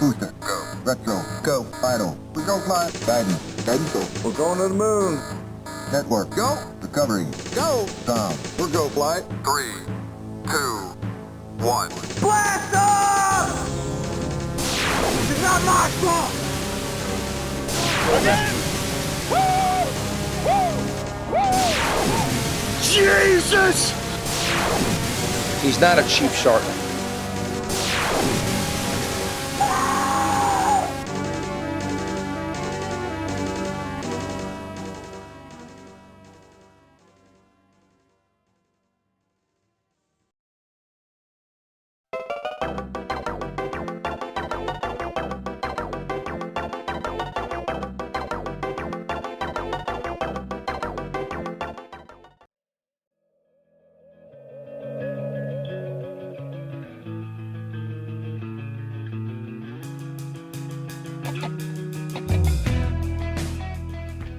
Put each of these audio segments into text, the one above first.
Booster. Go. Retro. Go. Vital. We go fly. Guidance. Guidance go. We're going to the moon. Network. Go. Recovery. Go. Tom. We're go flight. 3, 2, 1. Blast off! This is not my fault! Again! Woo! Woo! Woo! Jesus! He's not a cheap shark.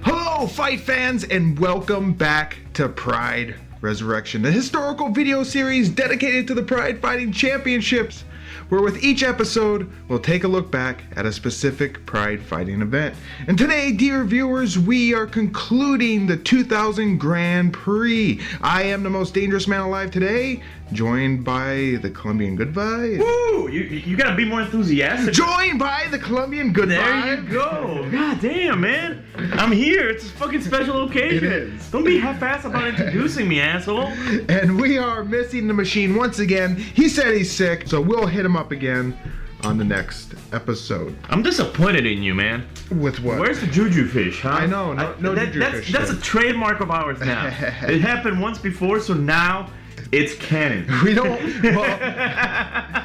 Hello, fight fans, and welcome back to Pride Resurrection, the historical video series dedicated to the Pride Fighting Championships, where with each episode, we'll take a look back at a specific Pride fighting event. And today, dear viewers, we are concluding the 2000 Grand Prix. I am the most dangerous man alive today, joined by the Colombian Good Vibe. Woo! You gotta be more enthusiastic. Joined by the Colombian Good Vibe. There you go. God damn, man. I'm here. It's a fucking special occasion. It is. Don't be half-assed about introducing me, asshole. And we are missing the machine once again. He said he's sick, so we'll hit him up again on the next episode. I'm disappointed in you, man. With what? Where's the juju fish, huh? I know, no juju fish. That's a trademark of ours now. It happened once before, so now it's canon. We don't. Well,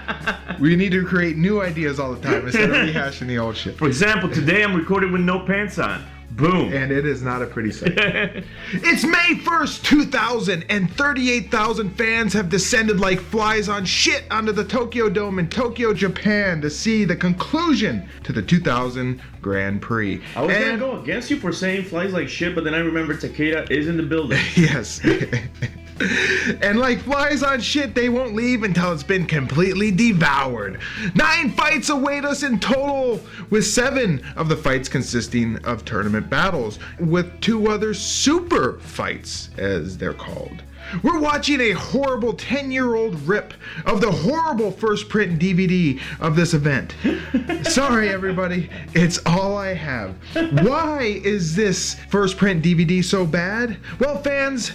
we need to create new ideas all the time instead of rehashing the old shit. For example, today I'm recording with no pants on. Boom. And it is not a pretty sight. It's May 1st, 2000, and 38,000 fans have descended like flies on shit onto the Tokyo Dome in Tokyo, Japan to see the conclusion to the 2000 Grand Prix. I was gonna go against you for saying flies like shit, but then I remember Takeda is in the building. Yes. And like flies on shit, they won't leave until it's been completely devoured. 9 fights await us in total, with 7 of the fights consisting of tournament battles, with 2 other super fights, as they're called. We're watching a horrible 10-year-old rip of the horrible first print DVD of this event. Sorry, everybody, it's all I have. Why is this first print DVD so bad? Well, fans,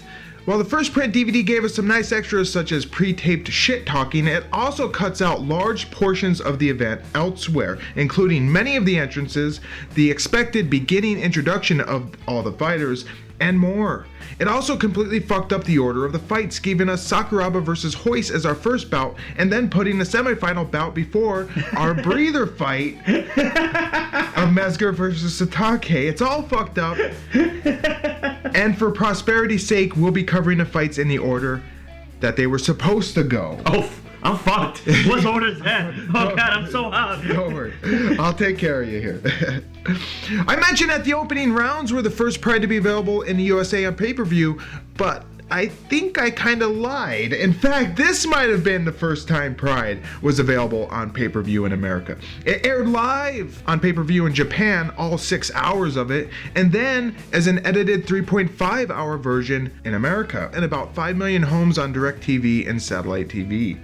while the first print DVD gave us some nice extras such as pre-taped shit talking, it also cuts out large portions of the event elsewhere, including many of the entrances, the expected beginning introduction of all the fighters, and more. It also completely fucked up the order of the fights, giving us Sakuraba versus Royce as our first bout, and then putting the semifinal bout before our breather fight of Mezger versus Satake. It's all fucked up. And for prosperity's sake, we'll be covering the fights in the order that they were supposed to go. Oh, I'm fucked. What order is that? Oh God, I'm so hot. Don't worry. I'll take care of you here. I mentioned that the opening rounds were the first Pride to be available in the USA on pay-per-view, but I think I kind of lied. In fact, this might have been the first time Pride was available on pay-per-view in America. It aired live on pay-per-view in Japan, all 6 hours of it, and then as an edited 3.5 hour version in America, and about 5 million homes on DirecTV and satellite TV.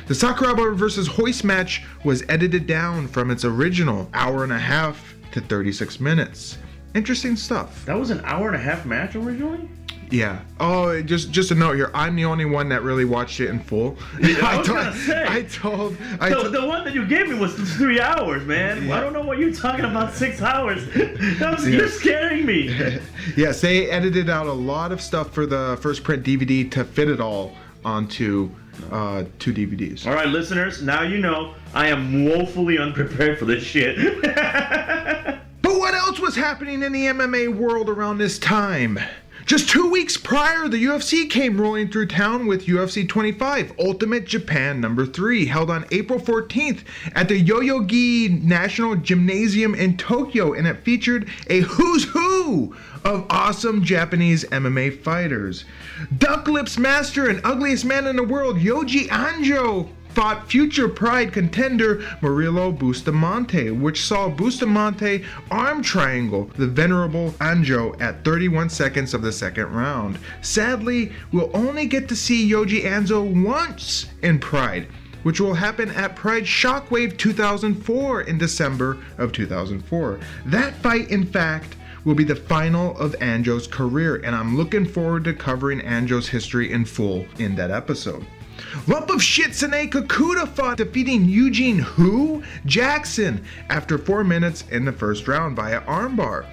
The Sakuraba vs. Royce match was edited down from its original hour and a half to 36 minutes. Interesting stuff. That was an hour and a half match originally? Yeah. Oh, just a note here. I'm the only one that really watched it in full. Yeah, I was gonna say. The one that you gave me was 3 hours, man. Yeah. I don't know what you're talking about. 6 hours. You're scaring me. Yes, they edited out a lot of stuff for the first print DVD to fit it all onto 2 DVDs. All right, listeners. Now you know I am woefully unprepared for this shit. But what else was happening in the MMA world around this time? Just 2 weeks prior, the UFC came rolling through town with UFC 25, Ultimate Japan No. 3, held on April 14th at the Yoyogi National Gymnasium in Tokyo, and it featured a who's who of awesome Japanese MMA fighters. Duck Lips Master and ugliest man in the world, Yoji Anjo, fought future Pride contender Murilo Bustamante, which saw Bustamante arm triangle the venerable Anjo at 31 seconds of the second round. Sadly, we'll only get to see Yoji Anzo once in Pride, which will happen at Pride Shockwave 2004 in December of 2004. That fight, in fact, will be the final of Anjo's career, and I'm looking forward to covering Anjo's history in full in that episode. Lump of shit Sine Kakuta fought, defeating Eugene Jackson after 4 minutes in the first round via armbar.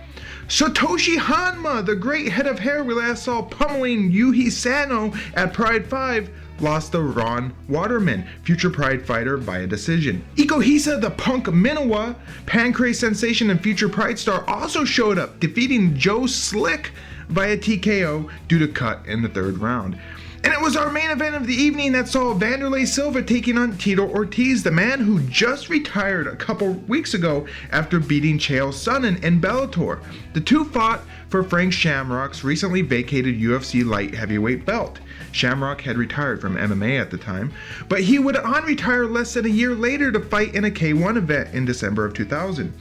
Satoshi Hanma, the great head of hair we last saw pummeling Yuhi Sano at Pride 5, lost to Ron Waterman, future Pride fighter, by a decision. Ikohisa, the punk Minowa, Pancrase sensation and future Pride star, also showed up, defeating Joe Slick via TKO due to cut in the third round. And it was our main event of the evening that saw Vanderlei Silva taking on Tito Ortiz, the man who just retired a couple weeks ago after beating Chael Sonnen in Bellator. The two fought for Frank Shamrock's recently vacated UFC light heavyweight belt. Shamrock had retired from MMA at the time, but he would unretire less than a year later to fight in a K1 event in December of 2000.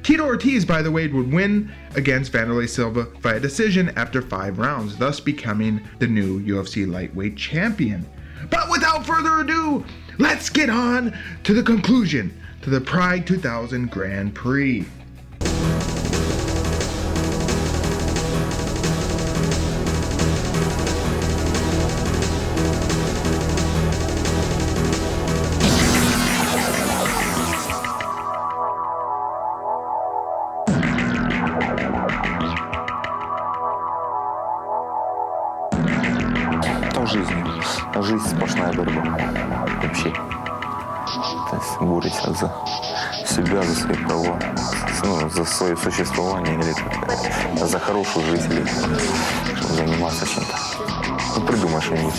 Tito Ortiz, by the way, would win against Vanderlei Silva via decision after 5 rounds, thus becoming the new UFC lightweight champion. But without further ado, let's get on to the conclusion to the Pride 2000 Grand Prix. Жизнь сплошная борьба. Вообще. То есть борется за себя, за свои права, за свое существование, или за хорошую жизнь, или чтобы заниматься чем-то. Придумай что-нибудь.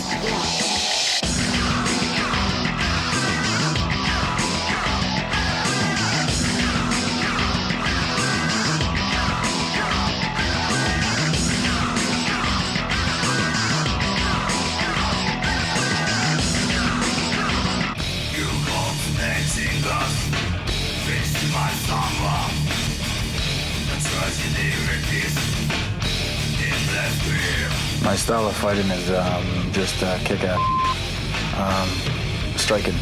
My style of fighting is just kick out, striking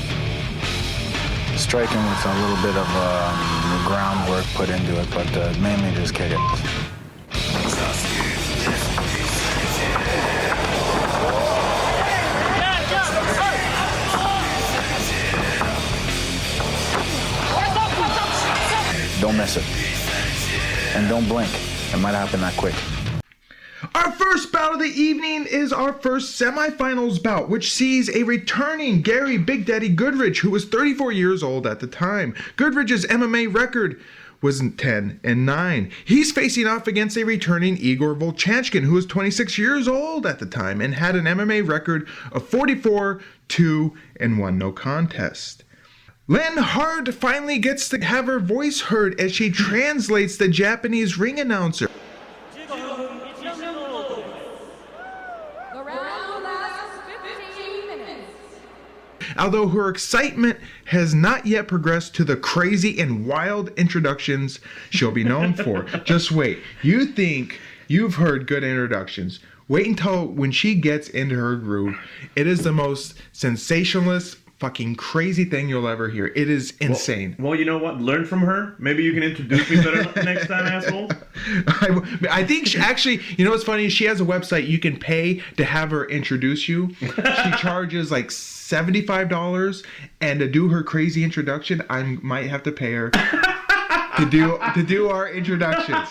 with a little bit of groundwork put into it, but mainly just kick it. Don't miss it, and don't blink. It might happen that quick. Our first bout of the evening is our first semifinals bout, which sees a returning Gary Big Daddy Goodridge, who was 34 years old at the time. Goodridge's MMA record was 10-9. He's facing off against a returning Igor Vovchanchyn, who was 26 years old at the time and had an MMA record of 44-2-1, no contest. Lynn Hart finally gets to have her voice heard as she translates the Japanese ring announcer. Although her excitement has not yet progressed to the crazy and wild introductions she'll be known for. Just wait. You think you've heard good introductions. Wait until when she gets into her groove. It is the most sensationalist, fucking crazy thing you'll ever hear. It is insane. Well, you know what? Learn from her. Maybe you can introduce me better next time, asshole. I think she actually, you know what's funny? She has a website you can pay to have her introduce you. She charges like $75, and to do her crazy introduction, I might have to pay her to do our introductions.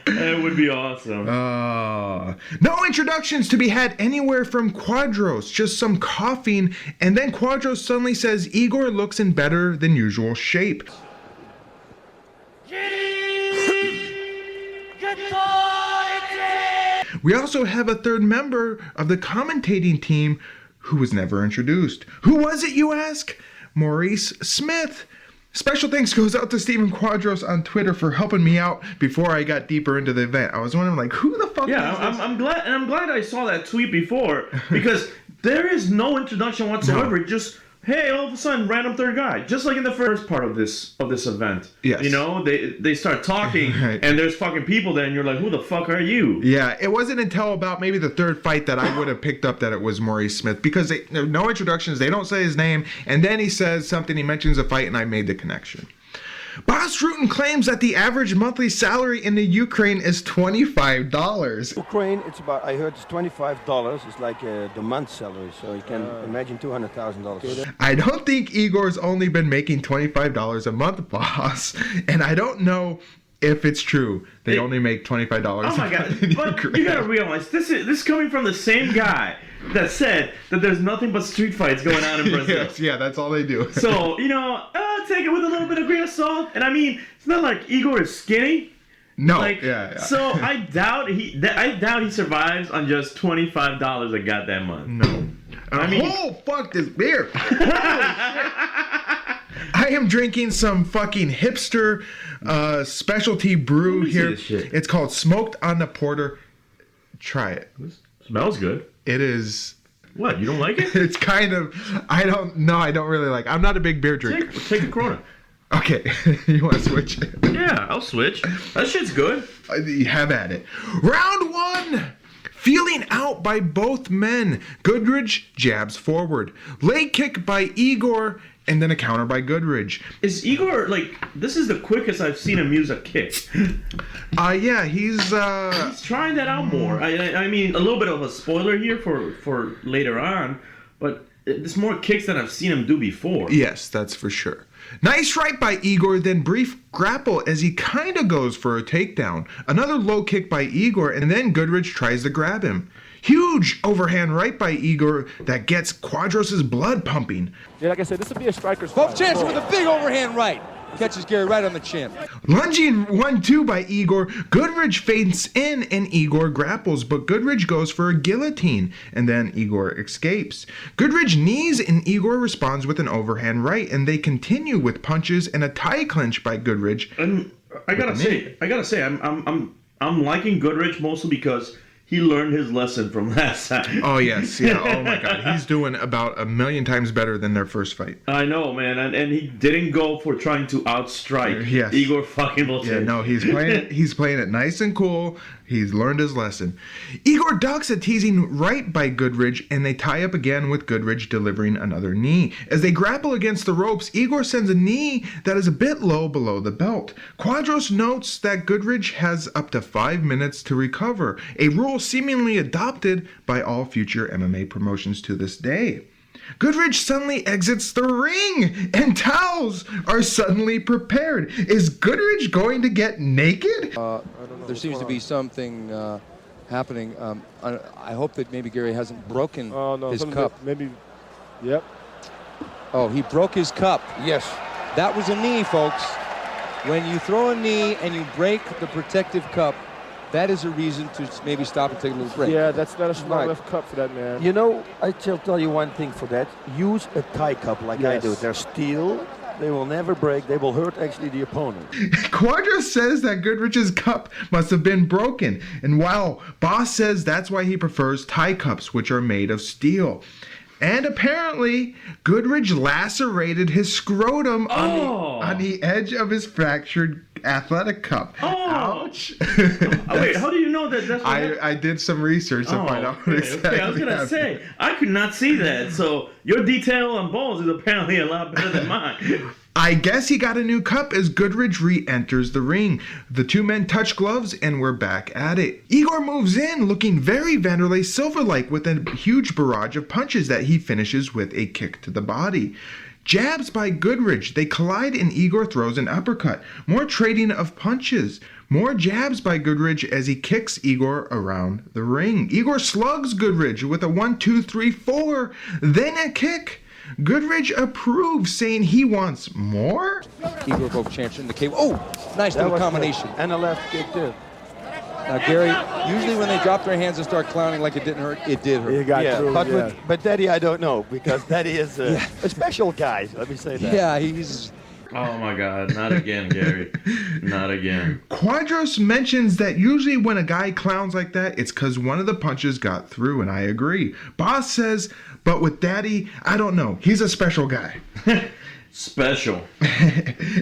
That would be awesome. No introductions to be had anywhere from Quadros, just some coughing, and then Quadros suddenly says Igor looks in better than usual shape. We also have a third member of the commentating team who was never introduced. Who was it, you ask? Maurice Smith. Special thanks goes out to Stephen Quadros on Twitter for helping me out before I got deeper into the event. I was wondering, like, who the fuck is this? I'm glad I saw that tweet before, because There is no introduction whatsoever. Just, hey, all of a sudden, random third guy. Just like in the first part of this event. Yes. You know, they start talking, Right. and there's fucking people there, and you're like, who the fuck are you? Yeah, it wasn't until about maybe the third fight that I would have picked up that it was Maurice Smith, because no introductions, they don't say his name, and then he says something, he mentions a fight, and I made the connection. Boss Rutan claims that the average monthly salary in the Ukraine is $25. Ukraine, it's about, I heard it's $25. It's like the month salary, so you can imagine $200,000. I don't think Igor's only been making $25 a month, boss, and I don't know if it's true. They only make $25 Oh my god! in But Ukraine. you gotta realize this is coming from the same guy that said that there's nothing but street fights going on in Brazil. Yes, yeah, that's all they do. So take it with a little bit of grain of salt. And I mean, it's not like Igor is skinny. No, Like, yeah. So I doubt he survives on just $25 a goddamn month. No. I mean- Fuck this beer. I am drinking some fucking hipster specialty brew Let me see here. this shit. It's called Smoked on the Porter. Try it. Smells good. It is. What? You don't like it? It's kind of. I don't really like. I'm not a big beer drinker. Take a Corona. Okay, you want to switch? Yeah, I'll switch. That shit's good. Have at it. Round one. Feeling out by both men. Goodridge jabs forward. Leg kick by Igor, and then a counter by Goodridge. Is Igor this is the quickest I've seen him use a kick? Yeah, he's He's trying that out more. I mean, a little bit of a spoiler here for later on, but there's more kicks than I've seen him do before. Yes, that's for sure. Nice right by Igor, then brief grapple as he kind of goes for a takedown. Another low kick by Igor, and then Goodridge tries to grab him. Huge overhand right by Igor that gets Quadros' blood pumping. Yeah, like I said, this would be a striker's fight. Vovchanchyn with a big overhand right. Catches Gary right on the chin. Lunging 1-2 by Igor, Goodridge feints in and Igor grapples, but Goodridge goes for a guillotine, and then Igor escapes. Goodridge knees and Igor responds with an overhand right, and they continue with punches and a tie clinch by Goodridge. And I gotta say, I'm liking Goodridge mostly because he learned his lesson from last time. Oh yes, yeah. Oh my God, he's doing about 1,000,000 times better than their first fight. I know, man, and he didn't go for trying to outstrike Yes. Igor fucking Vovchanchyn. Yeah, no, he's playing it nice and cool. He's learned his lesson. Igor ducks a teasing right by Goodridge, and they tie up again with Goodridge delivering another knee. As they grapple against the ropes, Igor sends a knee that is a bit low below the belt. Quadros notes that Goodridge has up to 5 minutes to recover, a rule seemingly adopted by all future MMA promotions to this day. Goodridge suddenly exits the ring, and towels are suddenly prepared. Is Goodridge going to get naked? There seems to be something happening. I hope that maybe Gary hasn't broken his cup. Maybe, yep. Oh, he broke his cup. Yes. That was a knee, folks. When you throw a knee and you break the protective cup, that is a reason to maybe stop and take a little break. Yeah, that's not a small Right. enough cup for that, man. You know, I shall tell you one thing for that. Use a tie cup like I Yes. do. They're steel. They will never break. They will hurt actually the opponent. Quadros says that Goodridge's cup must have been broken, and while Boss says that's why he prefers tie cups, which are made of steel. And apparently, Goodridge lacerated his scrotum on the edge of his fractured athletic cup. Oh. Ouch. Wait, how do you know that? That's what happened? I did some research to find out what okay, exactly okay. I was gonna happened. say I could not see that. So your detail on balls is apparently a lot better than mine. I guess he got a new cup as Goodridge re-enters the ring. The two men touch gloves and we're back at it. Igor moves in looking very Vanderlei Silva-like with a huge barrage of punches that he finishes with a kick to the body. Jabs by Goodridge. They collide and Igor throws an uppercut. More trading of punches. More jabs by Goodridge as he kicks Igor around the ring. Igor slugs Goodridge with a 1, 2, 3, 4, then a kick. Goodridge approves, saying he wants more. Igor Vovchanchyn, the cable. Oh, nice little combination. And a left kick too. Now, Gary, usually when they drop their hands and start clowning like it didn't hurt, it did hurt. You got Yeah, through, but, yeah. but Daddy, I don't know, because Daddy is a special guy. Let me say that. Yeah, he's Oh my God, not again, Gary. Not again. Quadros mentions that usually when a guy clowns like that, it's because one of the punches got through, and I agree. Boss says, but with Daddy, I don't know. He's a special guy. Special.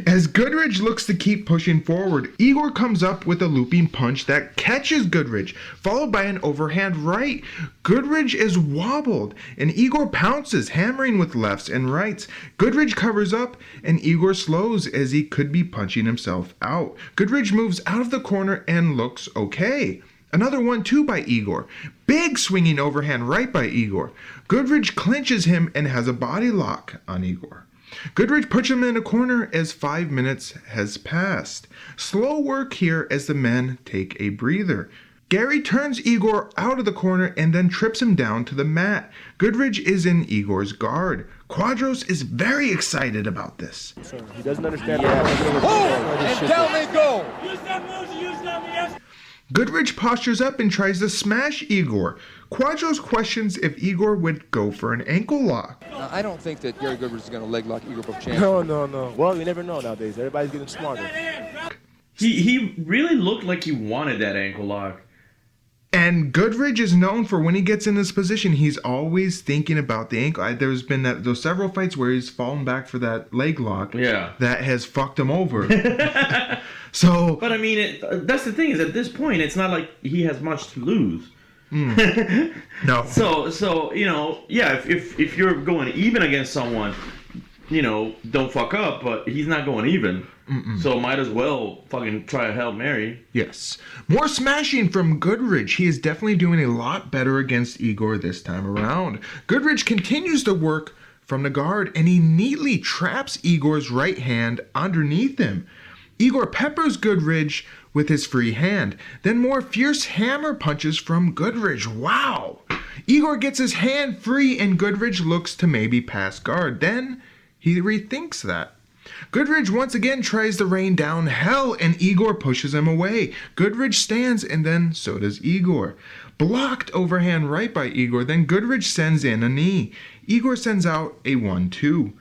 As Goodridge looks to keep pushing forward, Igor comes up with a looping punch that catches Goodridge, followed by an overhand right. Goodridge is wobbled, and Igor pounces, hammering with lefts and rights. Goodridge covers up, and Igor slows as he could be punching himself out. Goodridge moves out of the corner and looks okay. Another 1-2 by Igor. Big swinging overhand right by Igor. Goodridge clinches him and has a body lock on Igor. Goodridge puts him in a corner as 5 minutes has passed. Slow work here as the men take a breather. Gary turns Igor out of the corner and then trips him down to the mat. Goodridge is in Igor's guard. Quadros is very excited about this. He doesn't understand. And down they go. Goodridge postures up and tries to smash Igor. Quadros questions if Igor would go for an ankle lock. Now, I don't think that Gary Goodridge is going to leg lock Igor Vovchanchyn. No. Well, you never know nowadays. Everybody's getting smarter. He really looked like he wanted that ankle lock. And Goodridge is known for when he gets in this position, he's always thinking about the ankle. There's been those several fights where he's fallen back for that leg lock. Yeah. That has fucked him over. So, but I mean, that's the thing is at this point, it's not like he has much to lose. No. So you know, yeah, if you're going even against someone, you know, don't fuck up. But he's not going even. So might as well fucking try a Hail Mary. Yes. More smashing from Goodridge. He is definitely doing a lot better against Igor this time around. Goodridge continues to work from the guard, and he neatly traps Igor's right hand underneath him. Igor peppers Goodridge with his free hand. Then more fierce hammer punches from Goodridge. Wow! Igor gets his hand free, and Goodridge looks to maybe pass guard. Then he rethinks that. Goodridge once again tries to rain down hell, and Igor pushes him away. Goodridge stands, and then so does Igor. Blocked overhand right by Igor, then Goodridge sends in a knee. Igor sends out a 1-2.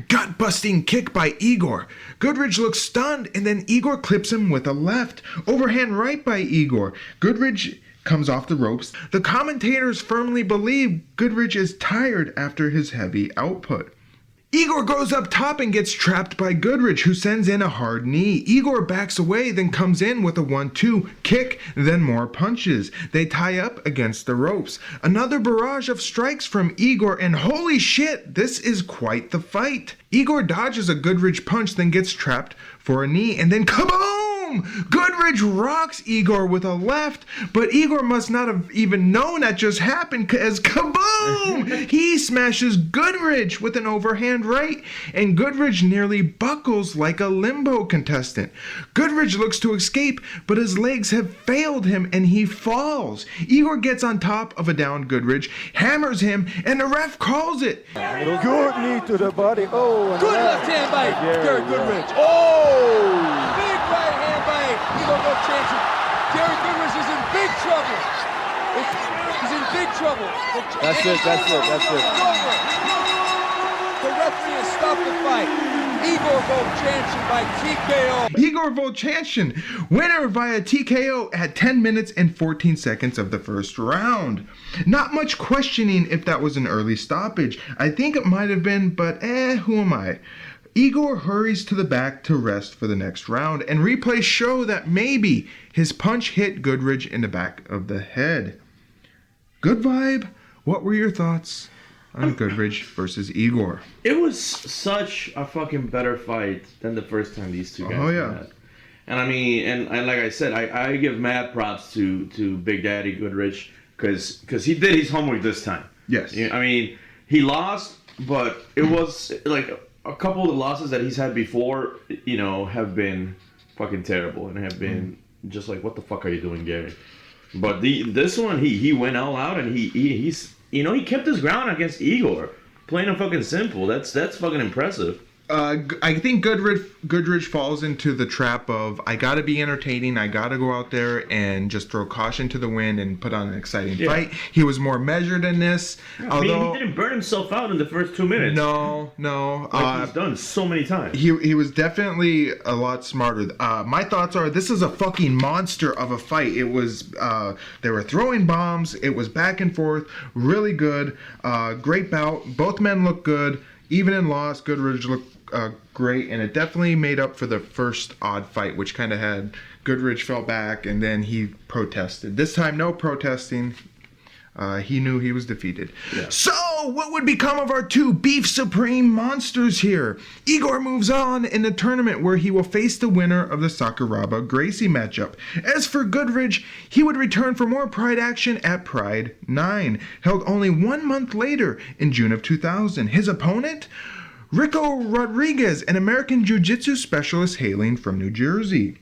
Gut-busting kick by Igor. Goodridge looks stunned, and then Igor clips him with a left. Overhand right by Igor. Goodridge comes off the ropes. The commentators firmly believe Goodridge is tired after his heavy output. Igor goes up top and gets trapped by Goodridge, who sends in a hard knee. Igor backs away, then comes in with a 1-2 kick, then more punches. They tie up against the ropes. Another barrage of strikes from Igor, and holy shit, this is quite the fight. Igor dodges a Goodridge punch, then gets trapped for a knee, and then kaboom! Goodridge rocks Igor with a left, but Igor must not have even known that just happened, as kaboom! He smashes Goodridge with an overhand right, and Goodridge nearly buckles like a limbo contestant. Goodridge looks to escape, but his legs have failed him, and he falls. Igor gets on top of a downed Goodridge, hammers him, and the ref calls it. Good knee to the body. Oh, and Good left hand by Gary Goodridge. Oh! Big right hand by Igor Vovchanchyn. Gary Goodridge is in big trouble. He's in big trouble. That's it. The referee has stopped the fight. Igor Vovchanchyn by TKO. Igor Vovchanchyn, winner via TKO at 10 minutes and 14 seconds of the first round. Not much questioning if that was an early stoppage. I think it might have been, but who am I? Igor hurries to the back to rest for the next round, and replays show that maybe his punch hit Goodridge in the back of the head. Good vibe. What were your thoughts on Goodridge versus Igor? It was such a fucking better fight than the first time these two guys met. And I mean, and like I said, I give mad props to Big Daddy Goodridge because he did his homework this time. Yes. I mean, he lost, but it was like a couple of the losses that he's had before, you know, have been fucking terrible and have been just like, what the fuck are you doing, Gary? But this one, he went all out, and he's, you know, he kept his ground against Igor, plain and fucking simple. That's fucking impressive. I think Goodridge falls into the trap of I gotta be entertaining, I gotta go out there and just throw caution to the wind and put on an exciting fight. He was more measured in this. I mean, he didn't burn himself out in the first 2 minutes. No. Like he's done so many times. He was definitely a lot smarter. My thoughts are this is a fucking monster of a fight. It was they were throwing bombs. It was back and forth, really good. Great bout. Both men look good. Even in loss, Goodridge looked great, and it definitely made up for the first odd fight, which kind of had Goodridge fell back, and then he protested. This time, no protesting. He knew he was defeated. Yeah. So, what would become of our two Beef Supreme monsters here? Igor moves on in the tournament where he will face the winner of the Sakuraba Gracie matchup. As for Goodridge, he would return for more Pride action at Pride 9, held only 1 month later in June of 2000. His opponent? Rico Rodriguez, an American Jiu-Jitsu specialist hailing from New Jersey.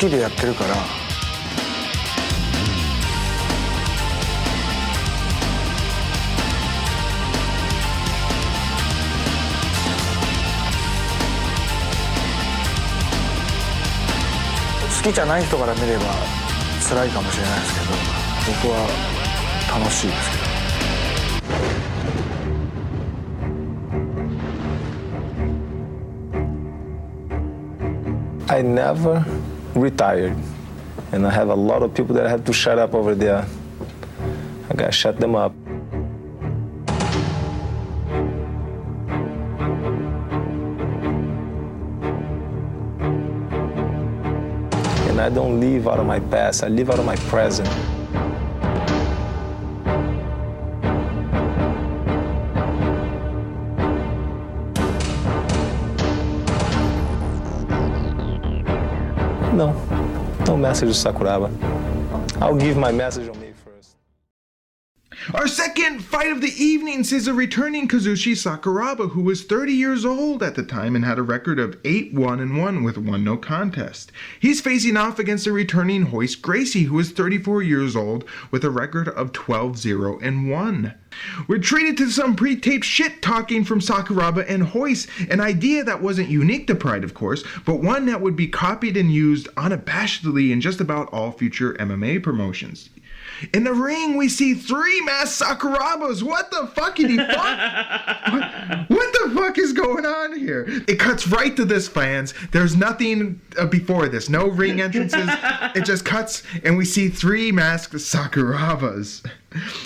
好きでやってるから。好きじゃない人から見れば辛いかもしれないですけど、僕は楽しいですけど。I never retired, and I have a lot of people that I have to shut up over there. I gotta shut them up. And I don't live out of my past, I live out of my present. No message to Sakuraba. I'll give my message on me first. Our second fight of the evening sees a returning Kazushi Sakuraba, who was 30 years old at the time and had a record of 8-1-1 with 1 no contest. He's facing off against a returning Royce Gracie, who is 34 years old with a record of 12-0-1. We're treated to some pre-taped shit-talking from Sakuraba and Royce, an idea that wasn't unique to Pride, of course, but one that would be copied and used unabashedly in just about all future MMA promotions. In the ring, we see 3 masked Sakurabas. What the fuck did he fuck? What the fuck is going on here? It cuts right to this, fans. There's nothing before this. No ring entrances. It just cuts, and we see 3 masked Sakurabas.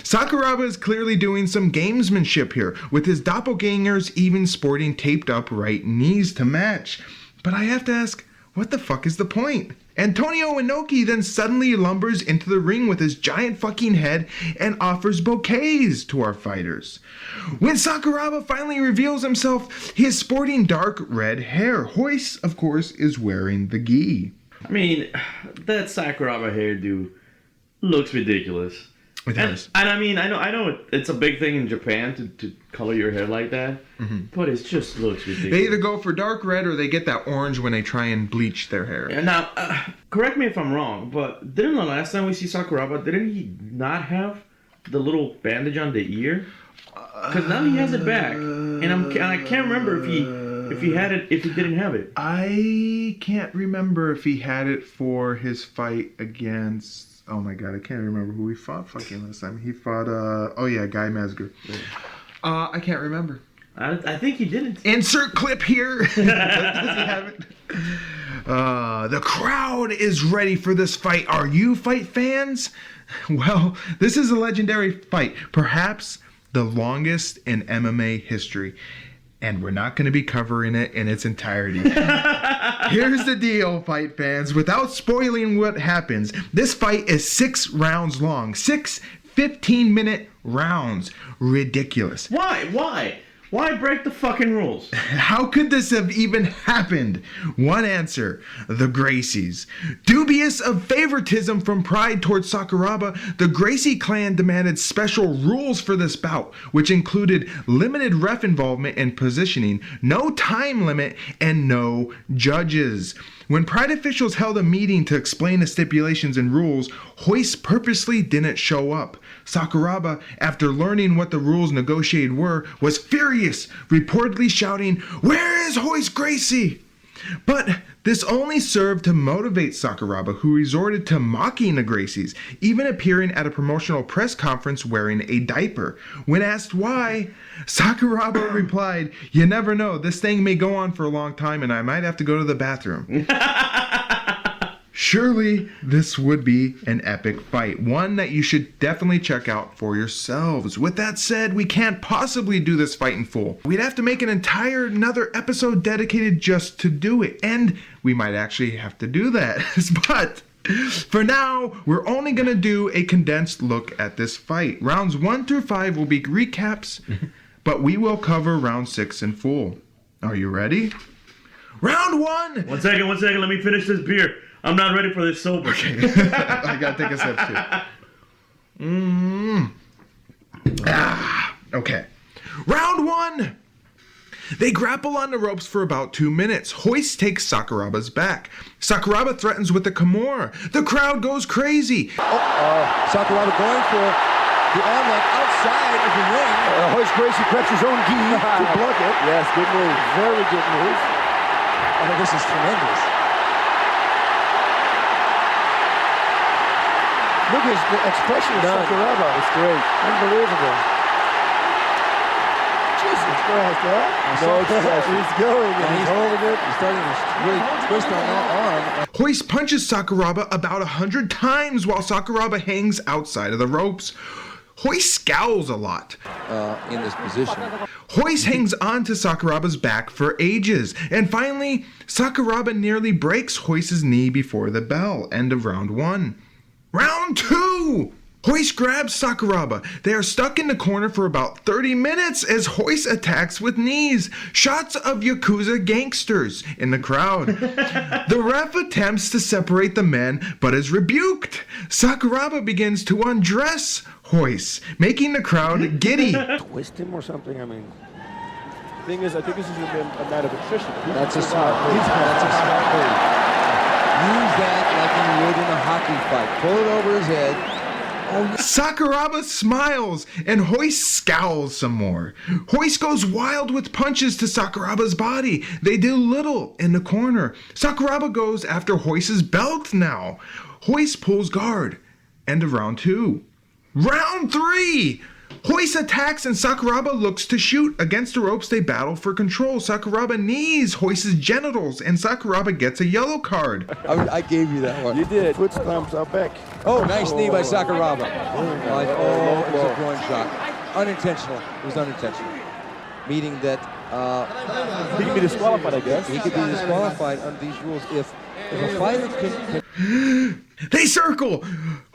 Sakuraba is clearly doing some gamesmanship here, with his doppelgangers even sporting taped up right knees to match. But I have to ask, what the fuck is the point? Antonio Inoki then suddenly lumbers into the ring with his giant fucking head and offers bouquets to our fighters. When Sakuraba finally reveals himself, he is sporting dark red hair. Royce, of course, is wearing the gi. I mean, that Sakuraba hairdo looks ridiculous. It does. And I mean, I know it's a big thing in Japan to color your hair like that, but it just looks ridiculous. They either go for dark red or they get that orange when they try and bleach their hair. Yeah, now, correct me if I'm wrong, but didn't the last time we see Sakuraba, didn't he not have the little bandage on the ear? Because now he has it back, and I can't remember if he had it, if he didn't have it. I can't remember if he had it for his fight against. Oh my god, I can't remember who he fought fucking last time. He fought, Guy Mezger. Yeah. I can't remember. I think he didn't. Insert clip here. Does he have it? The crowd is ready for this fight. Are you fight fans? Well, this is a legendary fight. Perhaps the longest in MMA history. And we're not going to be covering it in its entirety. Here's the deal, fight fans. Without spoiling what happens, this fight is 6 rounds long. 6 15-minute rounds. Ridiculous. Why? Why break the fucking rules? How could this have even happened? One answer, the Gracies. Dubious of favoritism from pride towards Sakuraba, the Gracie clan demanded special rules for this bout, which included limited ref involvement and positioning, no time limit, and no judges. When Pride officials held a meeting to explain the stipulations and rules, Royce purposely didn't show up. Sakuraba, after learning what the rules negotiated were, was furious, reportedly shouting, "Where is Royce Gracie?" But this only served to motivate Sakuraba, who resorted to mocking the Gracies, even appearing at a promotional press conference wearing a diaper. When asked why, Sakuraba replied, "You never know, this thing may go on for a long time and I might have to go to the bathroom." Surely this would be an epic fight, one that you should definitely check out for yourselves. With that said, we can't possibly do this fight in full. We'd have to make an entire another episode dedicated just to do it, and we might actually have to do that. But for now, we're only going to do a condensed look at this fight. Rounds 1 through 5 will be recaps, but we will cover round 6 in full. Are you ready? Round 1! One second, let me finish this beer. I'm not ready for this sober. Okay. I gotta take a sip too. Okay. Round 1! They grapple on the ropes for about 2 minutes. Royce takes Sakuraba's back. Sakuraba threatens with the Kimura. The crowd goes crazy. Sakuraba going for the armlock outside of the ring. Royce Gracie preps his own gi to block it. Yes, good move. Very good move. Oh, this is tremendous. Look at the expression of Sakuraba. It's great. Unbelievable. Jesus Christ, huh? No expression. He's going and he's holding it. He's starting to really twist on that arm. Royce punches Sakuraba about 100 times while Sakuraba hangs outside of the ropes. Royce scowls a lot. In this position. Royce hangs on to Sakuraba's back for ages, and finally, Sakuraba nearly breaks Royce's knee before the bell. End of round 1. Round 2! Royce grabs Sakuraba. They are stuck in the corner for about 30 minutes as Royce attacks with knees. Shots of Yakuza gangsters in the crowd. The ref attempts to separate the men, but is rebuked. Sakuraba begins to undress Royce, making the crowd giddy. Twist him or something, I mean. Thing is, I think this is a matter of attrition. That's a smart move. That's a smart move. Use that like you would in a hockey fight. Pull it over his head. Sakuraba smiles and Royce scowls some more. Royce goes wild with punches to Sakuraba's body. They do little in the corner. Sakuraba goes after Royce's belt now. Royce pulls guard. End of round 2. Round 3! Royce attacks and Sakuraba looks to shoot. Against the ropes, they battle for control. Sakuraba knees Royce's genitals, and Sakuraba gets a yellow card. I gave you that one. You did. Foot stomps are back. Oh, nice knee by Sakuraba. Oh, it was a groin shot. Unintentional. It was unintentional. Meaning that He can be disqualified, I guess. he could be disqualified under these rules if a fighter can They circle!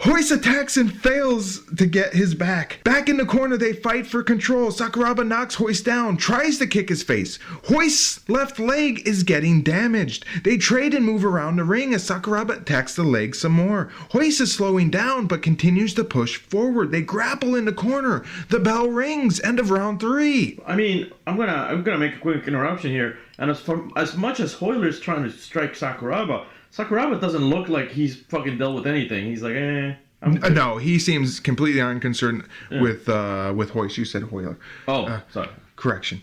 Royce attacks and fails to get his back. Back in the corner, they fight for control. Sakuraba knocks Royce down, tries to kick his face. Royce's left leg is getting damaged. They trade and move around the ring as Sakuraba attacks the leg some more. Royce is slowing down but continues to push forward. They grapple in the corner. The bell rings. End of round 3. I mean, I'm gonna make a quick interruption here. And as much as Hoyler's trying to strike Sakuraba doesn't look like he's fucking dealt with anything. He's like, No, he seems completely unconcerned with Royce. You said Hoyler. Oh, sorry. Correction.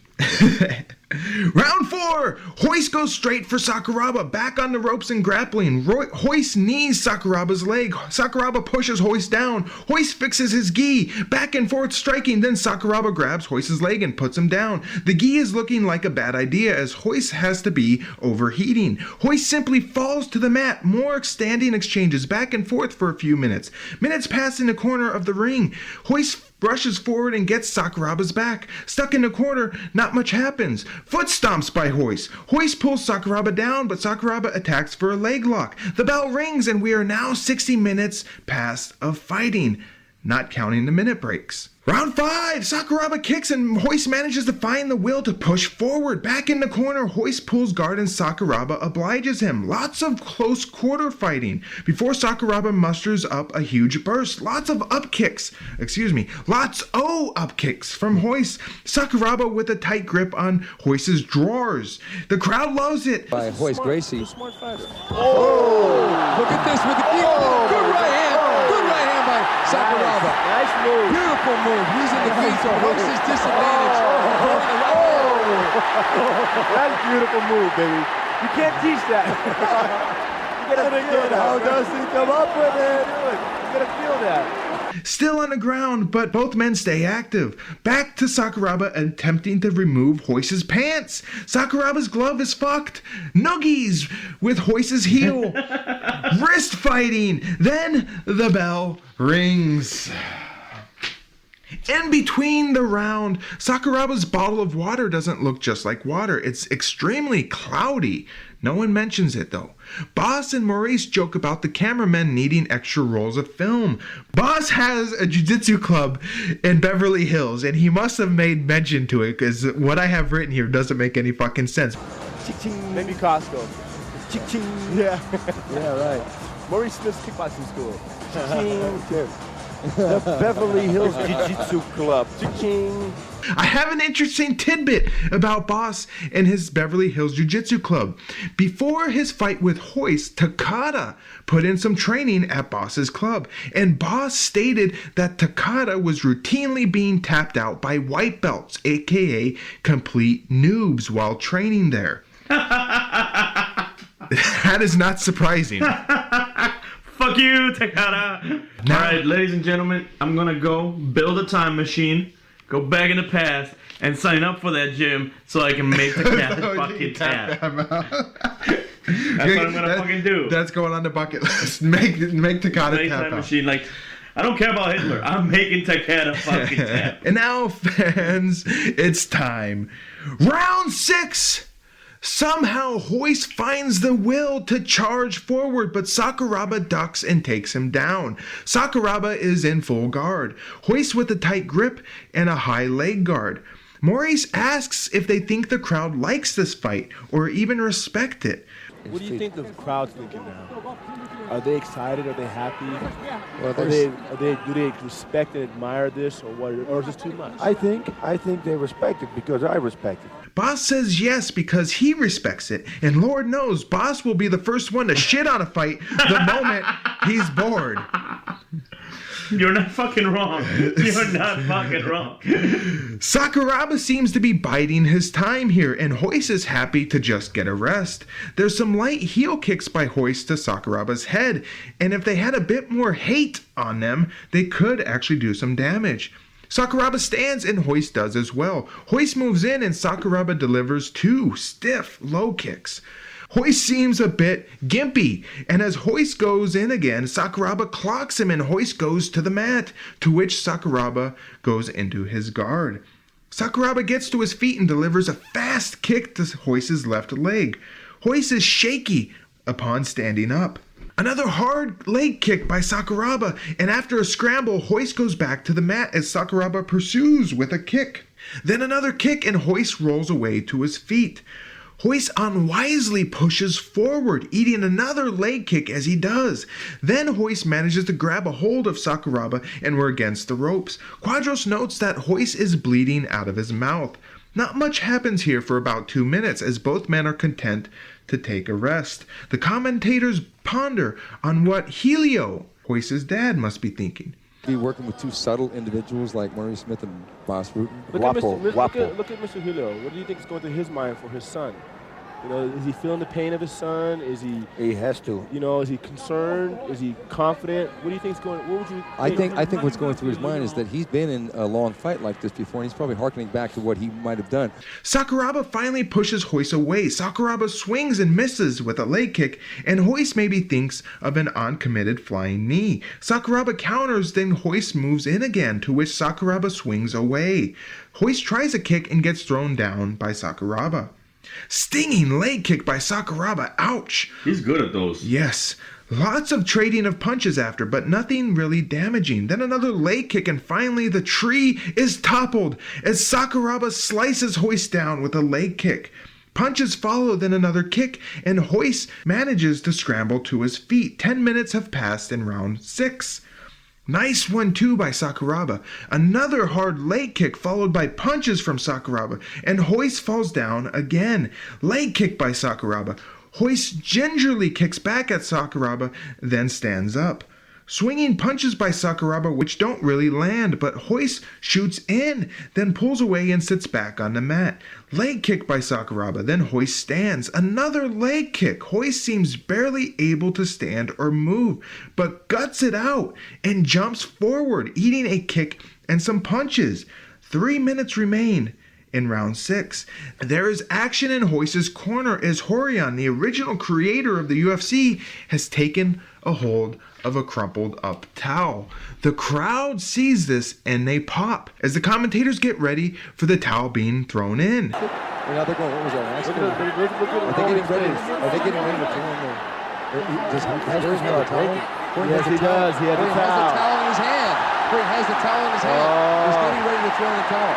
Round 4! Royce goes straight for Sakuraba, back on the ropes and grappling. Royce knees Sakuraba's leg. Sakuraba pushes Royce down. Royce fixes his gi, back and forth striking. Then Sakuraba grabs Royce's leg and puts him down. The gi is looking like a bad idea as Royce has to be overheating. Royce simply falls to the mat. More standing exchanges back and forth for a few minutes. Minutes pass in the corner of the ring. Royce rushes forward and gets Sakuraba's back. Stuck in the corner, not much happens. Foot stomps by Royce. Royce pulls Sakuraba down, but Sakuraba attacks for a leg lock. The bell rings and we are now 60 minutes past of fighting, not counting the minute breaks. Round 5, Sakuraba kicks and Royce manages to find the will to push forward. Back in the corner, Royce pulls guard and Sakuraba obliges him. Lots of close quarter fighting before Sakuraba musters up a huge burst. Lots of up kicks from Royce. Sakuraba with a tight grip on Royce's drawers. The crowd loves it. By Royce Gracie. Smart fighter. Oh! Look at this with the good right hand. Good right hand by Sakuraba. Nice move. Beautiful move. He's in the feet, so Royce's disadvantage. That's a beautiful move, baby. You can't teach that. You gotta feel that. How does he come up with it? You gotta feel that. Still on the ground, but both men stay active. Back to Sakuraba attempting to remove Royce's pants. Sakuraba's glove is fucked. Nuggies with Royce's heel. Wrist fighting. Then the bell rings. In between the round, Sakuraba's bottle of water doesn't look just like water. It's extremely cloudy. No one mentions it though. Boss and Maurice joke about the cameramen needing extra rolls of film. Boss has a jiu-jitsu club in Beverly Hills and he must have made mention to it because what I have written here doesn't make any fucking sense. Maybe Costco. Yeah. Yeah, right. Maurice Smith's kickboxing school. The Beverly Hills Jiu-Jitsu Club. Cha-ching. I have an interesting tidbit about Boss and his Beverly Hills Jiu-Jitsu Club. Before his fight with Royce, Takada put in some training at Boss's club, and Boss stated that Takada was routinely being tapped out by white belts, aka complete noobs, while training there. That is not surprising. Fuck you, Takada. All right, ladies and gentlemen, I'm gonna go build a time machine, go back in the past, and sign up for that gym so I can make Takada fucking tap. That's what I'm gonna fucking do. That's going on the bucket list. Make Takada tap time out. machine. Like, I don't care about Hitler. I'm making Takada fucking tap. And now, fans, it's time. Round 6. Somehow, Royce finds the will to charge forward, but Sakuraba ducks and takes him down. Sakuraba is in full guard. Royce with a tight grip and a high leg guard. Maurice asks if they think the crowd likes this fight or even respect it. What do you think the crowd's thinking now? Are they excited? Are they happy? Well, do they respect and admire this, or what? Or is this too much? I think they respect it because I respect it. Boss says yes because he respects it, and Lord knows Boss will be the first one to shit on a fight the moment he's bored. You're not fucking wrong. You're not fucking wrong. Sakuraba seems to be biding his time here, and Royce is happy to just get a rest. There's some light heel kicks by Royce to Sakuraba's head, and if they had a bit more hate on them, they could actually do some damage. Sakuraba stands and Royce does as well. Royce moves in and Sakuraba delivers 2 stiff low kicks. Royce seems a bit gimpy, and as Royce goes in again, Sakuraba clocks him and Royce goes to the mat, to which Sakuraba goes into his guard. Sakuraba gets to his feet and delivers a fast kick to Royce's left leg. Royce is shaky upon standing up. Another hard leg kick by Sakuraba, and after a scramble, Royce goes back to the mat as Sakuraba pursues with a kick. Then another kick and Royce rolls away to his feet. Royce unwisely pushes forward, eating another leg kick as he does. Then Royce manages to grab a hold of Sakuraba and we're against the ropes. Quadros notes that Royce is bleeding out of his mouth. Not much happens here for about 2 minutes as both men are content to take a rest. The commentators ponder on what Helio, Royce's dad, must be thinking. Be working with 2 subtle individuals like Maurice Smith and Boss Rutan. Look at Mr. Julio. What do you think is going through his mind for his son? You know, is he feeling the pain of his son? Is he? He has to. You know, is he concerned? Is he confident? What do you think is going? What would you? I think what's going through his mind is that he's been in a long fight like this before, and he's probably hearkening back to what he might have done. Sakuraba finally pushes Royce away. Sakuraba swings and misses with a leg kick, and Royce maybe thinks of an uncommitted flying knee. Sakuraba counters, then Royce moves in again, to which Sakuraba swings away. Royce tries a kick and gets thrown down by Sakuraba. Stinging leg kick by Sakuraba. Ouch. He's good at those. Yes. Lots of trading of punches after, but nothing really damaging. Then another leg kick, and finally the tree is toppled as Sakuraba slices Royce down with a leg kick. Punches follow, then another kick, and Royce manages to scramble to his feet. 10 minutes have passed in round 6. Nice 1-2 by Sakuraba. Another hard leg kick followed by punches from Sakuraba, and Royce falls down again. Leg kick by Sakuraba. Royce gingerly kicks back at Sakuraba, then stands up. Swinging punches by Sakuraba which don't really land, but Royce shoots in, then pulls away and sits back on the mat. Leg kick by Sakuraba, then Royce stands. Another leg kick. Royce seems barely able to stand or move, but guts it out and jumps forward, eating a kick and some punches. 3 minutes remain. In round 6, there is action in Royce's corner as Rorion, the original creator of the UFC, has taken a hold of a crumpled up towel. The crowd sees this and they pop as the commentators get ready for the towel being thrown in. Now they're going, what was that? Are they getting ready? Are they getting ready to throw in there? Where's the towel? Yes, he does. He has the towel. Has the towel in his hand. Prix has the towel in his hand. He's getting ready to throw in the towel.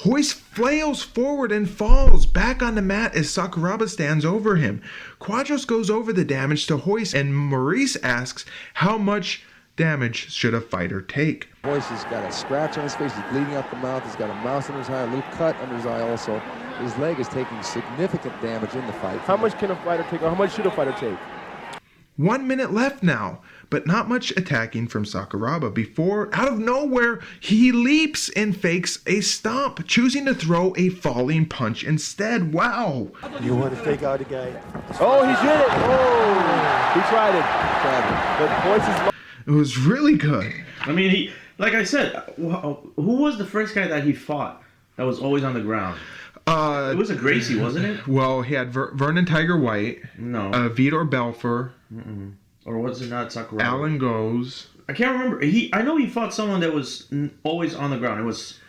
Royce flails forward and falls back on the mat as Sakuraba stands over him. Quadros goes over the damage to Royce, and Maurice asks how much damage should a fighter take. Royce has got a scratch on his face, he's bleeding out the mouth, he's got a mouse under his eye, a little cut under his eye also. His leg is taking significant damage in the fight. How much can a fighter take, or how much should a fighter take? 1 minute left now, but not much attacking from Sakuraba before, out of nowhere, he leaps and fakes a stomp, choosing to throw a falling punch instead. Wow. You want to take out the guy? Oh, he did it. Oh, he tried it. But Royce is... It was really good. I mean, he, like I said, who was the first guy that he fought that was always on the ground? It was a Gracie, wasn't it? Well, he had Vernon Tiger White. No. Vitor Belfort. Or was it not Sakuraba? Alan Goes. I can't remember. I know he fought someone that was always on the ground. It was...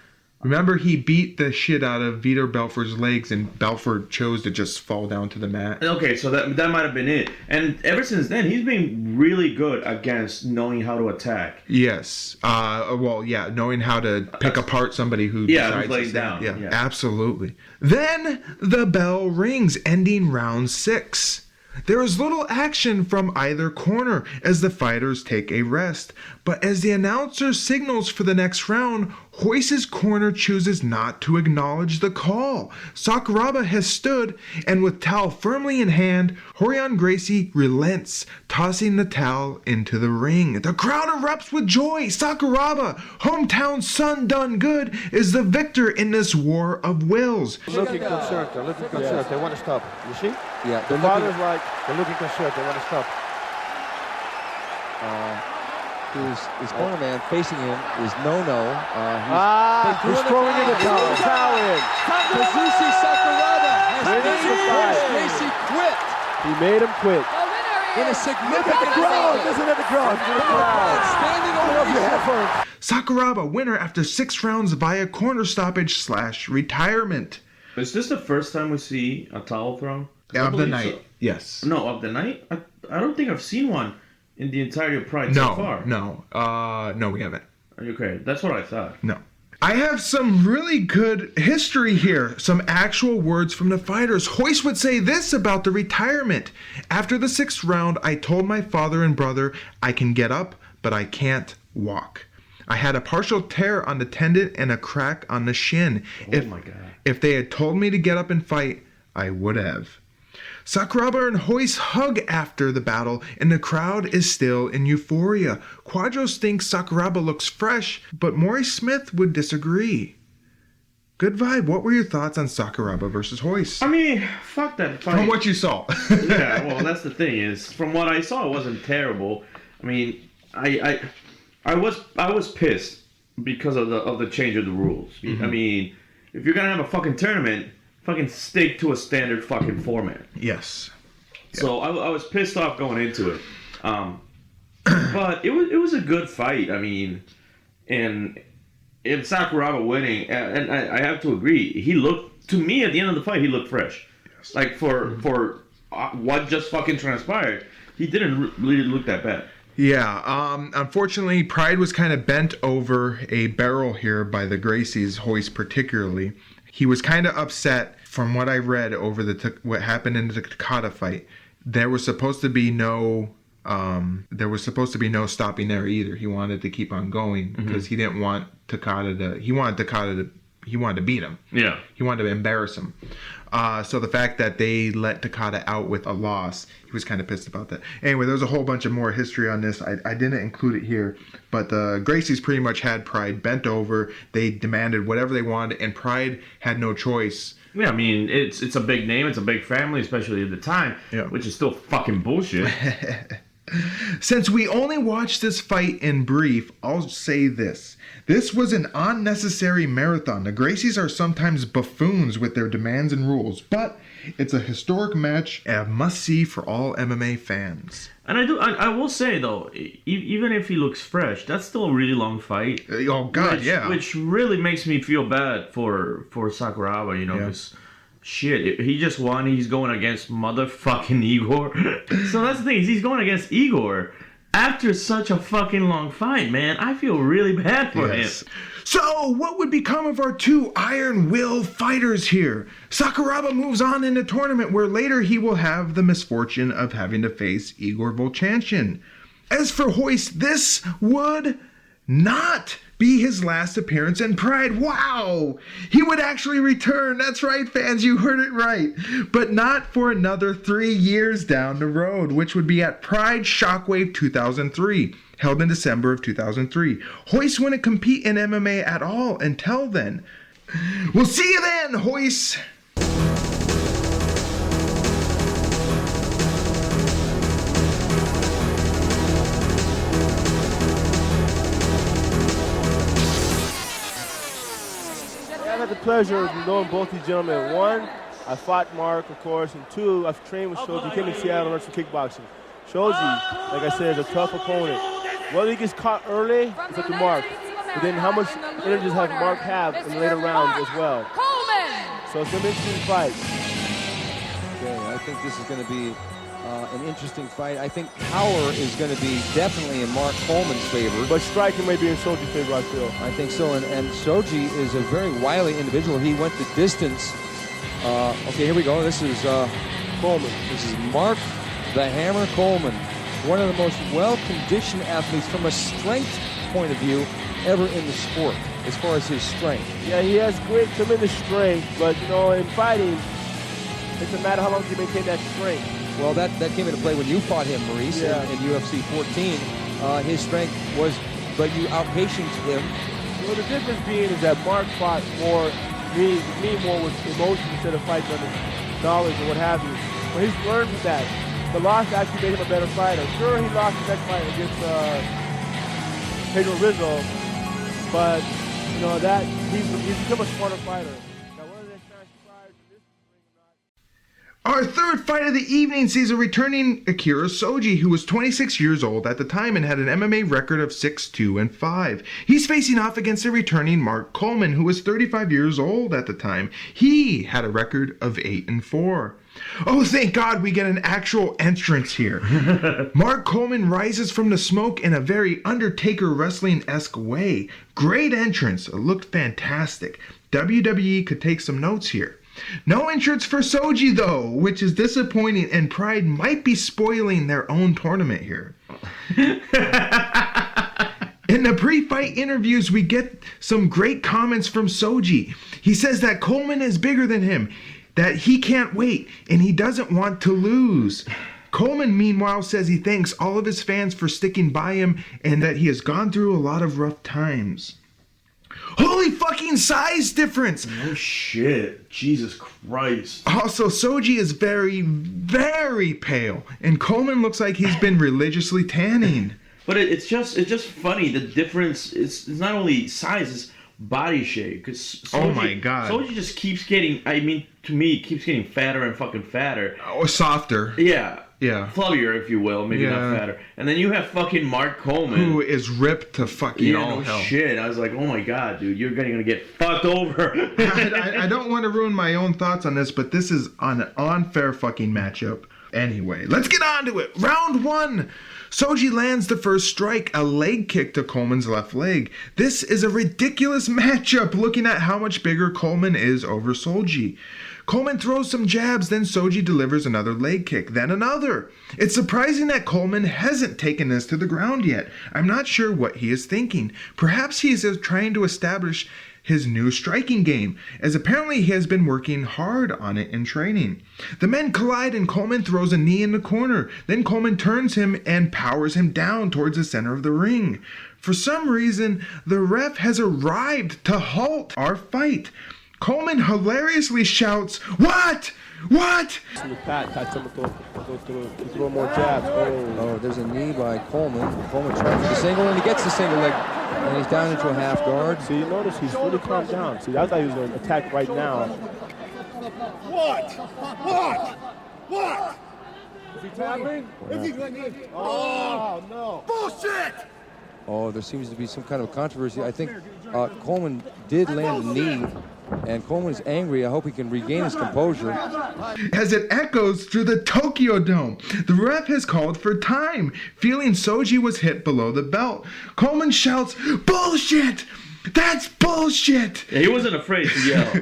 Remember, he beat the shit out of Vitor Belfort's legs, and Belfort chose to just fall down to the mat. Okay, so that might have been it. And ever since then, he's been really good against knowing how to attack. Yes. Well, yeah, knowing how to pick apart somebody who who's laid down. Yeah, absolutely. Then the bell rings, ending round 6. There is little action from either corner as the fighters take a rest, but as the announcer signals for the next round, Royce's corner chooses not to acknowledge the call. Sakuraba has stood, and with towel firmly in hand, Rorion Gracie relents, tossing the towel into the ring. The crowd erupts with joy. Sakuraba, hometown son done good, is the victor in this war of wills. Looking concerned. They're looking concerned. They want to stop. You see? Yeah, The father's like, they're looking concerned. They want to stop. His corner man facing him is no-no. He's throwing in the towel in. Kazushi Sakuraba has made Gracie quit. He made him quit. In a significant fight. Listen at the crowd. Standing over your head. Sakuraba, winner after 6 rounds via corner stoppage / retirement. Is this the first time we see a towel thrown? Of the night, yes. No, of the night? I don't think I've seen one in the entire Pride so far. No, we haven't. Okay, that's what I thought. No. I have some really good history here, some actual words from the fighters. Royce would say this about the retirement. After the 6th round, I told my father and brother, I can get up, but I can't walk. I had a partial tear on the tendon and a crack on the shin. My God. If they had told me to get up and fight, I would have. Sakuraba and Royce hug after the battle, and the crowd is still in euphoria. Quadros thinks Sakuraba looks fresh, but Maurice Smith would disagree. Good vibe. What were your thoughts on Sakuraba versus Royce? I mean, fuck that fight. From what you saw. Yeah, well, that's the thing is, from what I saw, it wasn't terrible. I mean, I was pissed because of the change of the rules. I mean, if you're gonna have a fucking tournament, fucking stick to a standard fucking format. Yes. So I was pissed off going into it. But it was a good fight. I mean, and Sakuraba winning, and I have to agree, he looked, to me at the end of the fight, he looked fresh. Yes. Like for what just fucking transpired, he didn't really look that bad. Yeah, unfortunately, Pride was kind of bent over a barrel here by the Gracies, Royce particularly. He was kind of upset from what I read over what happened in the Takata fight. There was supposed to be no stopping there either. He wanted to keep on going because he didn't want he wanted to beat him. Yeah. He wanted to embarrass him. So the fact that they let Takata out with a loss, he was kind of pissed about that. Anyway, there's a whole bunch of more history on this. I didn't include it here, but the Gracies pretty much had Pride bent over. They demanded whatever they wanted, and Pride had no choice. Yeah, I mean, it's a big name. It's a big family, especially at the time, which is still fucking bullshit. Since we only watched this fight in brief, I'll say this. This was an unnecessary marathon. The Gracies are sometimes buffoons with their demands and rules, but it's a historic match and a must-see for all MMA fans. And I will say, though, even if he looks fresh, that's still a really long fight. Oh, God, Which really makes me feel bad for Sakuraba, you know, because... Shit, he just won. He's going against motherfucking Igor. So that's the thing, is he's going against Igor after such a fucking long fight, man. I feel really bad for him. So, what would become of our two Iron Will fighters here? Sakuraba moves on in the tournament where later he will have the misfortune of having to face Igor Vovchanchyn. As for Royce, this would not be his last appearance in Pride. Wow! He would actually return. That's right, fans, you heard it right. But not for another 3 years down the road, which would be at Pride Shockwave 2003, held in December of 2003. Royce wouldn't compete in MMA at all until then. We'll see you then, Royce! I had the pleasure of knowing both these gentlemen. One, I fought Mark, of course, and two, I've trained with Shoji. He came to Seattle and learned some kickboxing. Shoji, like I said, is a tough opponent. Whether he gets caught early, it's up to Mark. But then how much energy does Mark have in the later rounds as well? So it's an interesting fight. Okay, I think this is going to be an interesting fight. I think power is going to be definitely in Mark Coleman's favor. But striking may be in Shoji's favor, I feel. I think so, and Shoji is a very wily individual. He went the distance. Okay, here we go. This is Coleman. This is Mark the Hammer Coleman, one of the most well-conditioned athletes from a strength point of view ever in the sport, as far as his strength. Yeah, he has great, tremendous strength, but, you know, in fighting, it doesn't matter how long you maintain that strength. Well, that came into play when you fought him, Maurice, in UFC 14. His strength was, but you outpatiented him. Well, the difference being is that Mark fought more, me more with emotion instead of fighting under knowledge or what have you. Well, he's learned from that. The loss actually made him a better fighter. Sure, he lost the next fight against Pedro Rizzo, but you know that he's become a smarter fighter. Our third fight of the evening sees a returning Akira Shoji, who was 26 years old at the time and had an MMA record of 6-2-5. He's facing off against a returning Mark Coleman, who was 35 years old at the time. He had a record of 8-4. Oh, thank God we get an actual entrance here. Mark Coleman rises from the smoke in a very Undertaker wrestling-esque way. Great entrance. It looked fantastic. WWE could take some notes here. No entrance for Shoji, though, which is disappointing, and Pride might be spoiling their own tournament here. In the pre-fight interviews, we get some great comments from Shoji. He says that Coleman is bigger than him, that he can't wait, and he doesn't want to lose. Coleman, meanwhile, says he thanks all of his fans for sticking by him and that he has gone through a lot of rough times. Holy fucking size difference! Oh shit. Jesus Christ. Also, Shoji is very, very pale, and Coleman looks like he's been religiously tanning. But it's just funny. The difference is not only size, it's body shape. Cause oh my God. Shoji just keeps getting, I mean, to me, keeps getting fatter and fucking fatter. Or softer. Yeah. flubbier, if you will, maybe not fatter. And then you have fucking Mark Coleman, who is ripped to fucking all hell. Shit. I was like, oh my god, dude, you're gonna get fucked over. I don't want to ruin my own thoughts on this, but this is an unfair fucking matchup. Anyway, let's get on to it. Round 1. Shoji lands the first strike, a leg kick to Coleman's left leg. This is a ridiculous matchup looking at how much bigger Coleman is over Shoji. Coleman throws some jabs, then Shoji delivers another leg kick, then another. It's surprising that Coleman hasn't taken this to the ground yet. I'm not sure what he is thinking. Perhaps he is trying to establish his new striking game, as apparently he has been working hard on it in training. The men collide and Coleman throws a knee in the corner. Then Coleman turns him and powers him down towards the center of the ring. For some reason, the ref has arrived to halt our fight. Coleman hilariously shouts, "What? What?" Throw more jabs. Oh, there's a knee by Coleman. Coleman tries for the single, and he gets the single leg. And he's down into a half guard. See, you notice he's really calmed down. See, I thought he was going to attack right now. What? Is he tapping? Oh, no. Bullshit! Oh, there seems to be some kind of controversy. I think Coleman did land a knee, and Coleman is angry. I hope he can regain his composure. As it echoes through the Tokyo Dome, the ref has called for time, feeling Shoji was hit below the belt. Coleman shouts, "Bullshit! That's bullshit!" Yeah, he wasn't afraid to yell.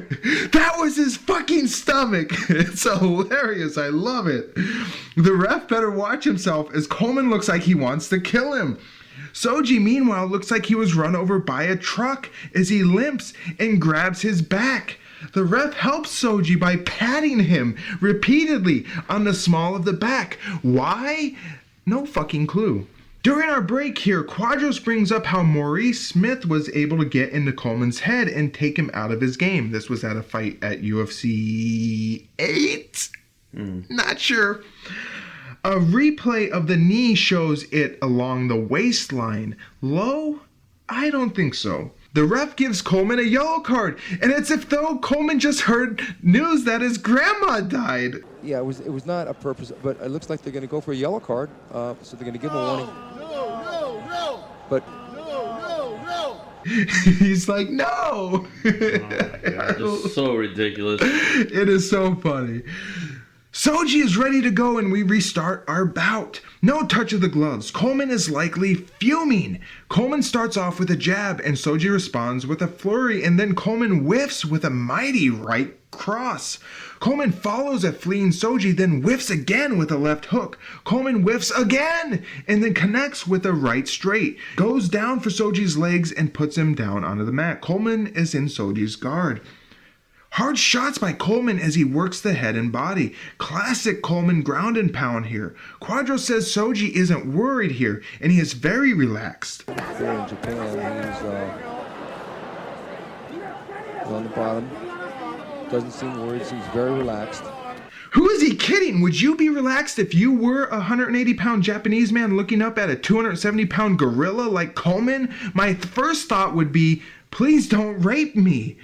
That was his fucking stomach. It's so hilarious. I love it. The ref better watch himself, as Coleman looks like he wants to kill him. Shoji, meanwhile, looks like he was run over by a truck as he limps and grabs his back. The ref helps Shoji by patting him repeatedly on the small of the back. Why? No fucking clue. During our break here, Quadros brings up how Maurice Smith was able to get into Coleman's head and take him out of his game. This was at a fight at UFC 8? Not sure. A replay of the knee shows it along the waistline. Low? I don't think so. The ref gives Coleman a yellow card, and it's as though Coleman just heard news that his grandma died. Yeah, it was not a purpose, but it looks like they're going to go for a yellow card, so they're going to give him a warning. No. But he's like, no. Oh my God, just so ridiculous. It is so funny. Shoji is ready to go and we restart our bout. No touch of the gloves. Coleman is likely fuming. Coleman starts off with a jab and Shoji responds with a flurry, and then Coleman whiffs with a mighty right cross. Coleman follows a fleeing Shoji, then whiffs again with a left hook. Coleman whiffs again and then connects with a right straight. Goes down for Shoji's legs and puts him down onto the mat. Coleman is in Shoji's guard. Hard shots by Coleman as he works the head and body. Classic Coleman ground and pound here. Quadros says Shoji isn't worried here, and he is very relaxed. Here in Japan, he's on the bottom. Doesn't seem worried, seems very relaxed. Who is he kidding? Would you be relaxed if you were a 180-pound Japanese man looking up at a 270-pound gorilla like Coleman? My first thought would be, please don't rape me.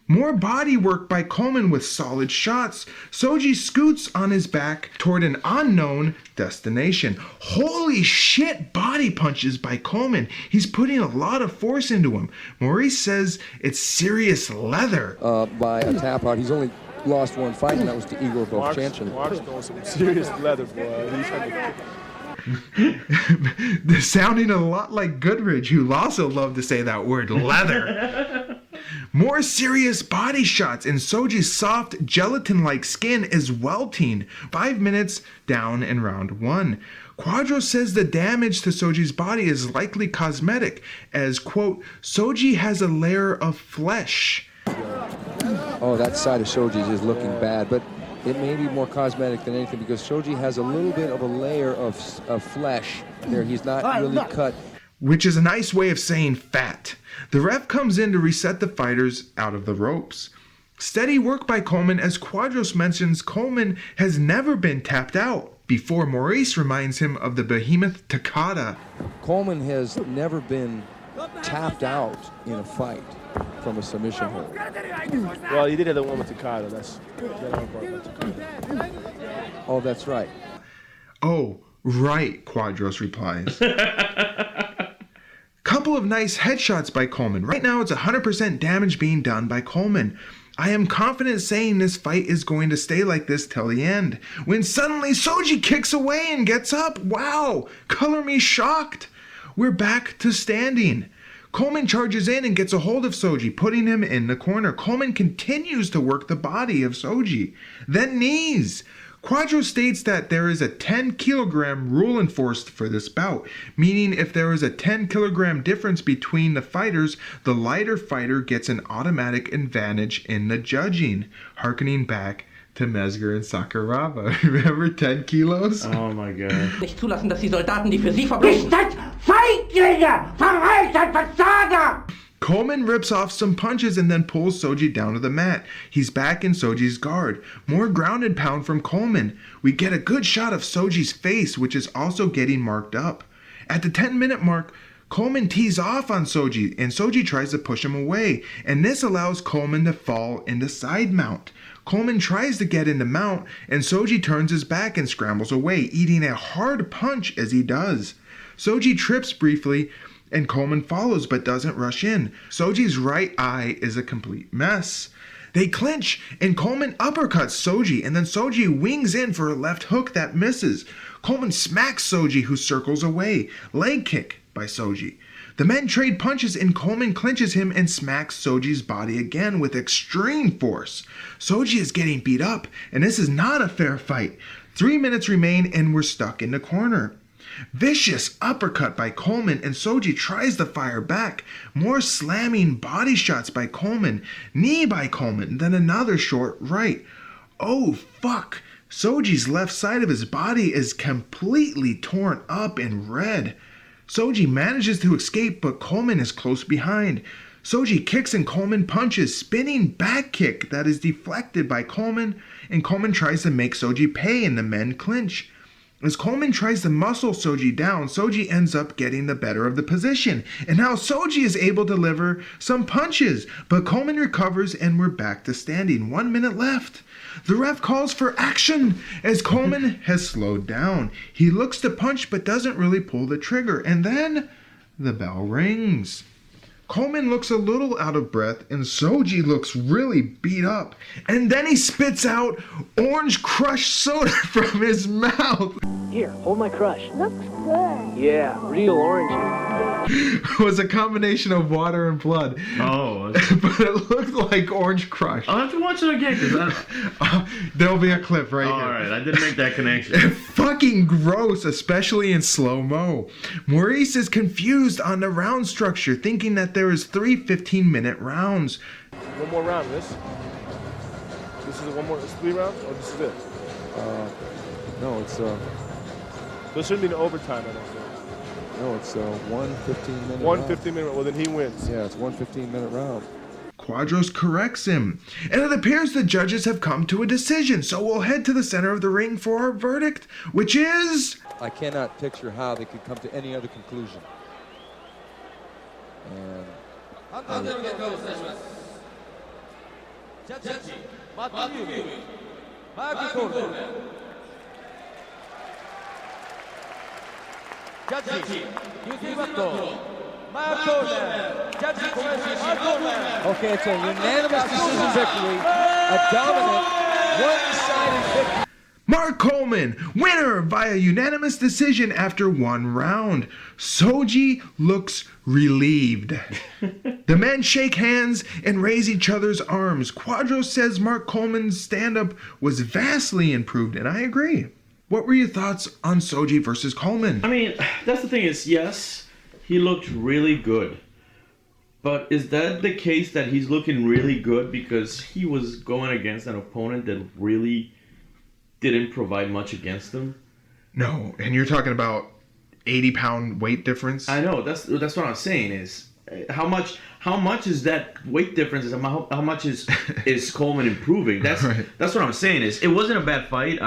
More body work by Coleman with solid shots. Shoji scoots on his back toward an unknown destination. Holy shit, body punches by Coleman. He's putting a lot of force into him. Maurice says it's serious leather. By a tap out. He's only lost one fight, and that was to Igor Vovchanchyn. Mark's going some serious leather, boy. He's trying They're sounding a lot like Goodridge, who also loved to say that word, leather. More serious body shots, and Shoji's soft, gelatin-like skin is welting. 5 minutes down in round 1. Quadros says the damage to Shoji's body is likely cosmetic, as, quote, Shoji has a layer of flesh. Oh, that side of Shoji's is looking bad, but it may be more cosmetic than anything because Shoji has a little bit of a layer of flesh there. He's not really cut. Which is a nice way of saying fat. The ref comes in to reset the fighters out of the ropes. Steady work by Coleman as Quadros mentions Coleman has never been tapped out, before Maurice reminds him of the behemoth Takada. Coleman has never been tapped out in a fight from a submission hold. Well, he did have the one with Takada. That's that part with Takada. Oh, that's right. Oh, right, Quadros replies. Couple of nice headshots by Coleman. Right now it's 100% damage being done by Coleman. I am confident saying this fight is going to stay like this till the end. When suddenly Shoji kicks away and gets up. Wow, color me shocked. We're back to standing. Coleman charges in and gets a hold of Shoji, putting him in the corner. Coleman continues to work the body of Shoji. Then knees. Quadros states that there is a 10 kilogram rule enforced for this bout, meaning if there is a 10 kilogram difference between the fighters, the lighter fighter gets an automatic advantage in the judging, harkening back to Mezger and Sakuraba. Remember 10 kilos? Oh my god. Nicht zulassen, dass die Soldaten, die für sie verbrechen. Ihr seid Feiglinge! Verreiter, Versager! Coleman rips off some punches and then pulls Shoji down to the mat. He's back in Shoji's guard. More grounded pound from Coleman. We get a good shot of Shoji's face, which is also getting marked up. At the 10-minute mark, Coleman tees off on Shoji, and Shoji tries to push him away, and this allows Coleman to fall into side mount. Coleman tries to get into mount, and Shoji turns his back and scrambles away, eating a hard punch as he does. Shoji trips briefly, and Coleman follows but doesn't rush in. Shoji's right eye is a complete mess. They clinch, and Coleman uppercuts Shoji, and then Shoji wings in for a left hook that misses. Coleman smacks Shoji, who circles away. Leg kick by Shoji. The men trade punches, and Coleman clinches him and smacks Shoji's body again with extreme force. Shoji is getting beat up, and this is not a fair fight. 3 minutes remain, and we're stuck in the corner. Vicious uppercut by Coleman, and Shoji tries to fire back. More slamming body shots by Coleman. Knee by Coleman, then another short right. Oh fuck. Shoji's left side of his body is completely torn up and red. Shoji manages to escape, but Coleman is close behind. Shoji kicks and Coleman punches, spinning back kick that is deflected by Coleman, and Coleman tries to make Shoji pay, and the men clinch. As Coleman tries to muscle Shoji down, Shoji ends up getting the better of the position, and now Shoji is able to deliver some punches, but Coleman recovers and we're back to standing. 1 minute left. The ref calls for action as Coleman has slowed down. He looks to punch but doesn't really pull the trigger, and then the bell rings. Coleman looks a little out of breath, and Shoji looks really beat up. And then he spits out orange crush soda from his mouth. Here, hold my crush. Looks good. Yeah, real orangey. It was a combination of water and blood. Oh. But it looked like orange crush. I'll have to watch it again, because there'll be a clip right here. Alright, I didn't make that connection. Fucking gross, especially in slow-mo. Maurice is confused on the round structure, thinking that there is 3 15-minute rounds. One more round, this? This is one more, it's 3 rounds, or this is it? No, it's There shouldn't be an overtime, I don't think. no, it's 1 15-minute One round. 15-minute, well then he wins. Yeah, it's 1 15-minute round. Quadros corrects him, and it appears the judges have come to a decision, so we'll head to the center of the ring for our verdict, which is... I cannot picture how they could come to any other conclusion. And okay, it's a unanimous decision victory, a dominant, one-sided victory. Mark Coleman, winner via unanimous decision after 1 round. Shoji looks relieved. The men shake hands and raise each other's arms. Quadros says Mark Coleman's stand-up was vastly improved, and I agree. What were your thoughts on Shoji versus Coleman? I mean, that's the thing is, yes, he looked really good. But is that the case that he's looking really good because he was going against an opponent that really didn't provide much against him? No, and you're talking about 80-pound weight difference? I know, that's what I'm saying is how much is that weight difference? How much is Coleman improving? That's right. That's what I'm saying is it wasn't a bad fight.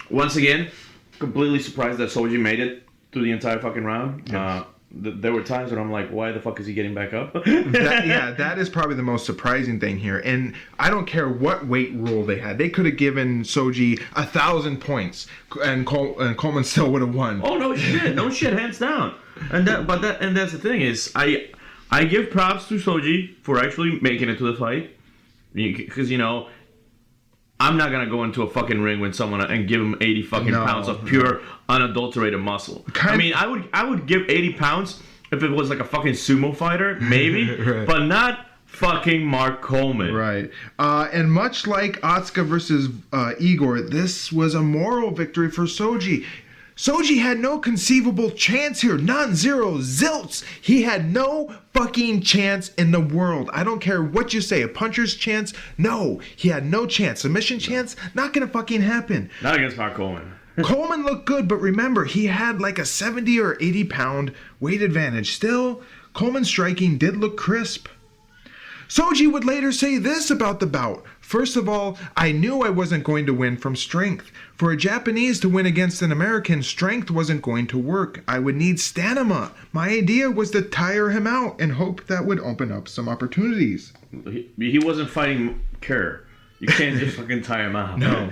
Once again, completely surprised that Shoji made it through the entire fucking round. Yes. there were times when I'm like, why the fuck is he getting back up? that is probably the most surprising thing here. And I don't care what weight rule they had. They could have given Shoji 1,000 points, and Coleman still would have won. Oh no shit, hands down. And that's the thing is, I give props to Shoji for actually making it to the fight, because you know, I'm not gonna go into a fucking ring with someone and give him 80 fucking pounds of pure unadulterated muscle. I mean, I would give 80 pounds if it was like a fucking sumo fighter, maybe, right. But not fucking Mark Coleman. Right. And much like Otsuka versus Igor, this was a moral victory for Shoji. Shoji had no conceivable chance here. None, zero, zilts. He had no fucking chance in the world. I don't care what you say. A puncher's chance? No. He had no chance. Submission chance? Not gonna fucking happen. Not against Mark Coleman. Coleman looked good, but remember, he had like a 70 or 80 pound weight advantage. Still, Coleman's striking did look crisp. Shoji would later say this about the bout. First of all, I knew I wasn't going to win from strength. For a Japanese to win against an American, strength wasn't going to work. I would need stamina. My idea was to tire him out and hope that would open up some opportunities. He wasn't fighting Kerr. You can't just fucking tire him out. No.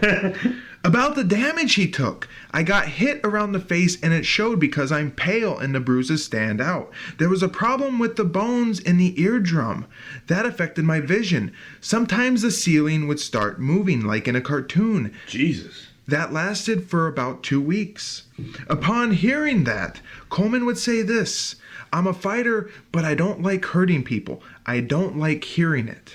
About the damage he took. I got hit around the face and it showed because I'm pale and the bruises stand out. There was a problem with the bones in the eardrum. That affected my vision. Sometimes the ceiling would start moving like in a cartoon. Jesus. That lasted for about 2 weeks. Upon hearing that, Coleman would say this: I'm a fighter, but I don't like hurting people. I don't like hearing it.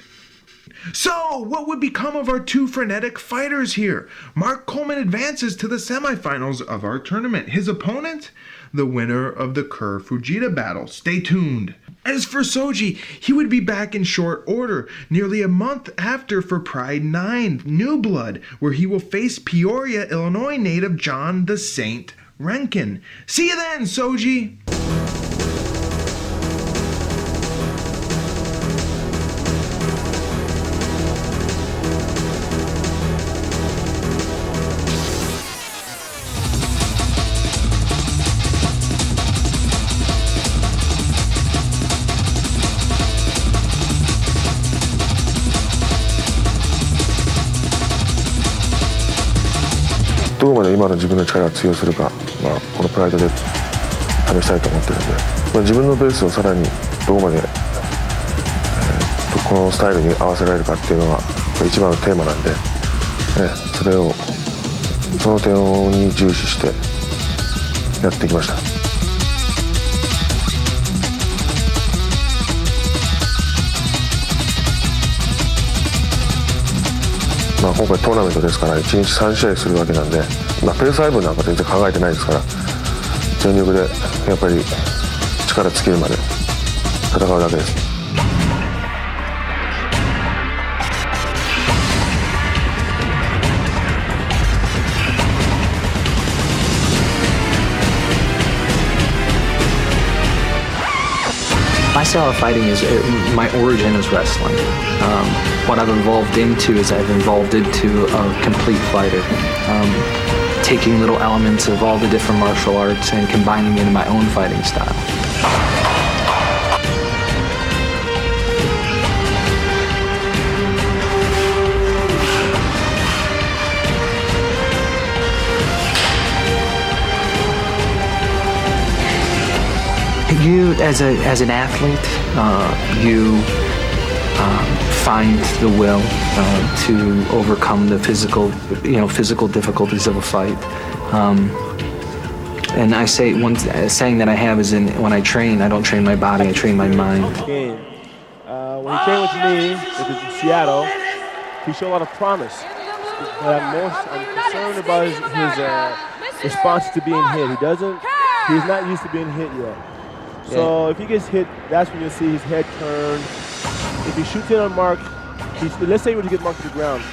So, what would become of our two frenetic fighters here? Mark Coleman advances to the semifinals of our tournament. His opponent? The winner of the Kerr Fujita battle. Stay tuned. As for Shoji, he would be back in short order, nearly a month after for Pride 9, New Blood, where he will face Peoria, Illinois native John the Saint Rankin. See you then, Shoji!どこまで今の自分の力を通用するか、このプライドで試したいと思ってるんで、自分のペースをさらにどこまで、このスタイルに合わせられるかっていうのが一番のテーマなんで、その点に重視してやってきました。今回トーナメントですから1日3試合するわけなんで、ペース配分なんか全然考えてないですから、全力でやっぱり力尽きるまで戦うだけです。My style of fighting is, my origin is wrestling. What I've evolved into is I've evolved into a complete fighter. Taking little elements of all the different martial arts and combining it in my own fighting style. You, as an athlete, you find the will to overcome the physical difficulties of a fight. And I say one saying that I have is when I train, I don't train my body, I train my mind. When he trained with me in Seattle, he showed a lot of promise. But I'm concerned about his response to being hit. He's not used to being hit yet. So if he gets hit, that's when you'll see his head turn. If he shoots in on Mark, let's say he were to get Mark to the ground,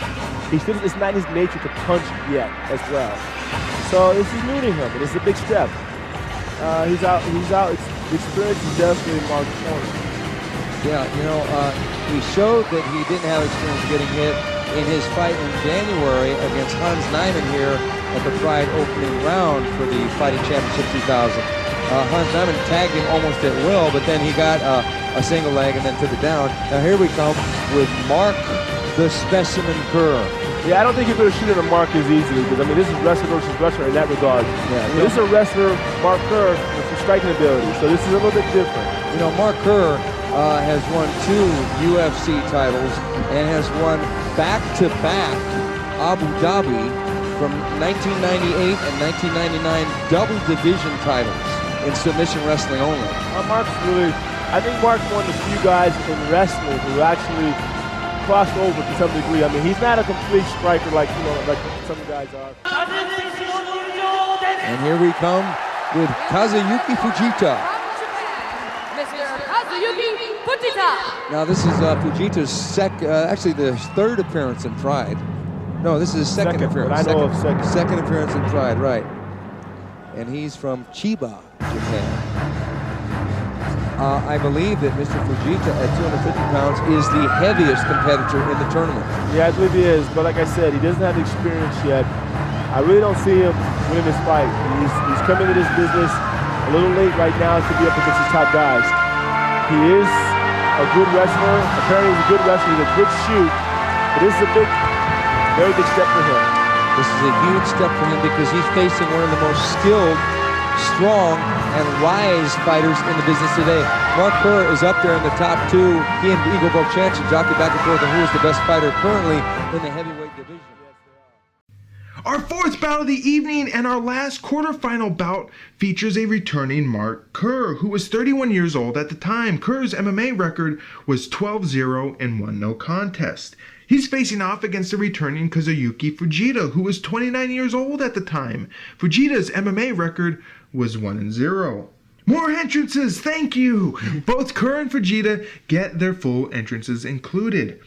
it's not his nature to punch yet as well. So this is new to him, and it's a big step. He's out. The experience is definitely Mark's corner. Yeah, he showed that he didn't have experience getting hit in his fight in January against Hans Nyman here at the Pride opening round for the Fighting Championship 2000. Hans Diamond tagged him almost at will, but then he got a single leg and then took it down. Now here we come with Mark the Specimen Kerr. Yeah, I don't think you're going to shoot at a Mark as easily, because, I mean, this is wrestler versus wrestler in that regard. Yeah, this is a wrestler, Mark Kerr, with some striking ability, so this is a little bit different. You know, Mark Kerr has won 2 UFC titles and has won back-to-back Abu Dhabi from 1998 and 1999 double division titles in submission wrestling only. Mark's really, I think Mark's one of the few guys in wrestling who actually crossed over to some degree. I mean, he's not a complete striker like, you know, like some guys are. And here we come with Kazuyuki Fujita. Mr. Kazuyuki Fujita. Now this is Fujita's actually the 3rd appearance in Pride. No, this is his second appearance. Second appearance in Pride, right. And he's from Chiba, Japan. I believe that Mr. Fujita at 250 pounds is the heaviest competitor in the tournament. Yeah, I believe he is, but like I said, he doesn't have the experience yet. I really don't see him winning this fight. He's coming into this business a little late right now to be up against his top guys. He is a good wrestler. Apparently he's a good wrestler. He's a good shoot. But this is a very big step for him. This is a huge step for him because he's facing one of the most skilled, strong, and wise fighters in the business today. Mark Kerr is up there in the top 2. He and Igor Vovchanchyn jockey back and forth on who is the best fighter currently in the heavyweight division. Our 4th bout of the evening and our last quarterfinal bout features a returning Mark Kerr, who was 31 years old at the time. Kerr's MMA record was 12-0 and 1 no contest. He's facing off against the returning Kazuyuki Fujita, who was 29 years old at the time. Fujita's MMA record was 1-0. More entrances, thank you! Both Kerr and Fujita get their full entrances included.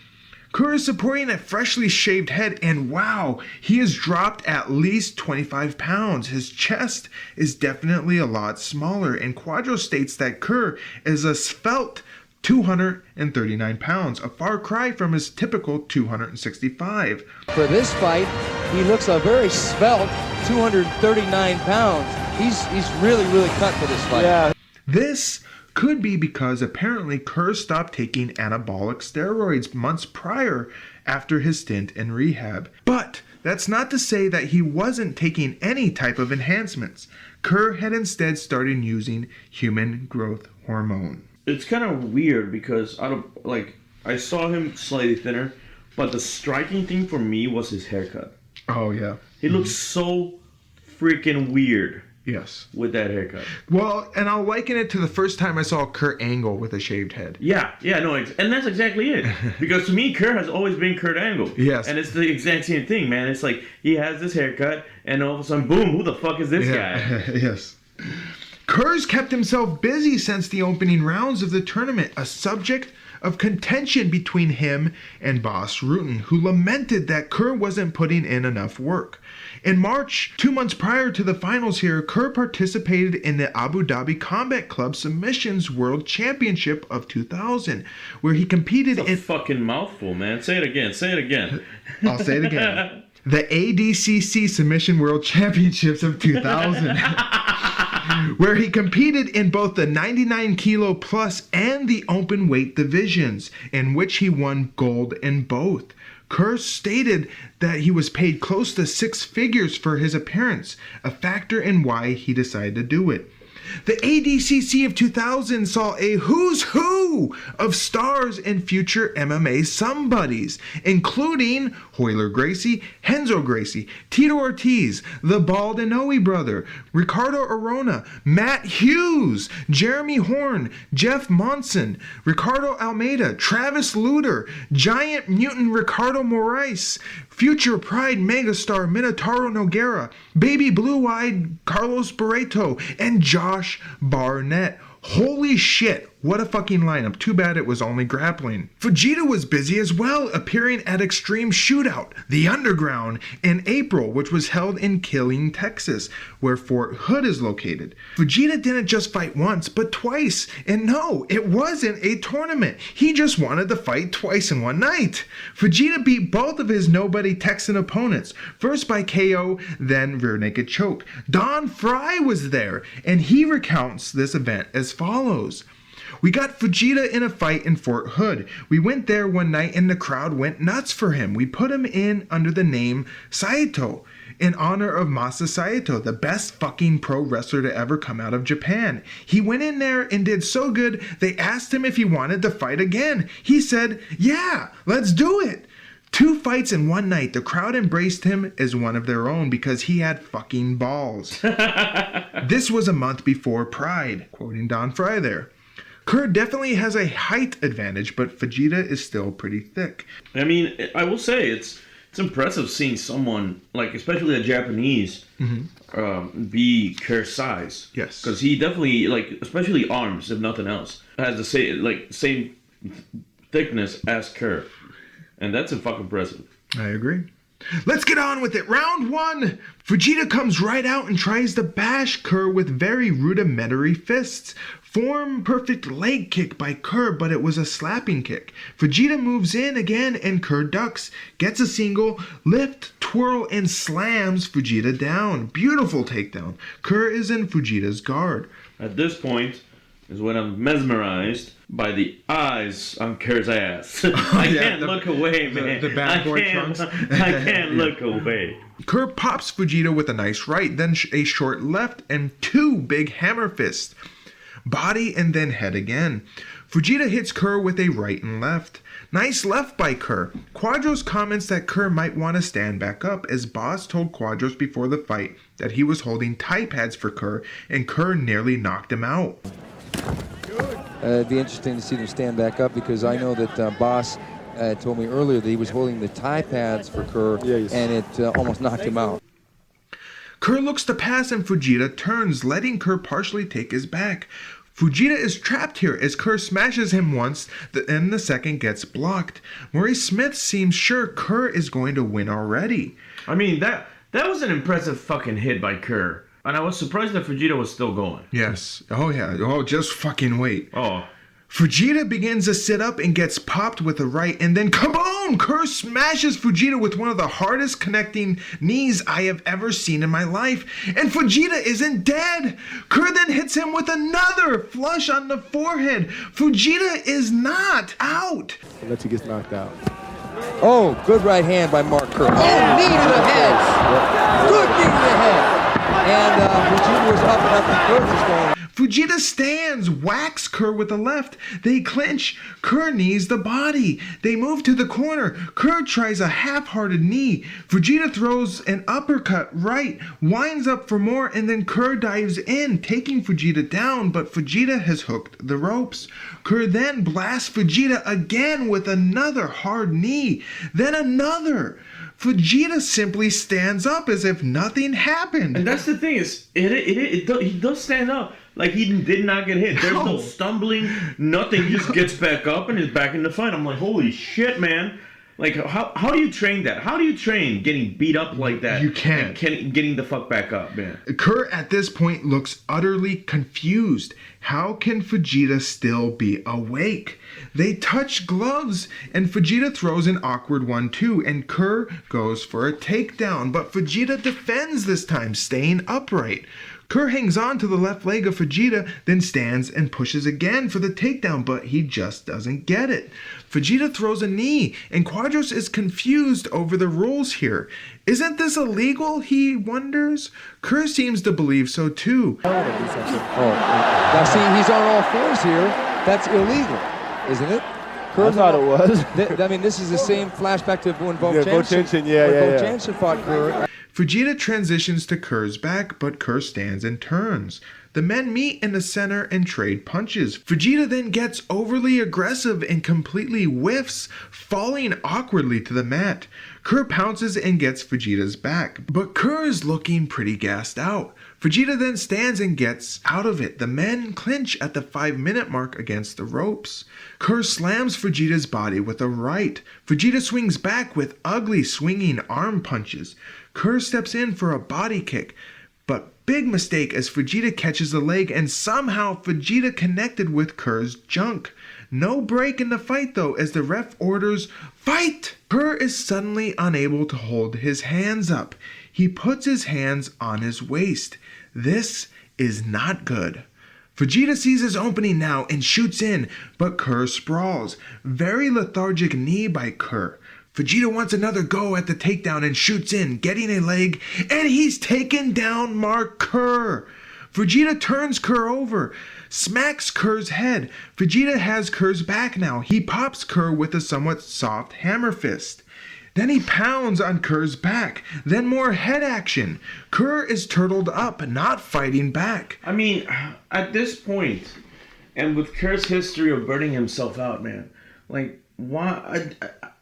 Kerr is supporting a freshly shaved head, and wow, he has dropped at least 25 pounds. His chest is definitely a lot smaller, and Quadro states that Kerr is a svelte 239 pounds, a far cry from his typical 265. For this fight, he looks a very svelte 239 pounds. He's really cut for this fight. Yeah. This could be because apparently Kerr stopped taking anabolic steroids months prior after his stint in rehab. But that's not to say that he wasn't taking any type of enhancements. Kerr had instead started using human growth hormone. It's kind of weird because I saw him slightly thinner, but the striking thing for me was his haircut. Oh yeah. He looks so freaking weird. Yes. With that haircut. Well, and I'll liken it to the first time I saw Kurt Angle with a shaved head. Yeah, no, and that's exactly it. Because to me, Kerr has always been Kurt Angle. Yes. And it's the exact same thing, man. It's like he has this haircut, and all of a sudden, boom, who the fuck is this guy? Yes. Kerr's kept himself busy since the opening rounds of the tournament, a subject of contention between him and Boss Rutten, who lamented that Kerr wasn't putting in enough work. In March, 2 months prior to the finals here, Kerr participated in the Abu Dhabi Combat Club Submissions World Championship of 2000, where he competed in... fucking mouthful, man. Say it again. I'll say it again. The ADCC Submission World Championships of 2000. Where he competed in both the 99 kilo plus and the open weight divisions, in which he won gold in both. Kerr stated that he was paid close to 6 figures for his appearance, a factor in why he decided to do it. The ADCC of 2000 saw a who's who of stars and future MMA somebodies, including Royler Gracie, Renzo Gracie, Tito Ortiz, the Bald Inoue brother, Ricardo Arona, Matt Hughes, Jeremy Horn, Jeff Monson, Ricardo Almeida, Travis Luter, Giant Mutant Ricardo Moraes, future Pride megastar Minotauro Nogueira, baby blue-eyed Carlos Barreto, and Josh Barnett. Holy shit, What a fucking lineup. Too bad it was only grappling. Fujita was busy as well, appearing at Extreme Shootout, The Underground, in April, which was held in Killeen, Texas, where Fort Hood is located. Fujita didn't just fight once, but twice. And no, it wasn't a tournament. He just wanted to fight twice in one night. Fujita beat both of his nobody Texan opponents, first by KO, then rear naked choke. Don Fry was there, and he recounts this event as follows. We got Fujita in a fight in Fort Hood. We went there one night and the crowd went nuts for him. We put him in under the name Saito, in honor of Masa Saito, the best fucking pro wrestler to ever come out of Japan. He went in there and did so good, they asked him if he wanted to fight again. He said, yeah, let's do it. 2 fights in one night. The crowd embraced him as one of their own because he had fucking balls. This was a month before Pride, quoting Don Fry there. Kerr definitely has a height advantage, but Fujita is still pretty thick. I mean, I will say it's impressive seeing someone, like especially a Japanese, be Kerr's size. Yes. Because he definitely, like, especially arms, if nothing else, has the same thickness as Kerr. And that's fucking impressive. I agree. Let's get on with it. Round 1. Fujita comes right out and tries to bash Kerr with very rudimentary fists. Form perfect leg kick by Kerr, but it was a slapping kick. Fujita moves in again and Kerr ducks, gets a single, lift, twirl, and slams Fujita down. Beautiful takedown. Kerr is in Fujita's guard. At this point is when I'm mesmerized by the eyes on Kerr's ass. I can't look away, man. The bad boy trunks. I can't look away. Kerr pops Fujita with a nice right, then a short left, and 2 big hammer fists. Body and then head again. Fujita hits Kerr with a right and left. Nice left by Kerr. Quadros comments that Kerr might want to stand back up, as Boss told Quadros before the fight that he was holding Thai pads for Kerr, and Kerr nearly knocked him out. It'd be interesting to see them stand back up, because I know that Boss told me earlier that he was holding the Thai pads for Kerr, and it almost knocked him out. Kerr looks to pass and Fujita turns, letting Kerr partially take his back. Fujita is trapped here as Kerr smashes him once, and the second gets blocked. Maurice Smith seems sure Kerr is going to win already. I mean, that was an impressive fucking hit by Kerr. And I was surprised that Fujita was still going. Yes. Oh, yeah. Oh, just fucking wait. Oh. Fujita begins to sit up and gets popped with a right, and then kaboom! Kerr smashes Fujita with one of the hardest connecting knees I have ever seen in my life. And Fujita isn't dead. Kerr then hits him with another flush on the forehead. Fujita is not out. Unless he gets knocked out. Oh, good right hand by Mark Kerr. Oh, knee to the head. Good knee to the head. And Fujita was up and up, and Kerr was going. Fujita stands, whacks Kerr with the left. They clinch. Kerr knees the body. They move to the corner. Kerr tries a half-hearted knee. Fujita throws an uppercut right, winds up for more, and then Kerr dives in, taking Fujita down, but Fujita has hooked the ropes. Kerr then blasts Fujita again with another hard knee, then another. Fujita simply stands up as if nothing happened. And that's the thing, is he does stand up. Like, he did not get hit. There's no stumbling, nothing. He just gets back up and is back in the fight. I'm like, holy shit, man. Like, how do you train that? How do you train getting beat up like that? You can't. And getting the fuck back up, man. Kerr at this point looks utterly confused. How can Fujita still be awake? They touch gloves, and Fujita throws an awkward 1-2, and Kerr goes for a takedown, but Fujita defends this time, staying upright. Kerr hangs on to the left leg of Fujita, then stands and pushes again for the takedown, but he just doesn't get it. Fujita throws a knee, and Quadros is confused over the rules here. Isn't this illegal, he wonders? Kerr seems to believe so too. Oh, now see, he's on all fours here. That's illegal, isn't it? I thought it was. I mean, this is the same flashback to when Vovchanchyn Vovchanchyn fought Kerr. Fujita transitions to Kerr's back, but Kerr stands and turns. The men meet in the center and trade punches. Fujita then gets overly aggressive and completely whiffs, falling awkwardly to the mat. Kerr pounces and gets Fujita's back, but Kerr is looking pretty gassed out. Fujita then stands and gets out of it. The men clinch at the 5-minute mark against the ropes. Kerr slams Fujita's body with a right. Fujita swings back with ugly swinging arm punches. Kerr steps in for a body kick, but big mistake as Fujita catches the leg and somehow Fujita connected with Kerr's junk. No break in the fight though as the ref orders fight! Kerr is suddenly unable to hold his hands up. He puts his hands on his waist. This is not good. Fujita sees his opening now and shoots in, but Kerr sprawls. Very lethargic knee by Kerr. Fujita wants another go at the takedown and shoots in, getting a leg, and he's taken down Mark Kerr. Fujita turns Kerr over, smacks Kerr's head. Fujita has Kerr's back now. He pops Kerr with a somewhat soft hammer fist. Then he pounds on Kerr's back. Then more head action. Kerr is turtled up, not fighting back. I mean, at this point, and with Kerr's history of burning himself out, man, like, why?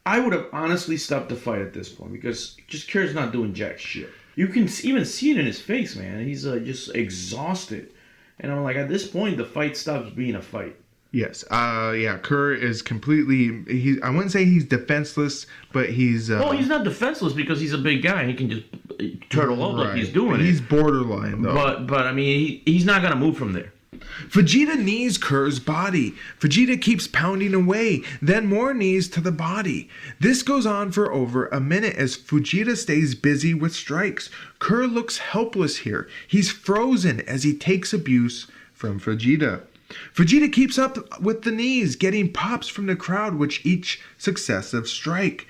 I would have honestly stopped the fight at this point because just Kerr's not doing jack shit. You can even see it in his face, man. He's just exhausted. And I'm like, at this point, the fight stops being a fight. Yes. Yeah, Kerr is completely... I wouldn't say he's defenseless, but he's... well, he's not defenseless because he's a big guy. He can just turtle up like he's doing it. He's borderline, though. But I mean, he's not going to move from there. Fujita knees Kerr's body. Fujita keeps pounding away, then more knees to the body. This goes on for over a minute as Fujita stays busy with strikes. Kerr looks helpless here. He's frozen as he takes abuse from Fujita. Fujita keeps up with the knees, getting pops from the crowd with each successive strike.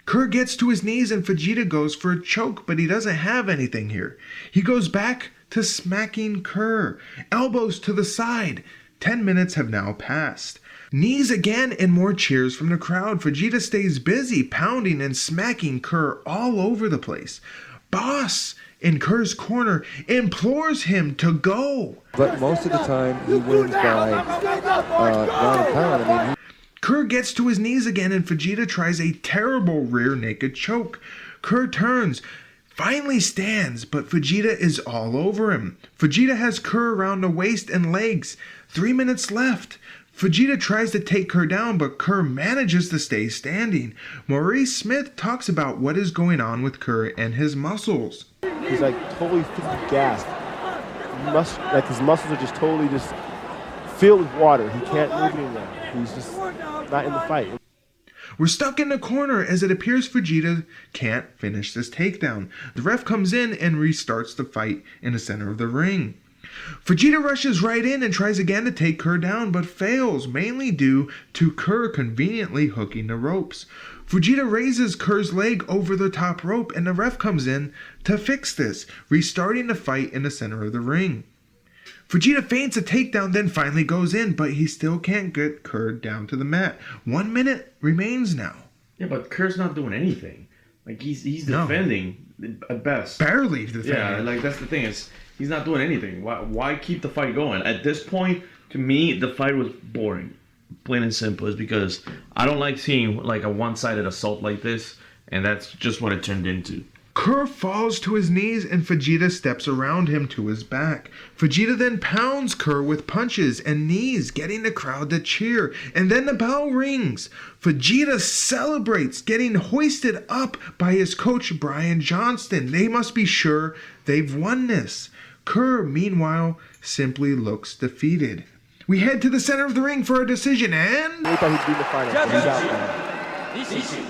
Kerr gets to his knees and Fujita goes for a choke, but he doesn't have anything here. He goes back to smacking Kerr. Elbows to the side. 10 minutes have now passed. Knees again and more cheers from the crowd. Fujita stays busy, pounding and smacking Kerr all over the place. Boss in Kerr's corner implores him to go. But most of the time he wins by ground and pound. I mean, Kerr gets to his knees again and Fujita tries a terrible rear naked choke. Kerr turns, finally stands, but Fujita is all over him. Fujita has Kerr around the waist and legs. 3 minutes left. Fujita tries to take Kerr down, but Kerr manages to stay standing. Maurice Smith talks about what is going on with Kerr and his muscles. He's like totally gassed. Like his muscles are just totally just filled with water. He can't move anymore. He's just not in the fight. We're stuck in the corner as it appears Fujita can't finish this takedown. The ref comes in and restarts the fight in the center of the ring. Fujita rushes right in and tries again to take Kerr down, but fails, mainly due to Kerr conveniently hooking the ropes. Fujita raises Kerr's leg over the top rope, and the ref comes in to fix this, restarting the fight in the center of the ring. Fujita feints a takedown, then finally goes in, but he still can't get Kerr down to the mat. 1 minute remains now. Yeah, but Kerr's not doing anything. Like, he's defending at best. Barely defending. Yeah, like, that's the thing is, he's not doing anything. Why keep the fight going? At this point, to me, the fight was boring. Plain and simple. Is because I don't like seeing, like, a one-sided assault like this, and that's just what it turned into. Kerr falls to his knees and Fujita steps around him to his back. Fujita then pounds Kerr with punches and knees, getting the crowd to cheer. And then the bell rings. Fujita celebrates, getting hoisted up by his coach Brian Johnston. They must be sure they've won this. Kerr, meanwhile, simply looks defeated. We head to the center of the ring for a decision and... I thought he'd be in the final. He's out.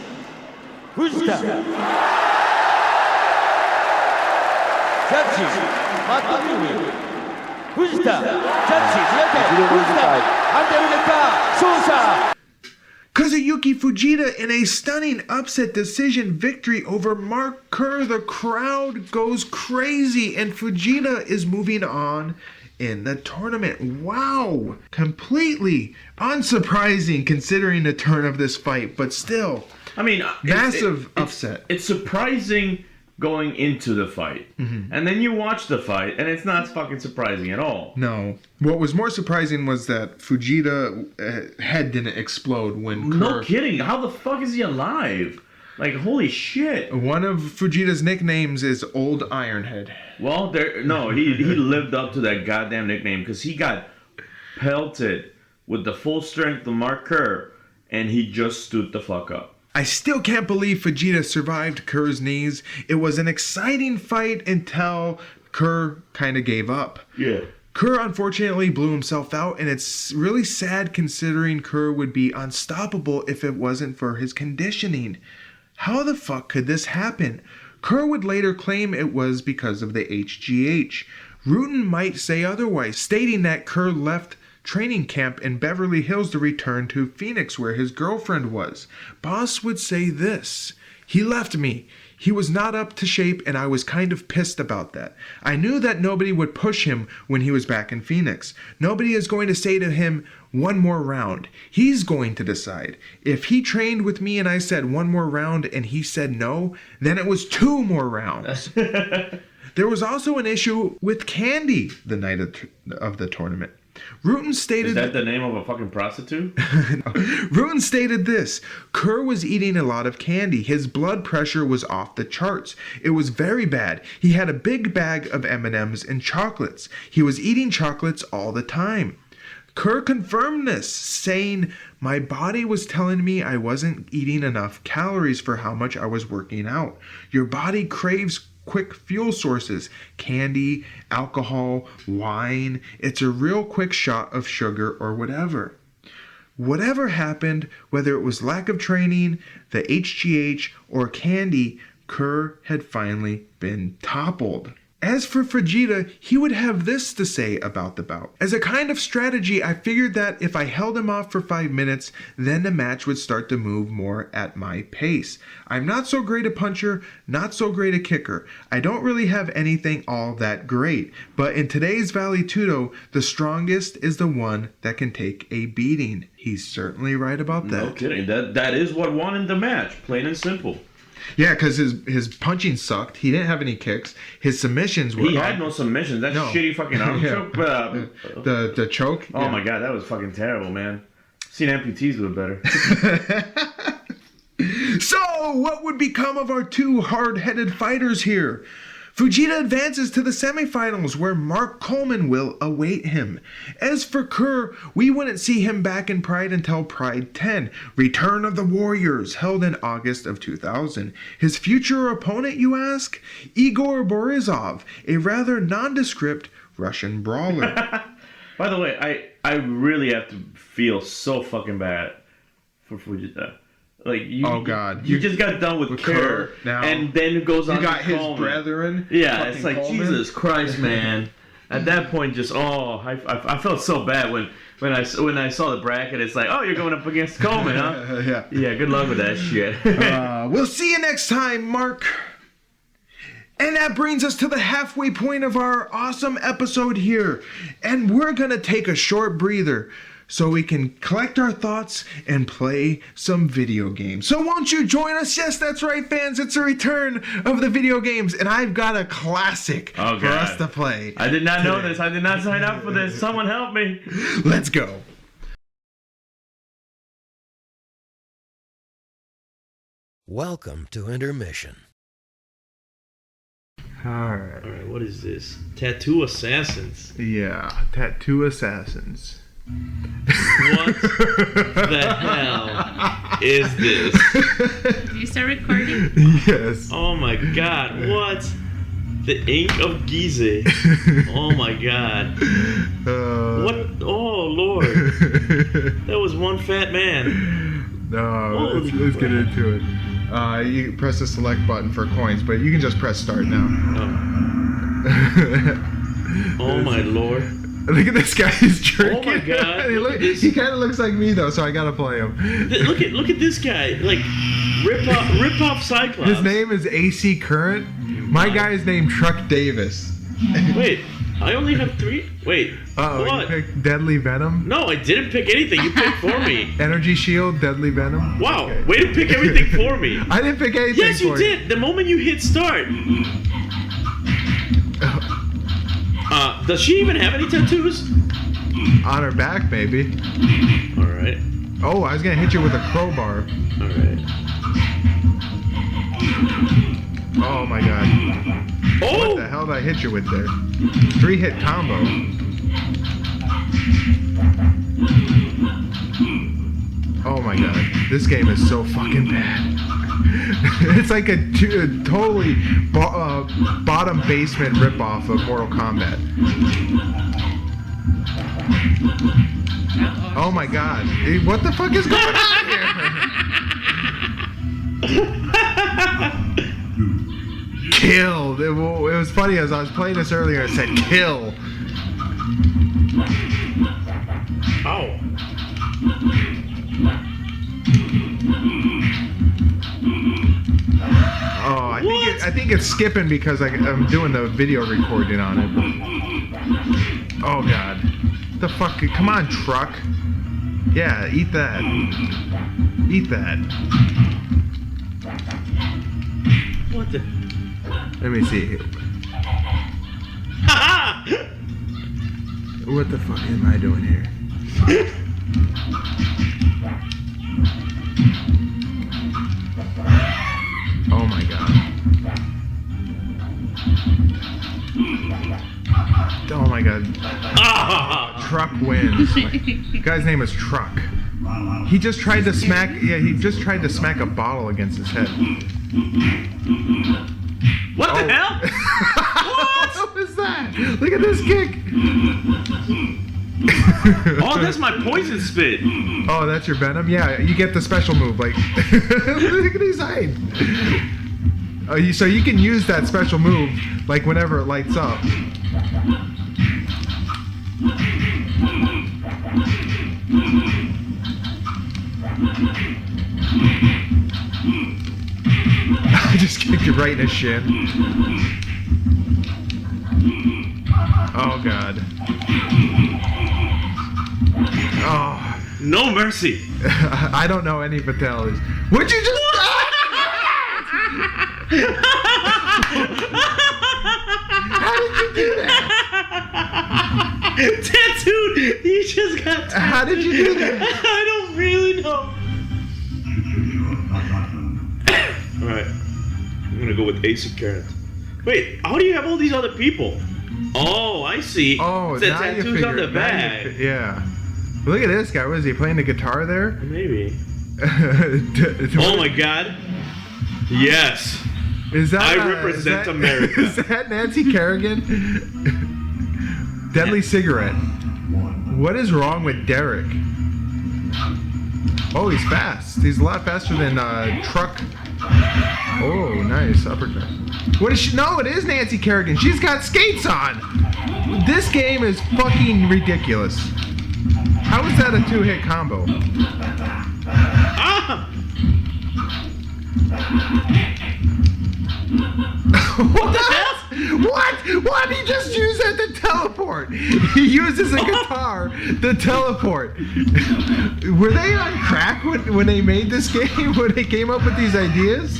Fujita. Judges, Matsuki, Fujita, Fujita, Kazuyuki Fujita in a stunning upset decision victory over Mark Kerr. The crowd goes crazy and Fujita is moving on in the tournament. Wow! Completely unsurprising considering the turn of this fight, but still, I mean, massive upset. It's surprising going into the fight. And then you watch the fight, and it's not fucking surprising at all. No. What was more surprising was that Fujita head didn't explode when Kerr... No kidding. How the fuck is he alive? Like, holy shit. One of Fujita's nicknames is Old Ironhead. Well, he lived up to that goddamn nickname because he got pelted with the full strength of Mark Kerr, and he just stood the fuck up. I still can't believe Fujita survived Kerr's knees. It was an exciting fight until Kerr kind of gave up. Yeah. Kerr unfortunately blew himself out, and it's really sad considering Kerr would be unstoppable if it wasn't for his conditioning. How the fuck could this happen? Kerr would later claim it was because of the HGH. Rutan might say otherwise, stating that Kerr left training camp in Beverly Hills to return to Phoenix where his girlfriend was. Boss would say this: "He left me. He was not up to shape and I was kind of pissed about that. I knew that nobody would push him when he was back in Phoenix. Nobody is going to say to him, 1 more round. He's going to decide. If he trained with me and I said 1 more round and he said no, then it was 2 more rounds." There was also an issue with candy the night of the tournament. Rutan stated... Is that the name of a fucking prostitute? Rutan stated this: Kerr was eating a lot of candy. His blood pressure was off the charts. It was very bad. He had a big bag of M&Ms and chocolates. He was eating chocolates all the time. Kerr confirmed this, saying, "My body was telling me I wasn't eating enough calories for how much I was working out. Your body craves quick fuel sources, candy, alcohol, wine. It's a real quick shot of sugar or whatever." Whatever happened, whether it was lack of training, the HGH, or candy, Kerr had finally been toppled. As for Fujita, he would have this to say about the bout: "As a kind of strategy, I figured that if I held him off for 5 minutes, then the match would start to move more at my pace. I'm not so great a puncher, not so great a kicker. I don't really have anything all that great. But in today's Vale Tudo, the strongest is the one that can take a beating." He's certainly right about that. No kidding. That is what won in the match, plain and simple. Yeah, because his punching sucked. He didn't have any kicks. His submissions were... He had no submissions. That shitty fucking arm choke. The choke? Oh my god, that was fucking terrible, man. Seen amputees do it better. So, what would become of our 2 hard-headed fighters here? Fujita advances to the semifinals where Mark Coleman will await him. As for Kerr, we wouldn't see him back in Pride until Pride 10, Return of the Warriors, held in August of 2000. His future opponent, you ask? Igor Borisov, a rather nondescript Russian brawler. By the way, I really have to feel so fucking bad for Fujita. Like you just got done with Kerr now, and then it goes on. You got to his Coleman. brethren. Yeah, it's like Coleman. Jesus Christ, man. At that point, just I felt so bad when I saw the bracket. It's like, oh, you're going up against Coleman, huh? Yeah. Good luck with that shit. We'll see you next time, Mark. And that brings us to the halfway point of our awesome episode here, and we're gonna take a short breather so we can collect our thoughts and play some video games. So won't you join us? Yes, that's right, fans. It's a return of the video games, and I've got a classic for us to play. I did not know this. I did not sign up for this. Someone help me. Let's go. Welcome to Intermission. Alright, what is this? Tattoo Assassins. Yeah, Tattoo Assassins. What the hell is this? Did you start recording? Yes. Oh my god, what? The Ink of Gize. Oh my god. What? Oh lord. That was one fat man. No, let's get into it. You press the select button for coins, but you can just press start now. Oh my lord. Look at this guy, he's jerking. Oh my god. He kind of looks like me though, so I gotta play him. Look at this guy. Like, rip off Cyclops. His name is AC Current. My guy is named Truck Davis. Wait, I only have 3. Wait. Oh, what? You picked Deadly Venom? No, I didn't pick anything. You picked for me. Energy Shield, Deadly Venom. Wow, way to pick everything for me. I didn't pick anything. Yes, you for did. The moment you hit start. Does she even have any tattoos? On her back, maybe. All right. Oh, I was gonna hit you with a crowbar. All right. Oh my god. Oh! What the hell did I hit you with there? 3-hit combo. Oh my god. This game is so fucking bad. It's like a totally bottom basement ripoff of Mortal Kombat. Oh my god. What the fuck is going on here? Killed. It was funny as I was playing this earlier. It said kill. Ow. Oh, I think it's skipping because I'm doing the video recording on it. Oh god. The fuck? Come on, truck. Yeah, eat that. Eat that. What the? Let me see. What the fuck am I doing here? Oh my god. Oh my god. Truck wins. The guy's name is Truck. He just tried to smack. Yeah, he just tried to smack a bottle against his head. What the hell? What was that? Look at this kick. Oh, that's my poison spit. Oh, that's your venom? Yeah, you get the special move. Like, look at his height. So you can use that special move, like whenever it lights up. I just kicked you right in the shin. Oh god. Oh. No mercy. I don't know any fatalities. Would you just? How did you do that? Tattooed. You just got tattooed. How did you do that? I don't really know. Alright. I'm gonna go with Ace of Carrots. Wait, how do you have all these other people? Oh, I see. Oh, the now you tattoos figure. on the back. Yeah. Look at this guy. Was he playing the guitar there? Maybe. Oh my god. Yes. Is that? I represent America. Is that Nancy Kerrigan? Deadly cigarette. What is wrong with Derek? Oh, he's fast. He's a lot faster than Truck. Oh, nice uppercut. What is she? No, it is Nancy Kerrigan. She's got skates on. This game is fucking ridiculous. How is that a 2-hit combo? Ah! What the hell? What? Why did he just use that to teleport? He uses a guitar to teleport. Were they on crack when they made this game? When they came up with these ideas?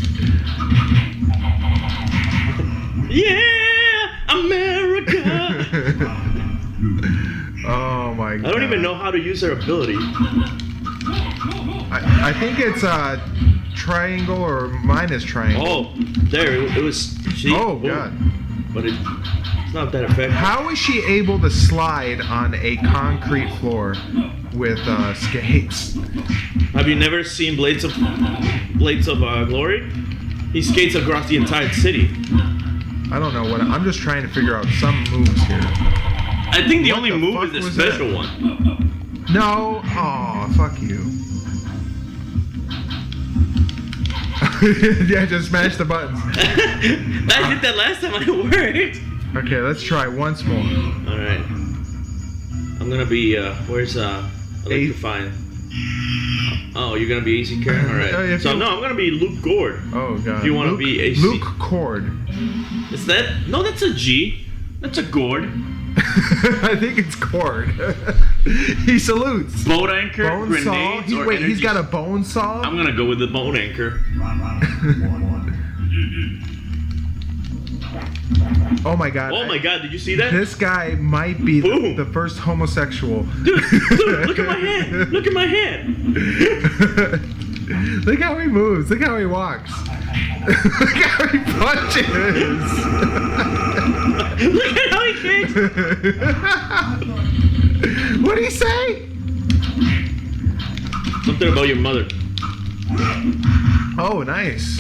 Yeah, America. Oh my god. I don't even know how to use her ability. I think it's triangle or minus triangle. Oh, there it was. Oh god. But it's not that effective. How is she able to slide on a concrete floor with skates? Have you never seen Blades of Glory? He skates across the entire city. I don't know what. I'm just trying to figure out some moves here. I think the only move is the special one. No. Oh, fuck you. Yeah, just smash the buttons. I did that last time and it worked. Okay, let's try once more. Alright. I'm gonna be, where's, Electrifying? Oh, you're gonna be AC Karen? Alright. So, no, I'm gonna be Luke Gord. Oh, god. If you wanna be AC. Luke Cord. Is that? No, that's a G. That's a Gord. I think it's cord. He salutes. Boat anchor, bone grenades, saw. or Wait, energy. he's got a bone saw? I'm gonna go with the bone anchor. Oh my god. Oh my god, did you see that? This guy might be the first homosexual. Dude, look at my hand. Look at my hand. Look how he moves. Look how he walks. Look how he punches. Look at how he kicks. What'd he say? Something about your mother. Oh, nice.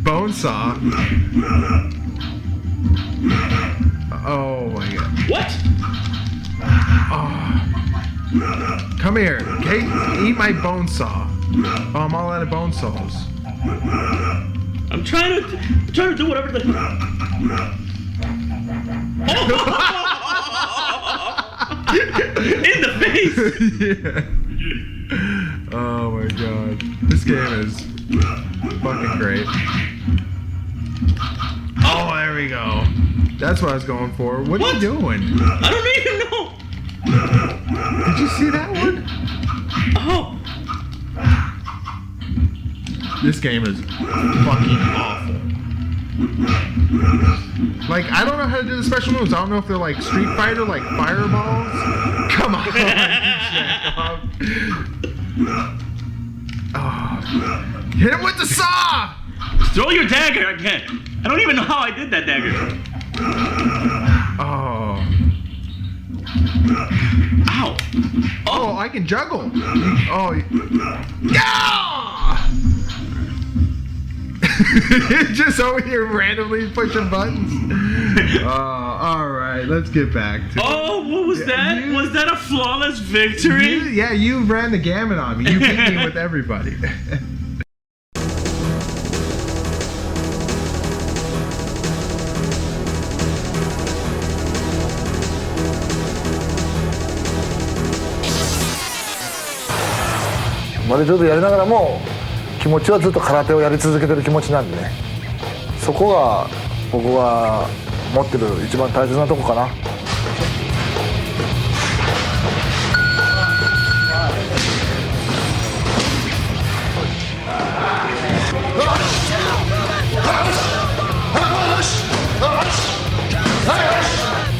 Bone saw. Oh my god. What? Oh. Come here. Okay, eat my bone saw. Oh, I'm all out of bone saws. I'm trying to do whatever the. In the face. Yeah. Oh my god. This game is fucking great. Oh, there we go. That's what I was going for. What are you doing? I don't even know. Did you see that one? Oh. This game is fucking awful. Like, I don't know how to do the special moves. I don't know if they're like Street Fighter, like fireballs. Come on. Oh. Hit him with the saw! Throw your dagger again. I don't even know how I did that dagger. Oh. Ow. Oh, I can juggle. Oh. Yeah! Just over here randomly pushing buttons. All right, let's get back to Oh, what was that? Was that a flawless victory? You ran the gamut on me. You beat me with everybody.ボディビルドやりながらも気持ちはずっと空手をやり続けてる気持ちなんでね、そこが僕は持ってる一番大切なとこかな。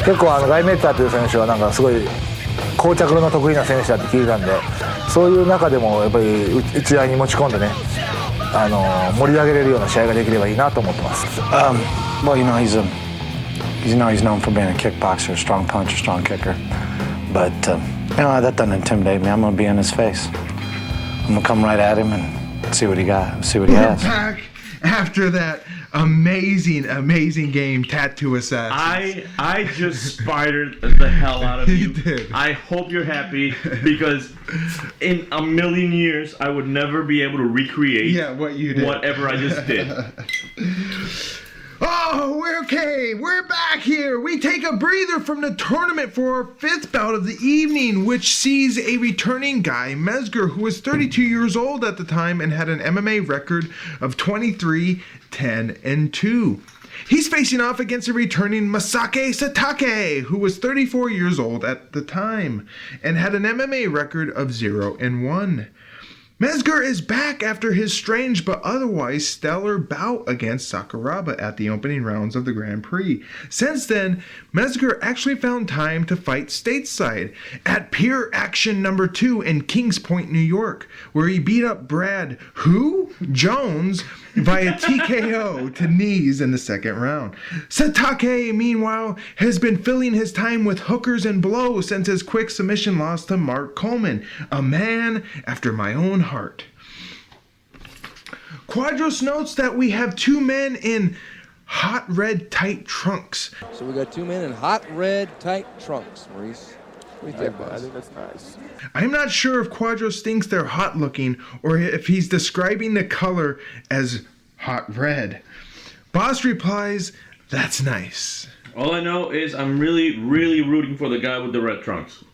結構ガイメッターという選手はなんかすごい膠着の得意な選手だって聞いたんで、そういう中でもやっぱり打ち合いに持ち込んでね、盛り上げれるような試合ができればいいなと思ってます。Well, he's known for being a kickboxer, a strong puncher, strong kicker. But that doesn't intimidate me. I'm gonna be in his face. I'm gonna come right at him and see what he got, see what he has. Back after that amazing game, Tattoo Assassins. I just spidered the hell out of you. You did. I hope you're happy because in a million years I would never be able to recreate what you did. Whatever I just did. Oh, we're okay. We're back here. We take a breather from the tournament for our fifth bout of the evening, which sees a returning guy, Mezger, who was 32 years old at the time and had an MMA record of 23-10-2. He's facing off against a returning Masaaki Satake, who was 34 years old at the time and had an MMA record of 0-1. Mezger is back after his strange but otherwise stellar bout against Sakuraba at the opening rounds of the Grand Prix. Since then, Mezger actually found time to fight stateside at Pier Action No. 2 in Kings Point, New York, where he beat up Brad Jones via TKO to knees in the second round. Satake, meanwhile, has been filling his time with hookers and blows since his quick submission loss to Mark Coleman, a man after my own heart. Quadros notes that we have two men in hot red tight trunks. So we got two men in hot red tight trunks, Maurice. What do you think, boss? I think that's nice. I'm not sure if Quadros thinks they're hot looking or if he's describing the color as hot red. Boss replies, "That's nice." All I know is I'm really, really rooting for the guy with the red trunks.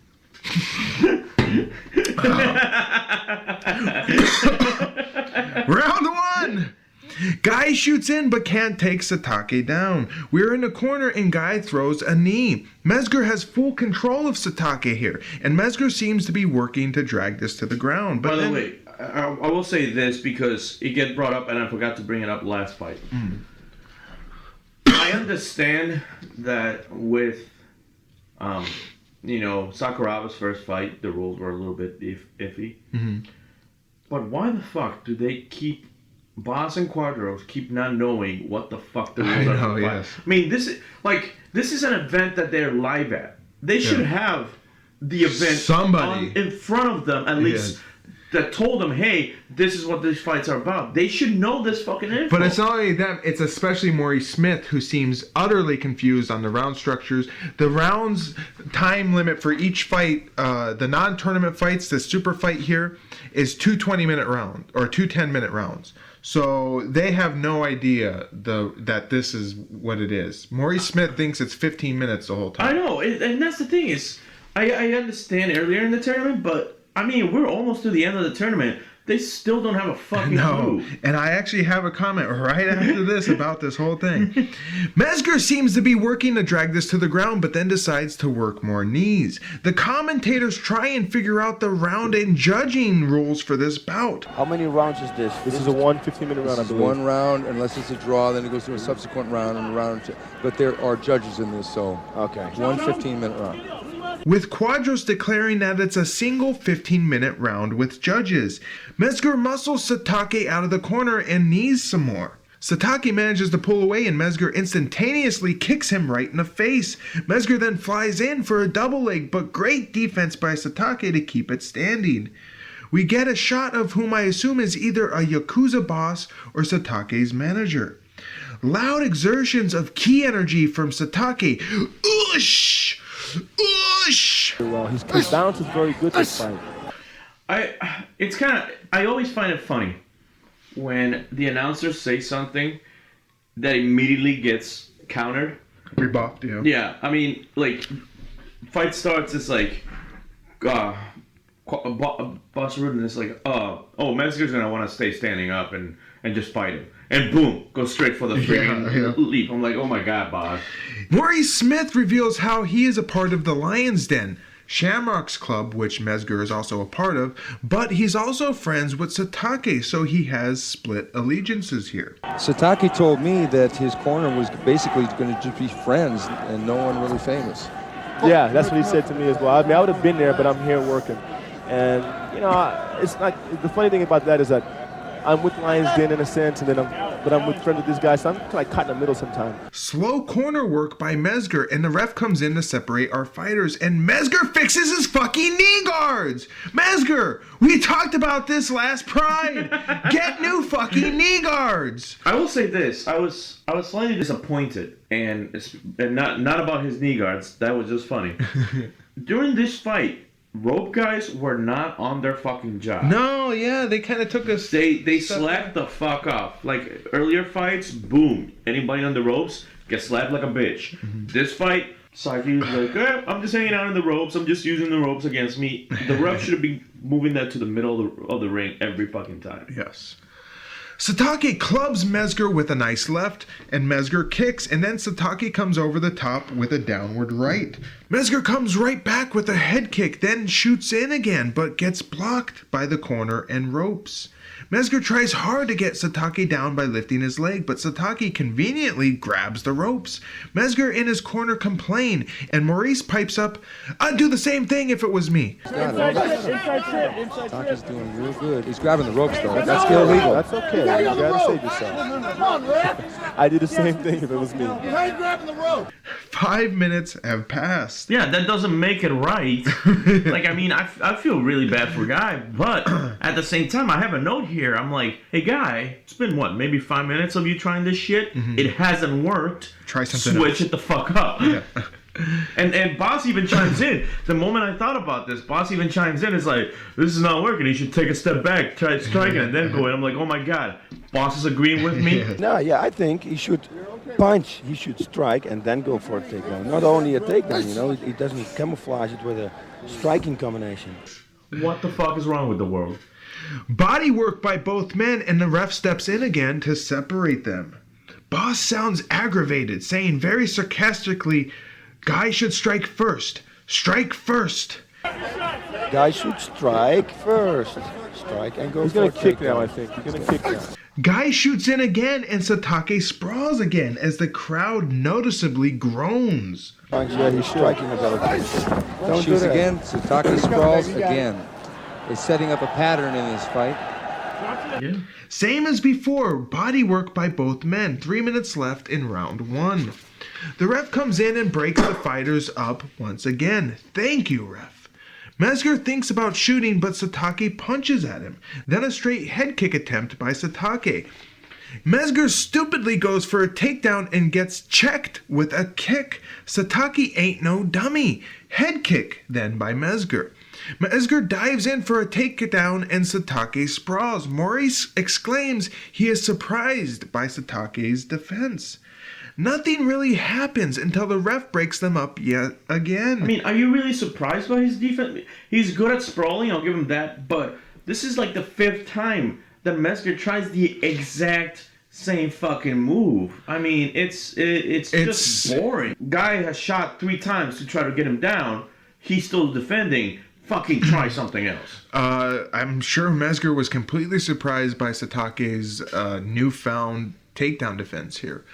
Round one! Guy shoots in but can't take Satake down. We're in a corner and Guy throws a knee. Mezger has full control of Satake here, and Mezger seems to be working to drag this to the ground. But by the way, I will say this because it get brought up and I forgot to bring it up last fight. I understand that with, Sakuraba's first fight, the rules were a little bit iffy. But why the fuck do they keep Boss and Quadros keep not knowing what the fuck the rules are? Yes. I mean, this is an event that they're live at. They should have the event in front of them at least. That told them, hey, this is what these fights are about. They should know this fucking info. But it's not only them, it's especially Maurice Smith, who seems utterly confused on the round structures. The rounds time limit for each fight, the non-tournament fights, the super fight here, is 2 20-minute rounds, or 2 10-minute rounds. So they have no idea that this is what it is. Maurice Smith thinks it's 15 minutes the whole time. I know, and that's the thing is, I understand earlier in the tournament, but I mean, we're almost to the end of the tournament. They still don't have a fucking clue. And I actually have a comment right after this about this whole thing. Mezger seems to be working to drag this to the ground, but then decides to work more knees. The commentators try and figure out the round and judging rules for this bout. How many rounds is this? This is a 15-minute round, I believe. One round, unless it's a draw, then it goes to a subsequent round and a round. But there are judges in this, so okay. 1 15-minute round. With Quadros declaring that it's a single 15-minute round with judges. Mezger muscles Satake out of the corner and knees some more. Satake manages to pull away and Mezger instantaneously kicks him right in the face. Mezger then flies in for a double leg, but great defense by Satake to keep it standing. We get a shot of whom I assume is either a Yakuza boss or Satake's manager. Loud exertions of ki energy from Satake. Oosh! Oosh! Well, his balance is very good this fight. I always find it funny when the announcers say something that immediately gets countered. Rebuffed, yeah. Yeah, I mean, like, fight starts, it's like, Boss Rudin is like, Mezger's gonna want to stay standing up and just fight him. And boom, go straight for the freaking leap. I'm like, oh my god, Boss. Maurice Smith reveals how he is a part of the Lion's Den, Shamrock's club, which Mezger is also a part of, but he's also friends with Satake, so he has split allegiances here. Satake told me that his corner was basically going to just be friends and no one really famous. Yeah, that's what he said to me as well. I mean, I would have been there, but I'm here working. And, it's like, the funny thing about that is that I'm with Lion's Den in a sense, and then I'm with friends with this guy, so I'm kind of like caught in the middle sometimes. Slow corner work by Mezger, and the ref comes in to separate our fighters, and Mezger fixes his fucking knee guards! Mezger! We talked about this last Pride! Get new fucking knee guards! I will say this, I was slightly disappointed, and not about his knee guards, that was just funny. During this fight, rope guys were not on their fucking job. No, yeah, they kind of took us. They slapped the fuck off. Like earlier fights, boom, anybody on the ropes gets slapped like a bitch. This fight, Saki was like, I'm just hanging out in the ropes. I'm just using the ropes against me. The ref should have been moving that to the middle of the ring every fucking time. Yes. Satake clubs Mezger with a nice left, and Mezger kicks, and then Satake comes over the top with a downward right. Mezger comes right back with a head kick, then shoots in again, but gets blocked by the corner and ropes. Mezger tries hard to get Satake down by lifting his leg, but Satake conveniently grabs the ropes. Mezger in his corner complain, and Maurice pipes up, I'd do the same thing if it was me. Satake's doing real good. He's grabbing the ropes, though. That's still illegal. That's okay. You gotta save yourself. I do the same thing if it was me. 5 minutes have passed. Yeah, that doesn't make it right. Like, I mean, I feel really bad for Guy, but at the same time, I have a note here. I'm like, hey, Guy, it's been what, maybe 5 minutes of you trying this shit? It hasn't worked. Try something Switch else. it the fuck up. Yeah. And Boss even chimes in. The moment I thought about this, Boss even chimes in. It's like, this is not working. He should take a step back, try striking, and then go in. I'm like, oh my god, Boss is agreeing with me. No, yeah, I think he should punch. He should strike and then go for a takedown. Not only a takedown, he doesn't camouflage it with a striking combination. What the fuck is wrong with the world? Body work by both men, and the ref steps in again to separate them. Boss sounds aggravated, saying very sarcastically, "Guy should strike first. Strike first." Guy should strike first. Strike and go. He's going to kick now, I think. He's going to kick now. Guy shoots in again, and Satake sprawls again as the crowd noticeably groans. Yeah, he's striking ability. Don't Shoots again. Satake sprawls again. They're setting up a pattern in this fight. Yeah. Same as before, body work by both men. 3 minutes left in round 1. The ref comes in and breaks the fighters up once again. Thank you, ref. Mezger thinks about shooting, but Satake punches at him. Then a straight head kick attempt by Satake. Mezger stupidly goes for a takedown and gets checked with a kick. Satake ain't no dummy. Head kick then by Mezger. Mezger dives in for a takedown and Satake sprawls. Maurice exclaims he is surprised by Satake's defense. Nothing really happens until the ref breaks them up yet again. I mean, are you really surprised by his defense? He's good at sprawling, I'll give him that, but this is like the 5th time that Mezger tries the exact same fucking move. I mean, it's just boring. Guy has shot 3 times to try to get him down. He's still defending. Fucking try something else. I'm sure Mezger was completely surprised by Satake's newfound takedown defense here.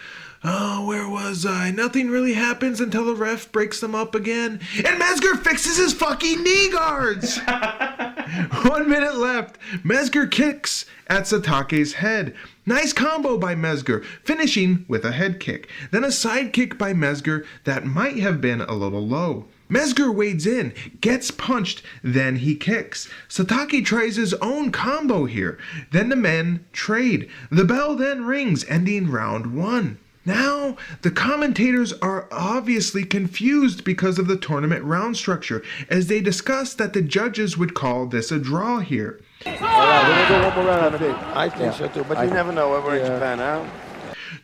Oh, where was I? Nothing really happens until the ref breaks them up again. And Mezger fixes his fucking knee guards! 1 minute left. Mezger kicks at Satake's head. Nice combo by Mezger, finishing with a head kick. Then a side kick by Mezger that might have been a little low. Mezger wades in, gets punched, then he kicks. Satake tries his own combo here. Then the men trade. The bell then rings, ending round 1. Now, the commentators are obviously confused because of the tournament round structure, as they discuss that the judges would call this a draw here. All right, we're going to go one more round, I think. I think so too, but you never know where we're in Japan now.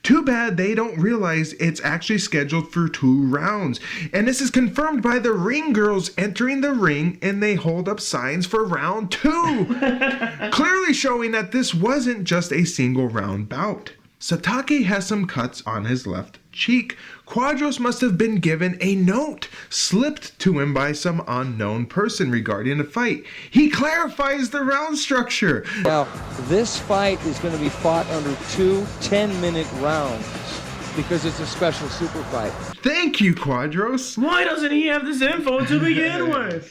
Too bad they don't realize it's actually scheduled for 2 rounds. And this is confirmed by the ring girls entering the ring, and they hold up signs for round 2. Clearly showing that this wasn't just a single round bout. Satake has some cuts on his left cheek. Quadros must have been given a note slipped to him by some unknown person regarding the fight. He clarifies the round structure. Now, this fight is going to be fought under 2 10-minute rounds because it's a special super fight. Thank you, Quadros. Why doesn't he have this info to begin with?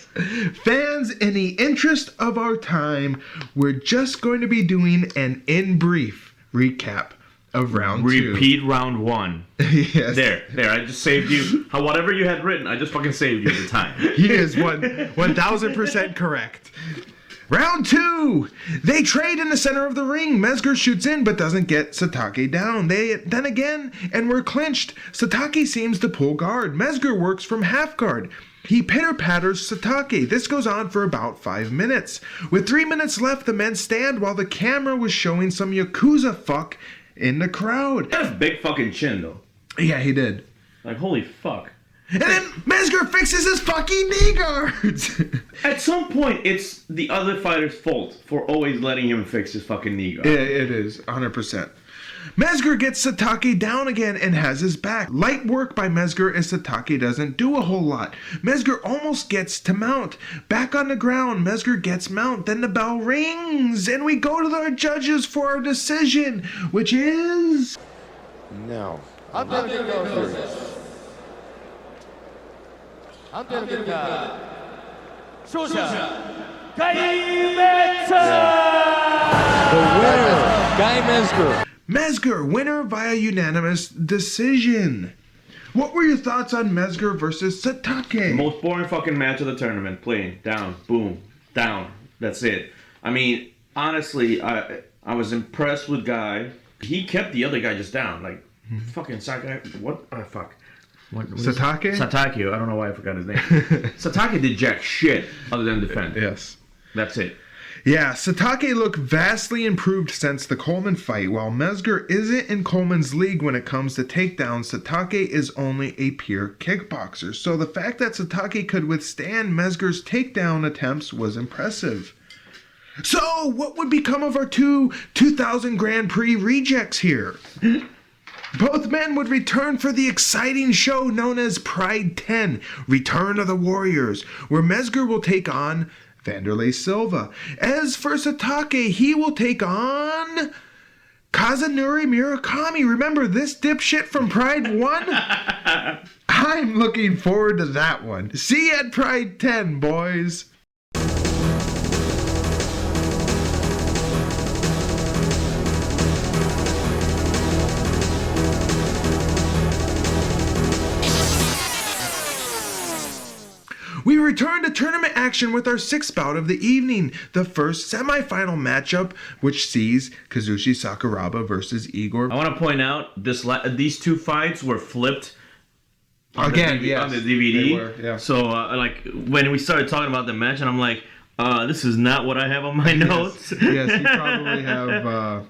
Fans, in the interest of our time, we're just going to be doing an in brief recap of round 2. Repeat round 1. Yes. There, I just saved you. Whatever you had written, I just fucking saved you the time. He is 1000% correct. Round 2. They trade in the center of the ring. Mezger shoots in but doesn't get Satake down. Then again, and we're clinched. Satake seems to pull guard. Mezger works from half guard. He pitter-patters Satake. This goes on for about 5 minutes. With 3 minutes left, the men stand while the camera was showing some Yakuza fuck in the crowd. He has a big fucking chin, though. Yeah, he did. Like, holy fuck. And then Mezger fixes his fucking knee guards. At some point, it's the other fighter's fault for always letting him fix his fucking knee guard. Yeah, it is, 100%. Mezger gets Satake down again and has his back. Light work by Mezger as Satake doesn't do a whole lot. Mezger almost gets to mount. Back on the ground, Mezger gets mount. Then the bell rings and we go to our judges for our decision, which is... No. I'm going to go first. I'm going to go Shoji. The winner, Guy Mezger. Mezger, winner via unanimous decision. What were your thoughts on Mezger versus Satake? Most boring fucking match of the tournament. Playing down, boom, down. That's it. I mean, honestly, I was impressed with Guy. He kept the other guy just down. Like, fucking Satake. What? Oh, fuck. Satake? Satake. I don't know why I forgot his name. Satake did jack shit other than defend. Yes. That's it. Yeah, Satake looked vastly improved since the Coleman fight. While Mezger isn't in Coleman's league when it comes to takedowns, Satake is only a pure kickboxer. So the fact that Satake could withstand Mezger's takedown attempts was impressive. So, what would become of our two 2000 Grand Prix rejects here? Both men would return for the exciting show known as Pride 10, Return of the Warriors, where Mezger will take on Vanderlei Silva. As for Satake, he will take on Kazunori Murakami. Remember this dipshit from Pride 1? I'm looking forward to that one. See you at Pride 10, boys. We return to tournament action with our sixth bout of the evening, the first semifinal matchup, which sees Kazushi Sakuraba versus Igor. I want to point out these two fights were flipped on the DVD. They were, yeah. So, like, when we started talking about the match, and I'm like, this is not what I have on my notes. Yes, you probably have.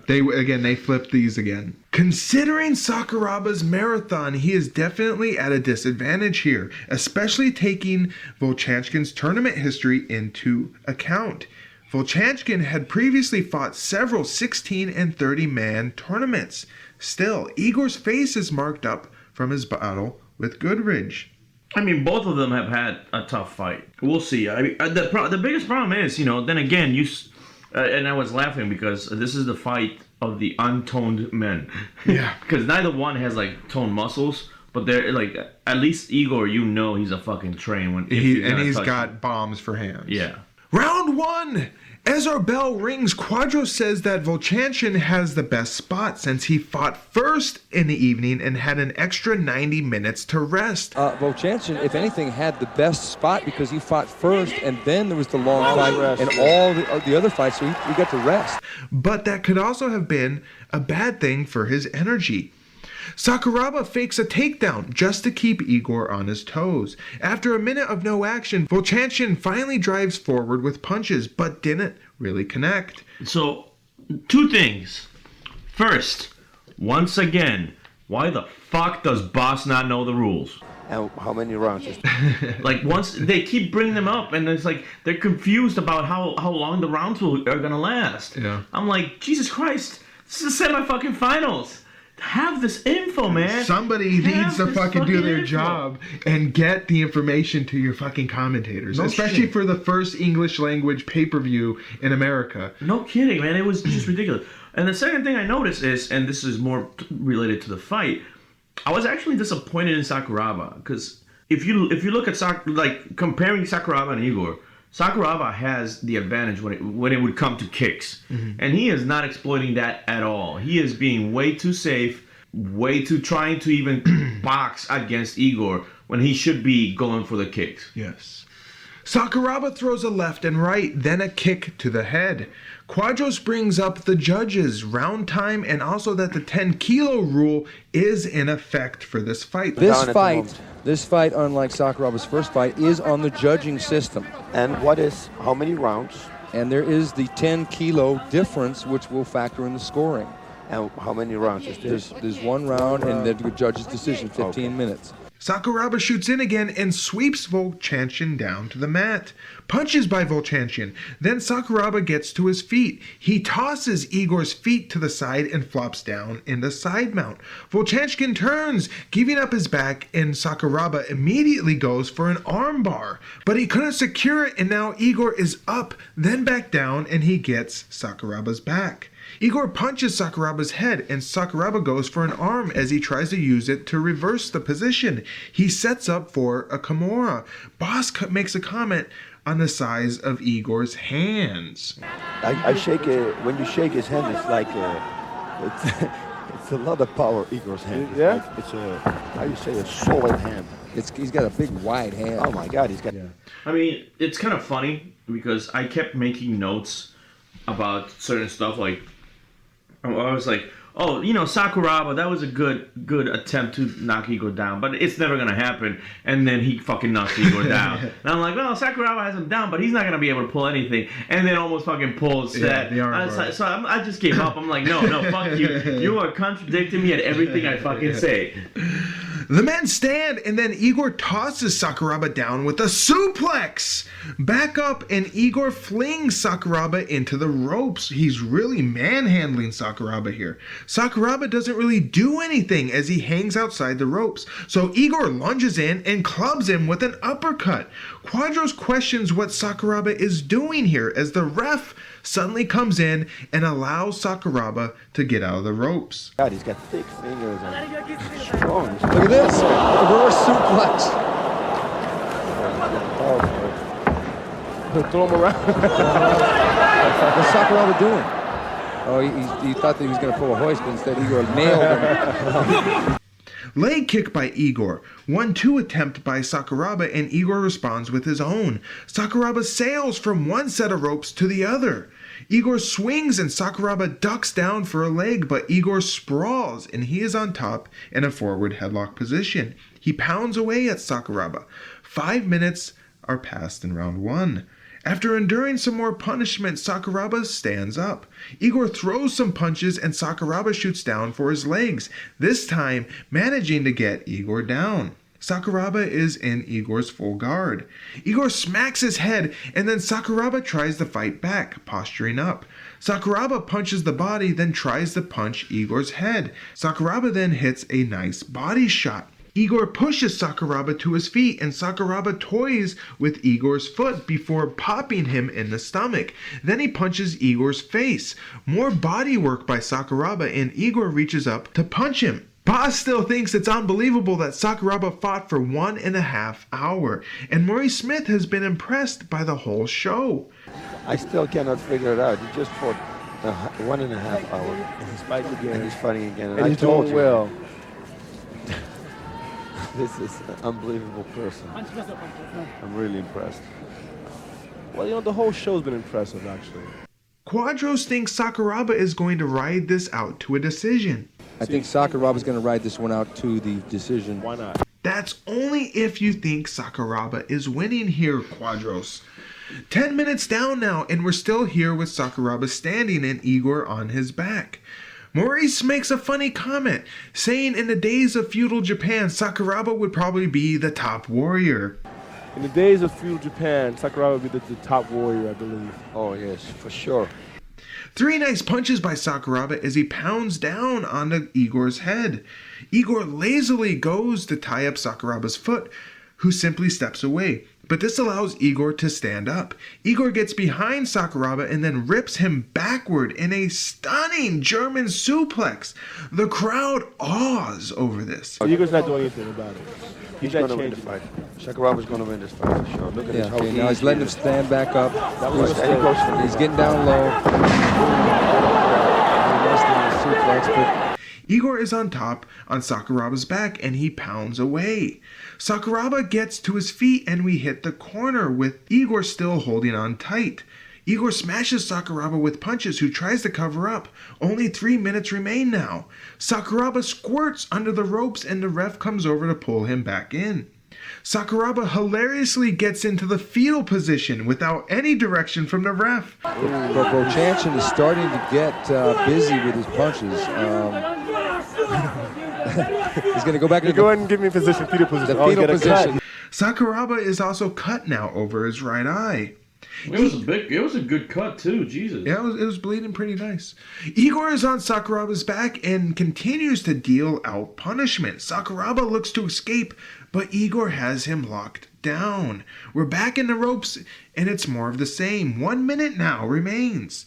They flipped these again. Considering Sakuraba's marathon, he is definitely at a disadvantage here, especially taking Vovchanchyn's tournament history into account. Vovchanchyn had previously fought several 16 and 30 man tournaments. Still, Igor's face is marked up from his battle with Goodridge. I mean, both of them have had a tough fight. We'll see. I mean, the biggest problem is, then again, and I was laughing because this is the fight of the untoned men. Yeah. Because neither one has, like, toned muscles, but they're, like, at least Igor, he's a fucking train. He's got bombs for hands. Yeah. Round 1! As our bell rings, Quadro says that Vovchanchyn has the best spot since he fought first in the evening and had an extra 90 minutes to rest. Vovchanchyn, if anything, had the best spot because he fought first and then there was the long fight and all the other fights, so he got to rest. But that could also have been a bad thing for his energy. Sakuraba fakes a takedown just to keep Igor on his toes. After a minute of no action, Vovchanchyn finally drives forward with punches, but didn't really connect. So, two things. First, once again, why the fuck does Boss not know the rules? And how many rounds is Like, once they keep bringing them up, and it's like they're confused about how long the rounds are gonna last. Yeah. I'm like, Jesus Christ, this is the semi-fucking-finals. Have this info, man. Somebody needs to fucking do their job and get the information to your fucking commentators. Especially for the first English language pay-per-view in America. No kidding, man. It was just ridiculous. And the second thing I noticed is, and this is more related to the fight, I was actually disappointed in Sakuraba. Because if you look at comparing Sakuraba and Igor, Sakuraba has the advantage when it would come to kicks. Mm-hmm. And he is not exploiting that at all. He is being way too safe, way too trying to even box against Igor when he should be going for the kicks. Yes. Sakuraba throws a left and right, then a kick to the head. Quadros brings up the judges, round time, and also that the 10-kilo rule is in effect for this fight. This fight, unlike Sakuraba's first fight, is on the judging system. And how many rounds? And there is the 10-kilo difference, which will factor in the scoring. And how many rounds is this? There's one round, and then the judge's decision, 15 minutes. Sakuraba shoots in again and sweeps Vovchanchyn down to the mat. Punches by Vovchanchyn. Then Sakuraba gets to his feet. He tosses Igor's feet to the side and flops down in the side mount. Vovchanchyn turns, giving up his back, and Sakuraba immediately goes for an armbar. But he couldn't secure it, and now Igor is up, then back down, and he gets Sakuraba's back. Igor punches Sakuraba's head, and Sakuraba goes for an arm as he tries to use it to reverse the position. He sets up for a Kimura. Boss makes a comment on the size of Igor's hands. I shake it. When you shake his hand, it's like it's a lot of power. Igor's hand. Yeah. It's a solid hand. He's got a big wide hand. Oh my God, he's got. Yeah. I mean, it's kind of funny because I kept making notes about certain stuff. Like, I was like, oh, you know, Sakuraba, that was a good attempt to knock Igor down, but it's never gonna happen. And then he fucking knocks Igor down. And I'm like, well, Sakuraba has him down, but he's not gonna be able to pull anything. And then almost fucking pulls that. I just gave up. I'm like, no, fuck you. You are contradicting me at everything I fucking say. The men stand, and then Igor tosses Sakuraba down with a suplex. Back up, and Igor flings Sakuraba into the ropes. He's really manhandling Sakuraba here. Sakuraba doesn't really do anything as he hangs outside the ropes. So Igor lunges in and clubs him with an uppercut. Quadros questions what Sakuraba is doing here as the ref suddenly comes in and allows Sakuraba to get out of the ropes. God, he's got thick fingers and strong. Look at this. Reverse suplex. Throw him around. What's Sakuraba doing? Oh, he thought that he was going to pull a hoist, but instead Igor nailed him. Leg kick by Igor. 1-2 attempt by Sakuraba, and Igor responds with his own. Sakuraba sails from one set of ropes to the other. Igor swings and Sakuraba ducks down for a leg, but Igor sprawls and he is on top in a forward headlock position. He pounds away at Sakuraba. 5 minutes are passed in round 1. After enduring some more punishment, Sakuraba stands up. Igor throws some punches and Sakuraba shoots down for his legs, this time managing to get Igor down. Sakuraba is in Igor's full guard. Igor smacks his head and then Sakuraba tries to fight back, posturing up. Sakuraba punches the body, then tries to punch Igor's head. Sakuraba then hits a nice body shot. Igor pushes Sakuraba to his feet and Sakuraba toys with Igor's foot before popping him in the stomach. Then he punches Igor's face. More body work by Sakuraba and Igor reaches up to punch him. Boss still thinks it's unbelievable that Sakuraba fought for 1.5 hours, and Murray Smith has been impressed by the whole show. I still cannot figure it out. He just fought 1.5 hours. And he's fighting again. And he's fighting again. And he's doing well. This is an unbelievable person. I'm really impressed. Well, you know, the whole show's been impressive, actually. Quadros thinks Sakuraba is going to ride this out to a decision. I think Sakuraba's going to ride this one out to the decision. Why not? That's only if you think Sakuraba is winning here, Quadros. 10 minutes down now, and we're still here with Sakuraba standing and Igor on his back. Maurice makes a funny comment, saying in the days of feudal Japan, Sakuraba would probably be the top warrior. In the days of feudal Japan, Sakuraba would be the top warrior, I believe. Oh, yes, for sure. 3 nice punches by Sakuraba as he pounds down onto Igor's head. Igor lazily goes to tie up Sakuraba's foot, who simply steps away. But this allows Igor to stand up. Igor gets behind Sakuraba and then rips him backward in a stunning German suplex. The crowd awes over this. Igor's not doing anything about it. He's going to win the fight. Sakuraba's going to win this fight for sure. Look at this. Okay, now he's letting him stand back up. He's getting down low. Igor is on top on Sakuraba's back and he pounds away. Sakuraba gets to his feet and we hit the corner with Igor still holding on tight. Igor smashes Sakuraba with punches, who tries to cover up. Only 3 minutes remain now. Sakuraba squirts under the ropes and the ref comes over to pull him back in. Sakuraba hilariously gets into the fetal position without any direction from the ref. But Vovchanchyn is starting to get busy with his punches. He's going to go back and go ahead and give me position, fetal position. The fetal position. Sakuraba is also cut now over his right eye. It was a good cut too, Jesus. Yeah, it was bleeding pretty nice. Igor is on Sakuraba's back and continues to deal out punishment. Sakuraba looks to escape, but Igor has him locked down. We're back in the ropes, and it's more of the same. 1 minute now remains.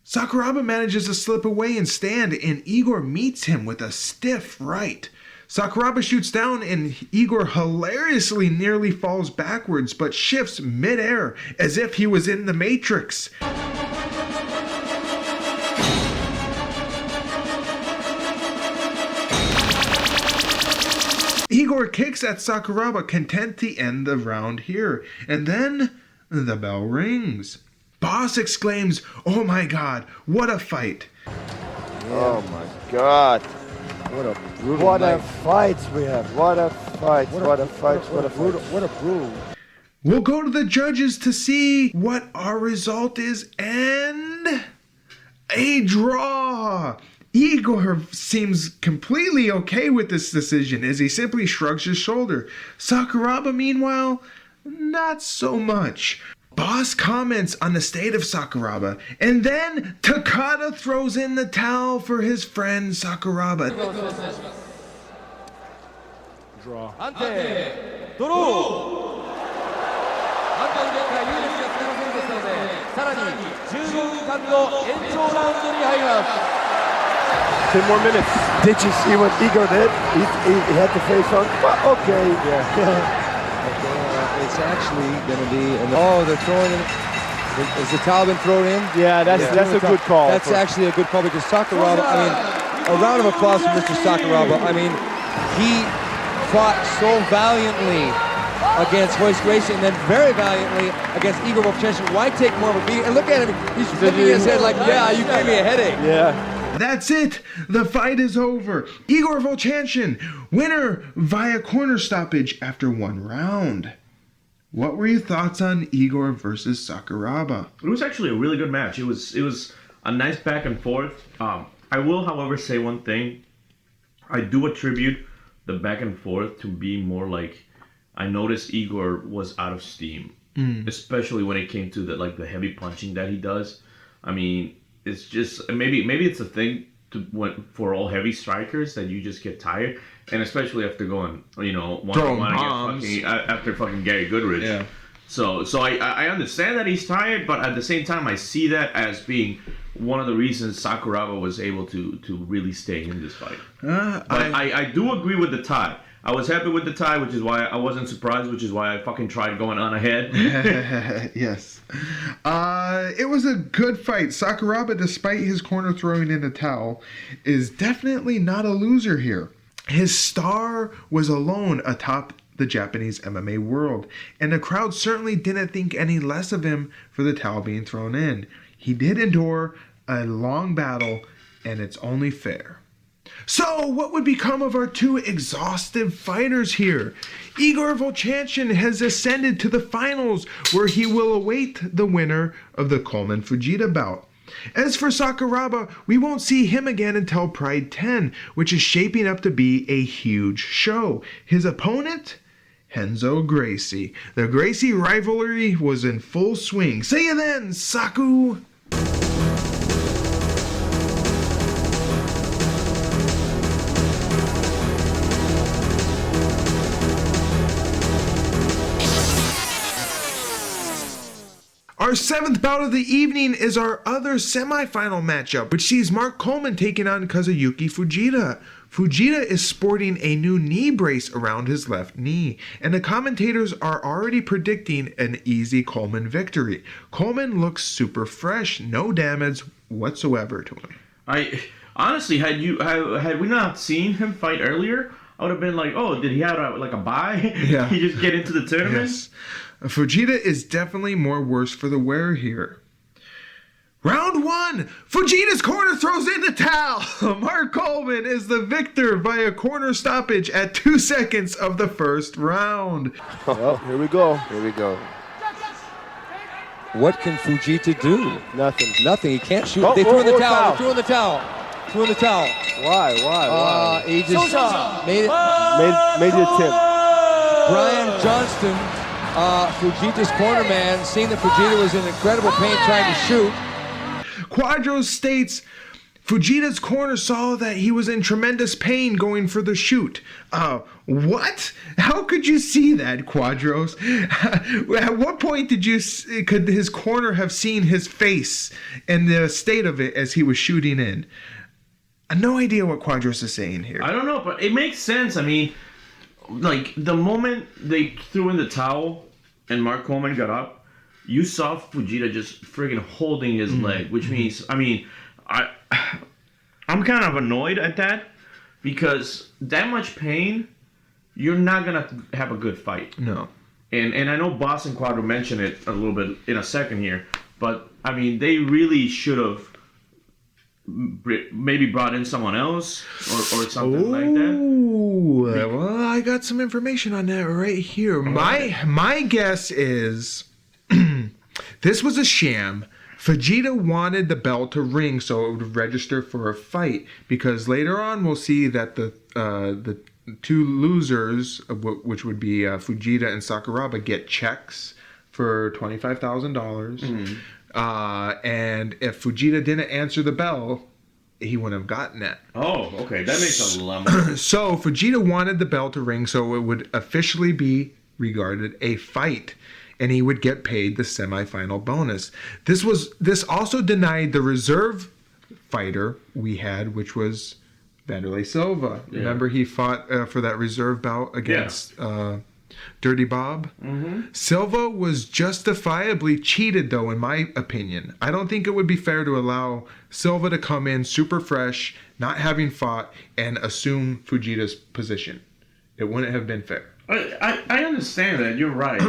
Sakuraba manages to slip away and stand, and Igor meets him with a stiff right. Sakuraba shoots down, and Igor hilariously nearly falls backwards, but shifts midair as if he was in the Matrix. Igor kicks at Sakuraba, content to end the round here, and then the bell rings. Boss exclaims, "Oh my god, what a fight!" Oh my God. What a brutal What night. a fights we have. What a fight. What a fight. What a brutal. What a brutal. We'll go to the judges to see what our result is, and a draw. Igor seems completely okay with this decision as he simply shrugs his shoulder. Sakuraba, meanwhile, not so much. Boss comments on the state of Sakuraba, and then Takada throws in the towel for his friend Sakuraba. Draw. anteドロー判断結果有利がつきませんでしたのでさらに15分間の延長ラウンドに入ります 10 more minutes. Did you see what Igor did? He had the face on. Okay. Yeah. It's actually going to be... they're throwing it. Is the towel been thrown in? Yeah, that's a good call. That's actually a good call because Sakuraba, I mean, a round of applause for Mr. Sakuraba. I mean, he fought so valiantly against Royce Gracie and then very valiantly against Igor Vovchanchyn. Why take more of a beating? And look at him. He's flipping his head like, yeah, you gave me a headache. Yeah. That's it. The fight is over. Igor Vovchanchyn, winner via corner stoppage after 1 round. What were your thoughts on Igor versus Sakuraba? It was actually a really good match. It was a nice back and forth. I will, however, say one thing. I do attribute the back and forth to be more like I noticed Igor was out of steam, especially when it came to the heavy punching that he does. I mean, it's just maybe it's a thing for all heavy strikers that you just get tired, and especially after going one-on-one after fucking Gary Goodridge. Yeah. So I understand that he's tired, but at the same time I see that as being one of the reasons Sakuraba was able to really stay in this fight. But I do agree with the tie. I was happy with the tie, which is why I wasn't surprised, which is why I fucking tried going on ahead. Yes. It was a good fight. Sakuraba, despite his corner throwing in a towel, is definitely not a loser here. His star was alone atop the Japanese MMA world, and the crowd certainly didn't think any less of him for the towel being thrown in. He did endure a long battle, and it's only fair. So, what would become of our 2 exhaustive fighters here? Igor Vovchanchyn has ascended to the finals, where he will await the winner of the Coleman Fujita bout. As for Sakuraba, we won't see him again until Pride 10, which is shaping up to be a huge show. His opponent? Renzo Gracie. The Gracie rivalry was in full swing. See you then, Saku! Our 7th bout of the evening is our other semifinal matchup, which sees Mark Coleman taking on Kazuyuki Fujita. Fujita is sporting a new knee brace around his left knee, and the commentators are already predicting an easy Coleman victory. Coleman looks super fresh, no damage whatsoever to him. Honestly, had we not seen him fight earlier, I would have been like, oh, did he have a bye? Yeah. He just get into the tournament? Yes. Fujita is definitely more worse for the wear here. Round 1! Fujita's corner throws in the towel! Mark Coleman is the victor via corner stoppage at 2 seconds of the first round. Well, here we go. What can Fujita do? Nothing. He can't shoot. They threw in the towel. Threw in the towel. Why? He just made the attempt. Brian Johnston, Fujita's corner man, seeing that Fujita was in incredible pain trying to shoot. Quadros states Fujita's corner saw that he was in tremendous pain going for the shoot. What? How could you see that, Quadros? At what point could his corner have seen his face and the state of it as he was shooting in? I have no idea what Quadros is saying here. I don't know, but it makes sense. I mean, the moment they threw in the towel and Mark Coleman got up, you saw Fujita just friggin' holding his leg, which means, I'm kind of annoyed at that, because that much pain, you're not gonna have a good fight. No. And I know Boss and Quadro mentioned it a little bit in a second here, but I mean, they really should have maybe brought in someone else or something like that? Well, I got some information on that right here. My guess is this was a sham. Fujita wanted the bell to ring so it would register for a fight, because later on we'll see that the two losers, which would be Fujita and Sakuraba, get checks for $25,000. And if Fujita didn't answer the bell, he wouldn't have gotten it. Oh, okay. That makes a lot more. So Fujita wanted the bell to ring so it would officially be regarded a fight, and he would get paid the semifinal bonus. This also denied the reserve fighter we had, which was Vanderlei Silva. Yeah. Remember, he fought for that reserve bout against Dirty Bob? Mm-hmm. Silva was justifiably cheated, though, in my opinion. I don't think it would be fair to allow Silva to come in super fresh, not having fought, and assume Fujita's position. It wouldn't have been fair. I understand that. You're right.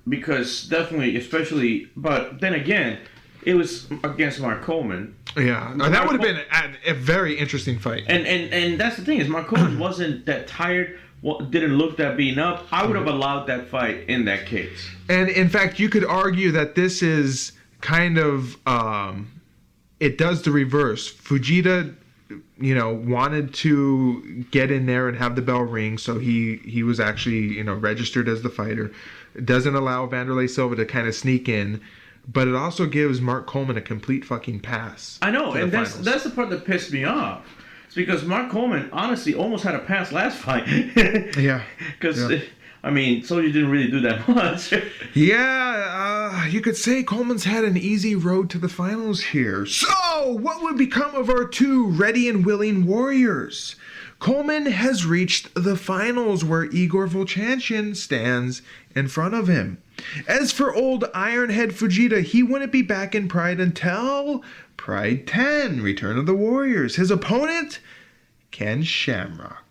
Because definitely, especially, but then again, it was against Mark Coleman. Yeah, that would have been a very interesting fight. And that's the thing, is Mark Coleman wasn't that tired, didn't look that beaten up. I would have allowed that fight in that case. And in fact, you could argue that this is kind of, it does the reverse. Fujita, wanted to get in there and have the bell ring, so he was actually, registered as the fighter. It doesn't allow Vanderlei Silva to kind of sneak in, but it also gives Mark Coleman a complete fucking pass. I know, and that's the part that pissed me off. It's because Mark Coleman honestly almost had a pass last fight. Yeah. Because, Shoji didn't really do that much. You could say Coleman's had an easy road to the finals here. So, what would become of our two ready and willing warriors? Coleman has reached the finals, where Igor Vovchanchyn stands in front of him. As for old Ironhead Fujita, he wouldn't be back in Pride until Pride 10, Return of the Warriors. His opponent, Ken Shamrock.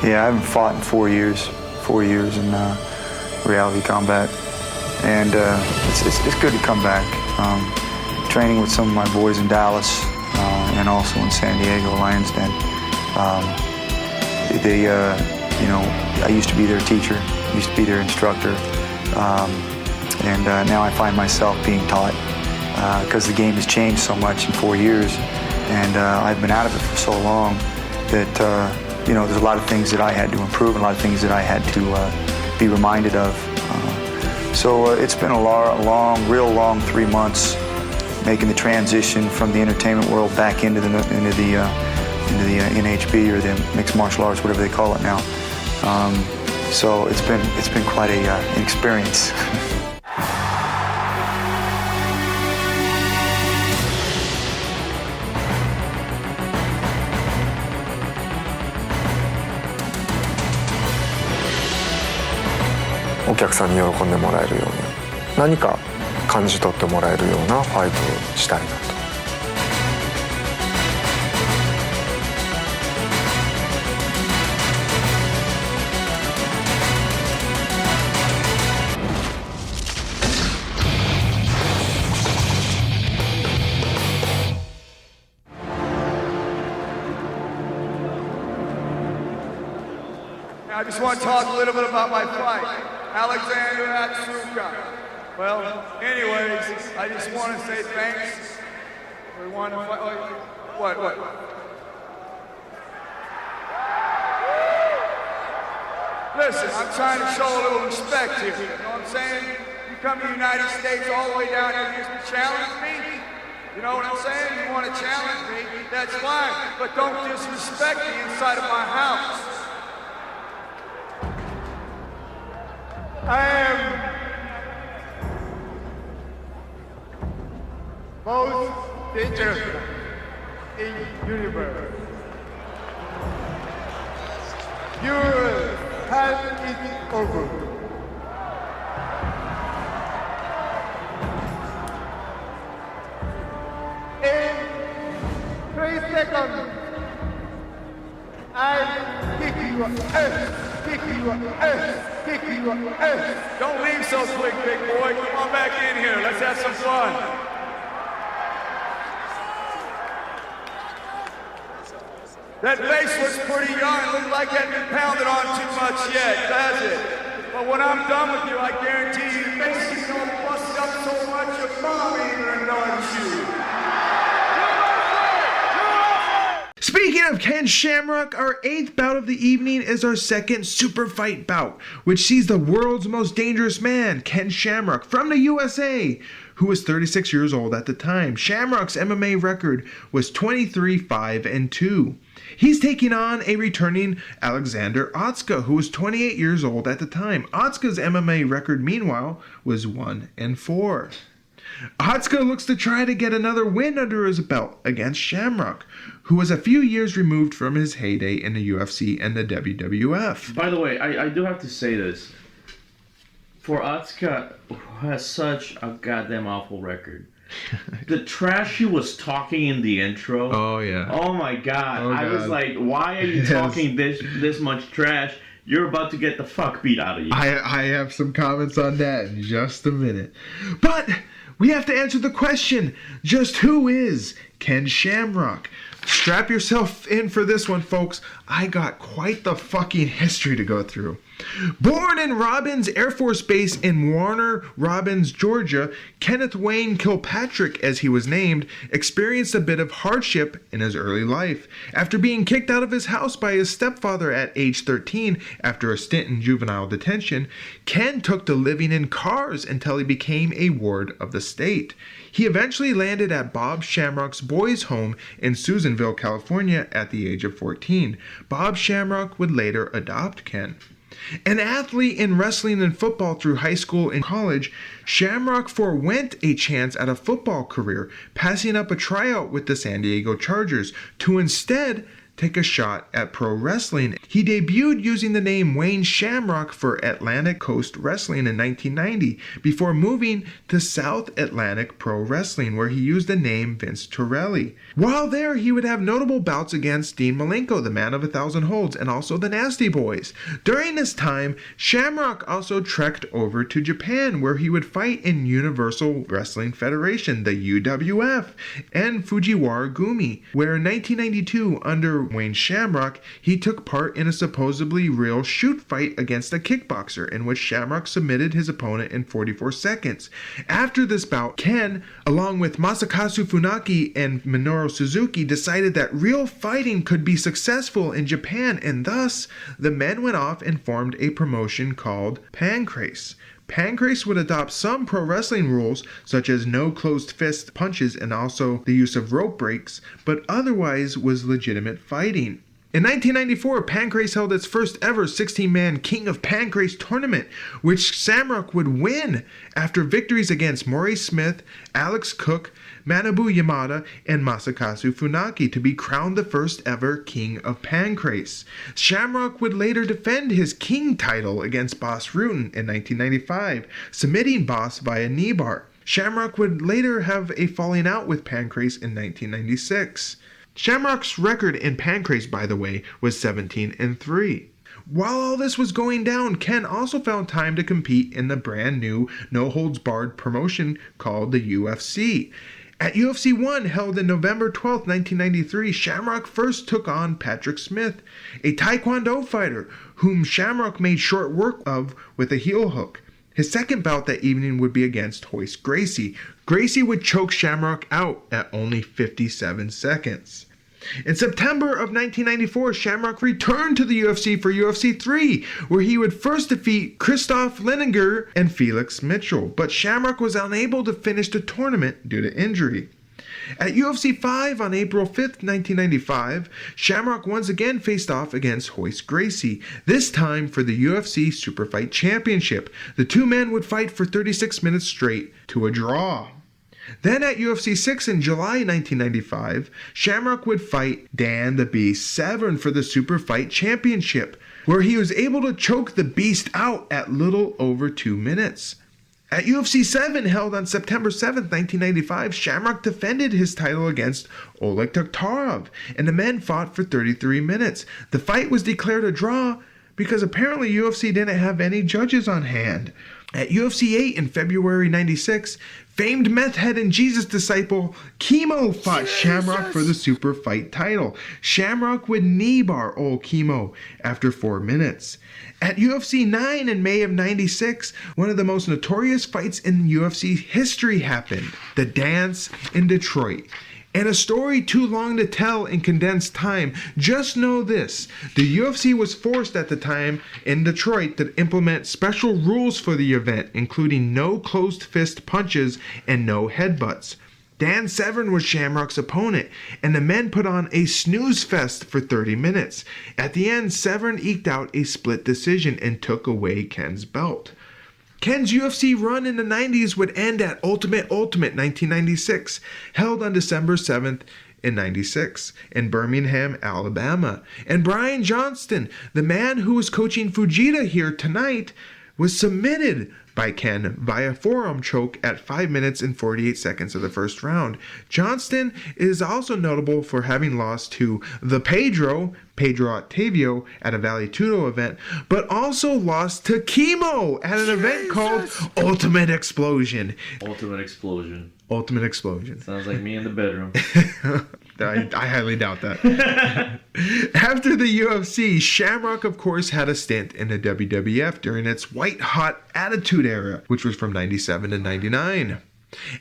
Yeah, I haven't fought in 4 years. 4 years in reality combat, and it's good to come back. Training with some of my boys in Dallas and also in San Diego, Lions Den. I used to be their teacher, used to be their instructor, and now I find myself being taught because the game has changed so much in 4 years, and I've been out of it for so long that. There's a lot of things that I had to improve, and a lot of things that I had to be reminded of. So it's been a real long 3 months making the transition from the entertainment world back into the NHB, or the mixed martial arts, whatever they call it now. So it's been quite an experience. お客さんに喜んでもらえるように、何か感じ取ってもらえるようなファイトをしたいなと。I just want to talk a little bit about my fight. Alexander Otsuka. Well, anyways, I just want to say thanks. We want to fight. What? Listen, I'm trying to show a little respect here. You know what I'm saying? You come to the United States all the way down here just to challenge me. You know what I'm saying? You want to challenge me, that's fine. But don't disrespect me inside of my house. I am most dangerous in the universe. Your time is over. In 3 seconds, I kick you ass, kick you ass, kick you ass. Don't leave so quick, big boy. Come on back in here. Let's have some fun. That face looks pretty young. Looks like it hasn't been pounded on too much yet, does it? But when I'm done with you, I guarantee you, your face is gonna bust up so much your mom ain't gonna notice you. Speaking of Ken Shamrock, our 8th bout of the evening is our second super fight bout, which sees the world's most dangerous man, Ken Shamrock, from the USA, who was 36 years old at the time. Shamrock's MMA record was 23-5-2. He's taking on a returning Alexander Otsuka, who was 28 years old at the time. Otsuka's MMA record, meanwhile, was 1-4. Otsuka looks to try to get another win under his belt against Shamrock, who was a few years removed from his heyday in the UFC and the WWF. By the way, I do have to say this. For Otsuka, who has such a goddamn awful record, the trash he was talking in the intro. Oh, yeah. Oh, my God. I was like, why are you talking this much trash? You're about to get the fuck beat out of you. I have some comments on that in just a minute. But we have to answer the question, just who is Ken Shamrock? Strap yourself in for this one, folks. I got quite the fucking history to go through. Born in Robbins Air Force Base in Warner Robins, Georgia, Kenneth Wayne Kilpatrick, as he was named, experienced a bit of hardship in his early life. After being kicked out of his house by his stepfather at age 13 after a stint in juvenile detention, Ken took to living in cars until he became a ward of the state. He eventually landed at Bob Shamrock's boys' home in Susanville, California at the age of 14. Bob Shamrock would later adopt Ken. An athlete in wrestling and football through high school and college, Shamrock forewent a chance at a football career, passing up a tryout with the San Diego Chargers to instead take a shot at pro wrestling. He debuted using the name Wayne Shamrock for Atlantic Coast Wrestling in 1990 before moving to South Atlantic Pro Wrestling, where he used the name Vince Torelli. While there, he would have notable bouts against Dean Malenko, the Man of 1,000 Holds, and also the Nasty Boys. During this time, Shamrock also trekked over to Japan, where he would fight in Universal Wrestling Federation, the UWF, and Fujiwara Gumi, where in 1992, under Wayne Shamrock, he took part in a supposedly real shoot fight against a kickboxer in which Shamrock submitted his opponent in 44 seconds. After this bout, Ken, along with Masakazu Funaki and Minoru Suzuki, decided that real fighting could be successful in Japan, and thus the men went off and formed a promotion called Pancrase. Pancrase would adopt some pro wrestling rules, such as no closed fist punches and also the use of rope breaks, but otherwise was legitimate fighting. In 1994, Pancrase held its first ever 16-man King of Pancrase tournament, which Shamrock would win after victories against Maurice Smith, Alex Cook, Manabu Yamada, and Masakazu Funaki to be crowned the first ever King of Pancrase. Shamrock would later defend his King title against Boss Rutan in 1995, submitting Boss via knee bar. Shamrock would later have a falling out with Pancrase in 1996. Shamrock's record in Pancrase, by the way, was 17-3. While all this was going down, Ken also found time to compete in the brand new no-holds-barred promotion called the UFC. At UFC 1, held in November 12, 1993, Shamrock first took on Patrick Smith, a Taekwondo fighter whom Shamrock made short work of with a heel hook. His second bout that evening would be against Royce Gracie. Gracie would choke Shamrock out at only 57 seconds. In September of 1994, Shamrock returned to the UFC for UFC 3, where he would first defeat Christoph Leninger and Felix Mitchell, but Shamrock was unable to finish the tournament due to injury. At UFC 5 on April 5th, 1995, Shamrock once again faced off against Royce Gracie, this time for the UFC Superfight Championship. The two men would fight for 36 minutes straight to a draw. Then at UFC 6 in July 1995, Shamrock would fight Dan the Beast Severn for the Super Fight Championship, where he was able to choke the Beast out at little over 2 minutes. At UFC 7, held on September 7, 1995, Shamrock defended his title against Oleg Taktarov, and the men fought for 33 minutes. The fight was declared a draw because apparently UFC didn't have any judges on hand. At UFC 8 in February 96, famed meth head and Jesus disciple Chemo fought Shamrock for the Super Fight title. Shamrock would knee bar old Chemo after 4 minutes. At UFC 9 in May of 96, one of the most notorious fights in UFC history happened, the dance in Detroit. And a story too long to tell in condensed time. Just know this, the UFC was forced at the time in Detroit to implement special rules for the event, including no closed fist punches and no headbutts. Dan Severn was Shamrock's opponent, and the men put on a snooze fest for 30 minutes. At the end, Severn eked out a split decision and took away Ken's belt. Ken's UFC run in the 90s would end at Ultimate 1996, held on December 7th in 96 in Birmingham, Alabama. And Brian Johnston, the man who was coaching Fujita here tonight, was submitted by Ken via forearm choke at 5 minutes and 48 seconds of the first round. Johnston is also notable for having lost to the Pedro Octavio at a Vale Tudo event, but also lost to Chemo at an event called Ultimate Explosion. Ultimate Explosion. Ultimate Explosion. Sounds like me in the bedroom. I highly doubt that. After the UFC, Shamrock, of course, had a stint in the WWF during its white-hot Attitude Era, which was from 97 to 99.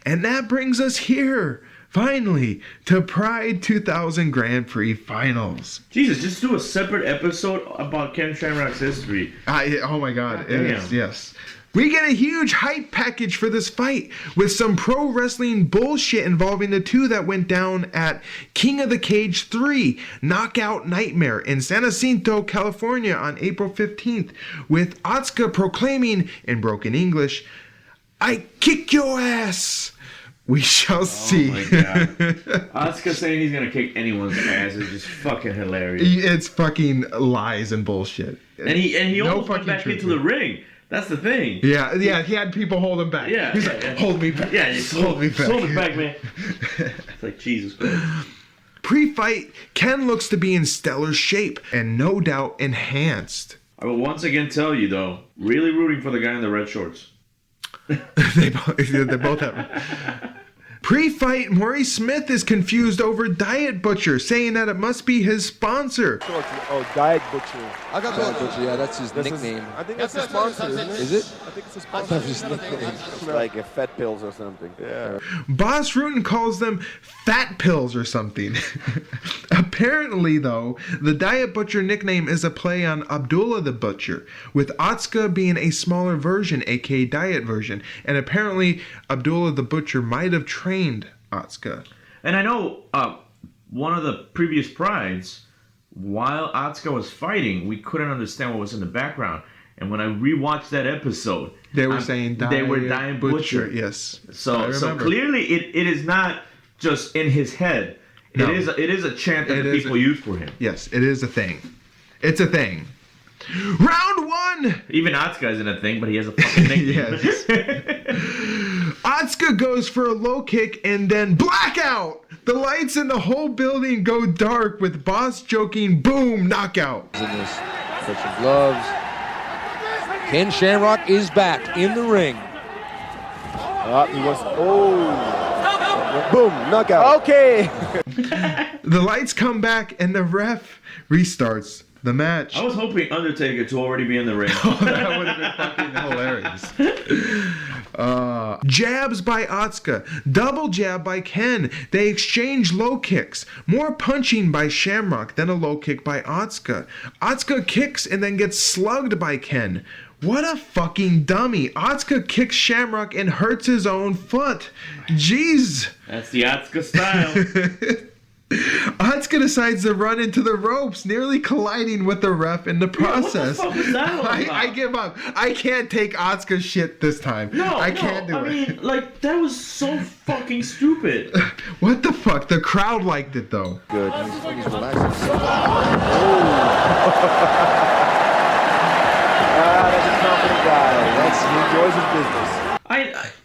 And that brings us here, finally, to Pride 2000 Grand Prix Finals. Jesus, just do a separate episode about Ken Shamrock's history. Oh my God, it is, yes. We get a huge hype package for this fight with some pro wrestling bullshit involving the two that went down at King of the Cage 3 Knockout Nightmare in San Jacinto, California on April 15th, with Otsuka proclaiming in broken English, "I kick your ass." We shall see. Oh my God. Otsuka saying he's gonna kick anyone's ass is just fucking hilarious. It's fucking lies and bullshit. And he almost went back into the ring. That's the thing. Yeah, he had people hold him back. Yeah. He's like, hold me back. Yeah, just hold me back, man. It's like, Jesus Christ. Pre-fight, Ken looks to be in stellar shape and no doubt enhanced. I will once again tell you, though, really rooting for the guy in the red shorts. they both have. Pre-fight, Maurice Smith is confused over Diet Butcher, saying that it must be his sponsor. Oh, Diet Butcher. I got Diet Butcher, yeah, that's his nickname. I think that's his sponsor, isn't it? Is it? I think it's his sponsor. His nickname. It's like a fat pills or something. Yeah. Boss Rutan calls them fat pills or something. Apparently, though, the Diet Butcher nickname is a play on Abdullah the Butcher, with Otsuka being a smaller version, aka Diet version. And apparently, Abdullah the Butcher might have trained Otsuka. And I know one of the previous Prides, while Otsuka was fighting, we couldn't understand what was in the background. And when I rewatched that episode, they were saying Diet Butcher. Yes. So clearly it is not just in his head. No. It is a chant that people use for him. Yes, it is a thing. It's a thing. Round one! Even Otsuka isn't a thing, but he has a fucking nickname. Yes. Otsuka goes for a low kick and then blackout! The lights in the whole building go dark with Boss joking, boom, knockout. In this, switching gloves. Ken Shamrock is back in the ring. He was, boom, knockout. Okay. The lights come back and the ref restarts the match. I was hoping Undertaker to already be in the ring. That would have been fucking hilarious. Jabs by Otsuka, double jab by Ken. They exchange low kicks. More punching by Shamrock, then a low kick by Otsuka. Otsuka kicks and then gets slugged by Ken. What a fucking dummy. Otsuka kicks Shamrock and hurts his own foot. Jeez. That's the Otsuka style. Otsuka decides to run into the ropes, nearly colliding with the ref in the process. What the fuck was that all about? I give up. I can't take Otsuka's shit this time. I can't do it. I mean, like, that was so fucking stupid. What the fuck? The crowd liked it, though. Good. He's relaxing. That's a confident guy. He enjoys his business.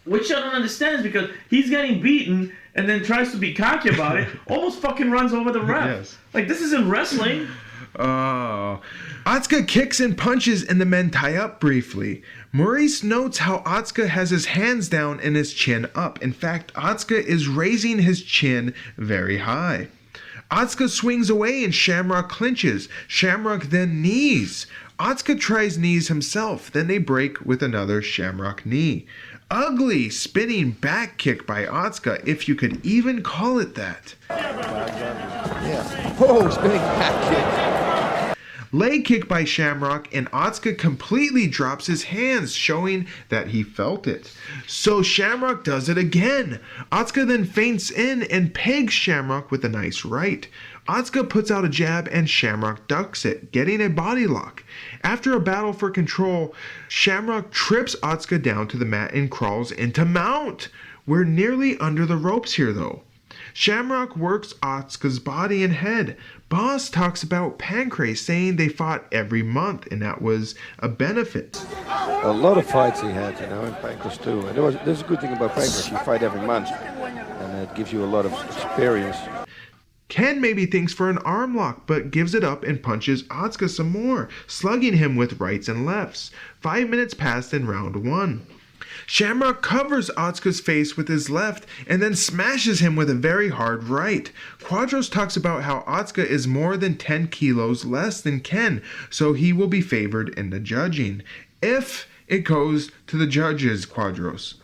Which I don't understand is because he's getting beaten and then tries to be cocky about it, almost fucking runs over the ref. Yes. Like, this isn't wrestling. Oh. Otsuka kicks and punches and the men tie up briefly. Maurice notes how Otsuka has his hands down and his chin up. In fact, Otsuka is raising his chin very high. Otsuka swings away and Shamrock clinches. Shamrock then knees. Otsuka tries knees himself, then they break with another Shamrock knee. Ugly spinning back kick by Otsuka, if you could even call it that. Yeah. Oh, spinning back kick. Leg kick by Shamrock, and Otsuka completely drops his hands, showing that he felt it. So Shamrock does it again. Otsuka then feints in and pegs Shamrock with a nice right. Otsuka puts out a jab and Shamrock ducks it, getting a body lock. After a battle for control, Shamrock trips Otsuka down to the mat and crawls into mount. We're nearly under the ropes here though. Shamrock works Otsuka's body and head. Boss talks about Pancrase, saying they fought every month and that was a benefit. A lot of fights he had, in Pancrase too. And there's a good thing about Pancrase, you fight every month. And it gives you a lot of experience. Ken maybe thinks for an arm lock, but gives it up and punches Otsuka some more, slugging him with rights and lefts. 5 minutes passed in round 1. Shamrock covers Otsuka's face with his left and then smashes him with a very hard right. Quadros talks about how Otsuka is more than 10 kilos less than Ken, so he will be favored in the judging. If it goes to the judges, Quadros.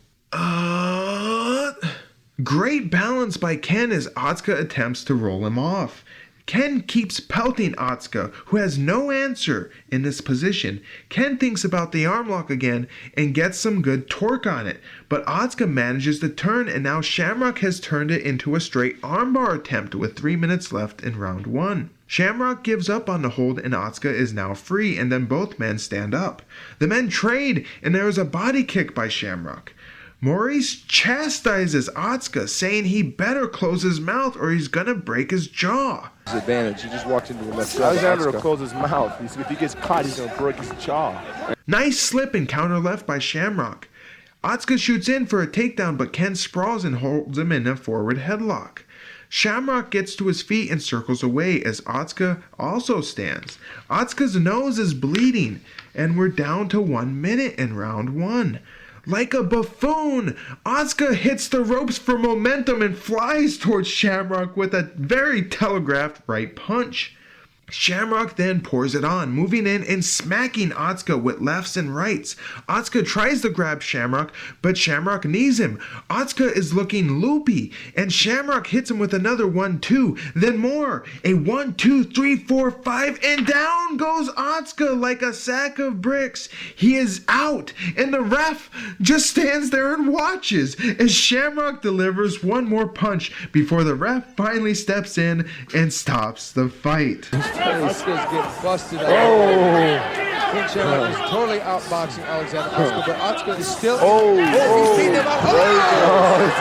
Great balance by Ken as Otsuka attempts to roll him off. Ken keeps pelting Otsuka, who has no answer in this position. Ken thinks about the arm lock again and gets some good torque on it, but Otsuka manages to turn and now Shamrock has turned it into a straight armbar attempt with 3 minutes left in round 1. Shamrock gives up on the hold and Otsuka is now free and then both men stand up. The men trade and there is a body kick by Shamrock. Maurice chastises Otsuka, saying he better close his mouth or he's gonna break his jaw. His advantage, he just walks into the left. Alexander will close his mouth. If he gets caught, he's gonna break his jaw. Nice slip and counter left by Shamrock. Otsuka shoots in for a takedown, but Ken sprawls and holds him in a forward headlock. Shamrock gets to his feet and circles away as Otsuka also stands. Otsuka's nose is bleeding, and we're down to 1 minute in round 1. Like a buffoon, Otsuka hits the ropes for momentum and flies towards Shamrock with a very telegraphed right punch. Shamrock then pours it on, moving in and smacking Otsuka with lefts and rights. Otsuka tries to grab Shamrock, but Shamrock knees him. Otsuka is looking loopy, and Shamrock hits him with another 1-2, then more. A 1, 2, 3, 4, 5, and down goes Otsuka like a sack of bricks. He is out, and the ref just stands there and watches as Shamrock delivers one more punch before the ref finally steps in and stops the fight. Otsuka's getting busted up. Ken Shamrock is totally outboxing Alexander Otsuka, but Otsuka is still. He's beating him up.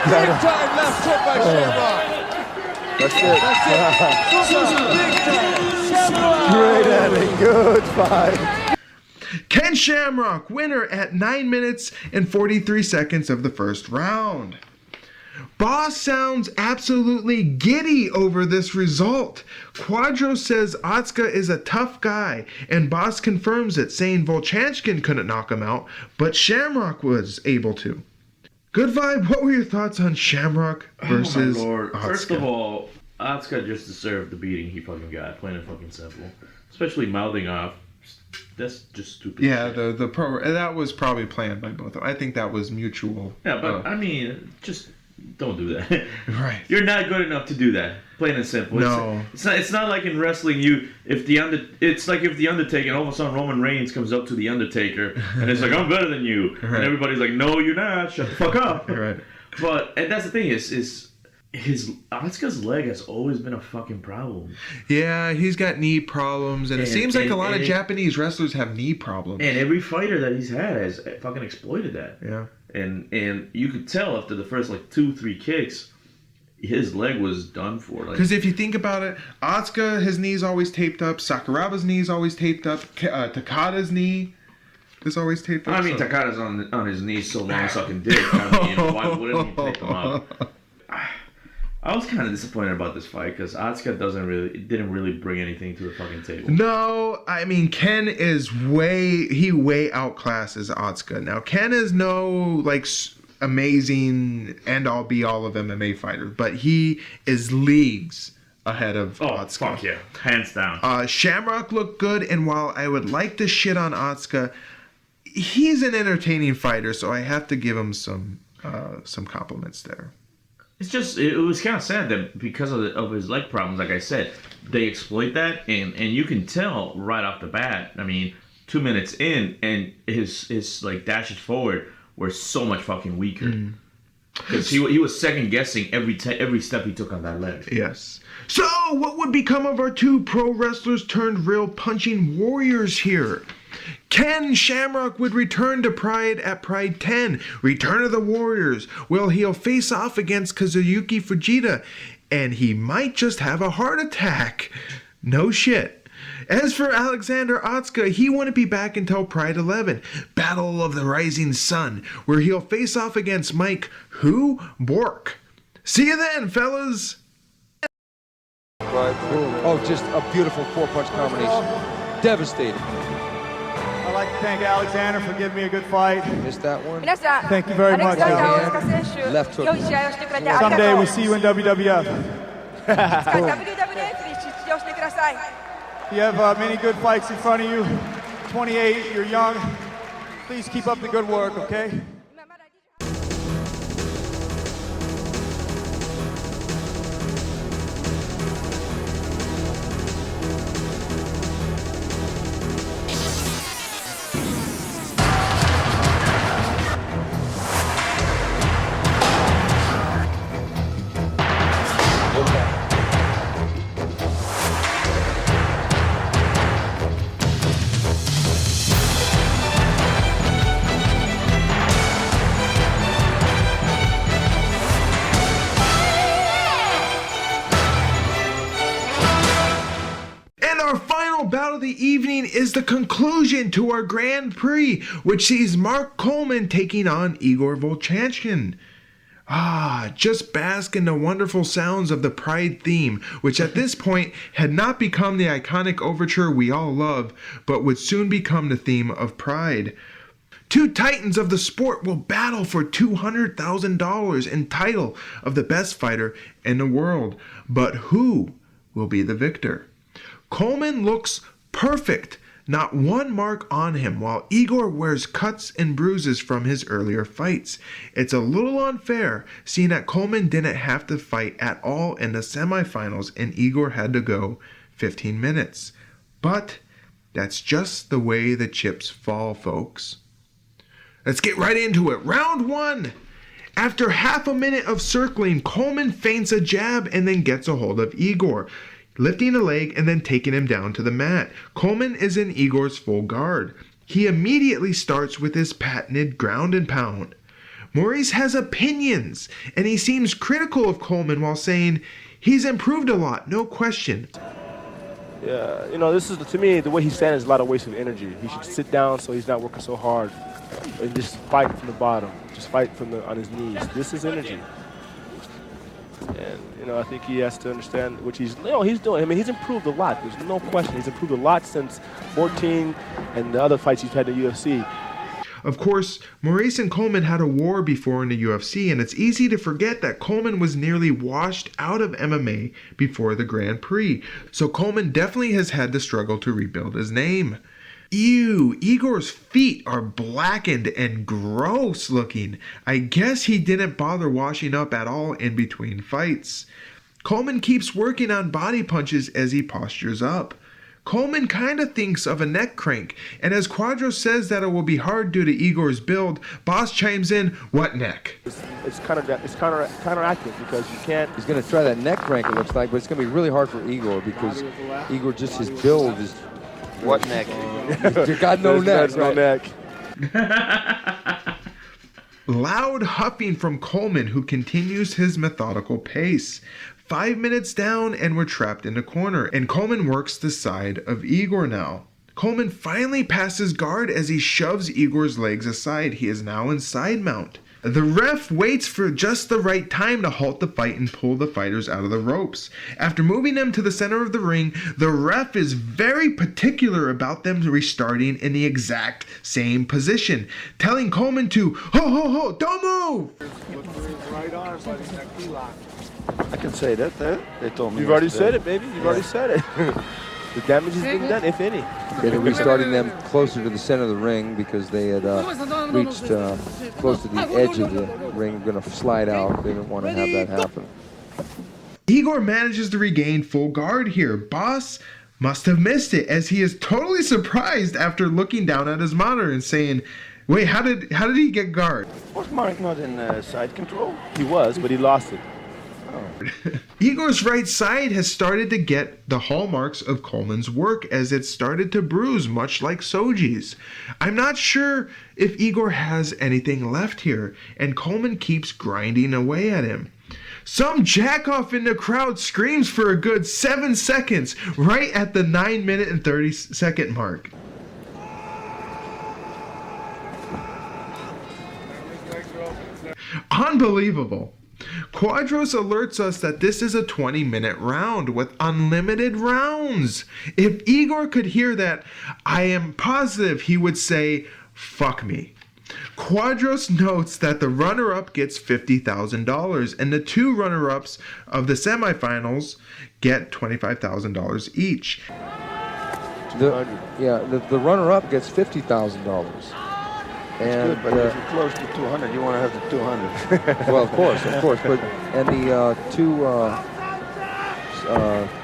Big time left hook by Shamrock. That's it. Big time. Shamrock. Great ending. Good fight. Ken Shamrock, winner at 9 minutes and 43 seconds of the first round. Boss sounds absolutely giddy over this result. Quadros says Otsuka is a tough guy, and Boss confirms it, saying Vovchanchyn couldn't knock him out, but Shamrock was able to. Good Vibe, what were your thoughts on Shamrock versus Otsuka? First of all, Otsuka just deserved the beating he fucking got, plain and fucking simple. Especially mouthing off. That's just stupid. Yeah, shit. the pro that was probably planned by both of them. I think that was mutual. Yeah, but I mean, just don't do that. Right. You're not good enough to do that. Plain and simple. No. It's not like in wrestling. It's like if the Undertaker and all of a sudden Roman Reigns comes up to the Undertaker and it's like, I'm better than you, right. And everybody's like, no, you're not. Shut the fuck up. Right. And that's the thing is Otsuka's leg has always been a fucking problem. Yeah, he's got knee problems, and it seems like a lot of Japanese wrestlers have knee problems. And every fighter that he's had has fucking exploited that. Yeah. And you could tell after the first 2-3 kicks, his leg was done for. Because if you think about it, Otsuka, his knee's always taped up. Sakuraba's knee's always taped up. Takada's knee is always taped up. I mean, Takada's on his knees so long sucking dick. I mean, why wouldn't he tape them up? I was kind of disappointed about this fight because Otsuka didn't really bring anything to the fucking table. No, I mean Ken is way outclasses Otsuka. Now Ken is no amazing end all be all of MMA fighter, but he is leagues ahead of Otsuka. Fuck yeah, hands down. Shamrock looked good, and while I would like to shit on Otsuka, he's an entertaining fighter, so I have to give him some compliments there. It's just, it was kind of sad that because of his leg problems, like I said, they exploit that, and you can tell right off the bat. I mean, 2 minutes in, and his dashes forward were so much fucking weaker. Because he was second guessing every step he took on that leg. Yes. So, what would become of our two pro wrestlers turned real punching warriors here? Ken Shamrock would return to Pride at Pride 10, Return of the Warriors. Well, he'll face off against Kazuyuki Fujita, and he might just have a heart attack. No shit. As for Alexander Otsuka, he wouldn't be back until Pride 11, Battle of the Rising Sun, where he'll face off against Mike, Bork. See you then, fellas. Oh, just a beautiful four-punch combination. Devastating. I'd like to thank Alexander for giving me a good fight. Missed that one. Thank you very much, Alexander. Left hook. Someday we see you in WWF. You have many good fights in front of you. 28, you're young. Please keep up the good work, okay? Bout of the evening is the conclusion to our Grand Prix, which sees Mark Coleman taking on Igor Vovchanchyn. Just bask in the wonderful sounds of the Pride theme, which at this point had not become the iconic overture we all love, but would soon become the theme of Pride. Two titans of the sport will battle for $200,000 and title of the best fighter in the world. But who will be the victor? Coleman looks perfect, not one mark on him, while Igor wears cuts and bruises from his earlier fights. It's a little unfair, seeing that Coleman didn't have to fight at all in the semifinals and Igor had to go 15 minutes. But that's just the way the chips fall, folks. Let's get right into it. Round 1. After half a minute of circling, Coleman feints a jab and then gets a hold of Igor, lifting a leg and then taking him down to the mat. Coleman is in Igor's full guard. He immediately starts with his patented ground and pound. Maurice has opinions, and he seems critical of Coleman while saying he's improved a lot, no question. Yeah, this is, to me, the way he's standing is a lot of waste of energy. He should sit down so he's not working so hard and just fight from the bottom, just fight on his knees. This is energy. And, I think he has to understand what he's doing. I mean, he's improved a lot. There's no question. He's improved a lot since 14 and the other fights he's had in the UFC. Of course, Maurice and Coleman had a war before in the UFC, and it's easy to forget that Coleman was nearly washed out of MMA before the Grand Prix. So Coleman definitely has had to struggle to rebuild his name. Ew, Igor's feet are blackened and gross looking. I guess he didn't bother washing up at all in between fights. Coleman keeps working on body punches as he postures up. Coleman kinda thinks of a neck crank, and as Quadros says that it will be hard due to Igor's build, Boss chimes in, what neck? It's counteractive because you can't. He's going to try that neck crank, it looks like, but it's going to be really hard for Igor because Igor, just his build is. What neck? You got no neck. No neck. Loud huffing from Coleman, who continues his methodical pace. 5 minutes down and we're trapped in a corner, and Coleman works the side of Igor now. Coleman finally passes guard as he shoves Igor's legs aside. He is now in side mount. The ref waits for just the right time to halt the fight and pull the fighters out of the ropes. After moving them to the center of the ring, the ref is very particular about them restarting in the exact same position, telling Coleman to, ho, don't move! Right arm, buddy, that key lock. I can say that. They told me. You've already yesterday. said it, baby. You've already said it. The damage has been done, if any. Yeah, they're restarting them closer to the center of the ring because they had reached close to the edge of the ring, going to slide out. They didn't want to have that happen. Igor manages to regain full guard here. Boss must have missed it, as he is totally surprised after looking down at his monitor and saying, wait, how did he get guard? Was Mark not in side control? He was, but he lost it. Igor's right side has started to get the hallmarks of Coleman's work, as it started to bruise, much like Shoji's. I'm not sure if Igor has anything left here, and Coleman keeps grinding away at him. Some jackoff in the crowd screams for a good 7 seconds, right at the 9 minute and 30 second mark. Unbelievable. Quadros alerts us that this is a 20-minute round with unlimited rounds. If Igor could hear that, I am positive he would say, fuck me. Quadros notes that the runner-up gets $50,000 and the two runner-ups of the semifinals get $25,000 each. The runner-up gets $50,000. And good, but if you're close to 200, you want to have the 200. Well, of course. But and the two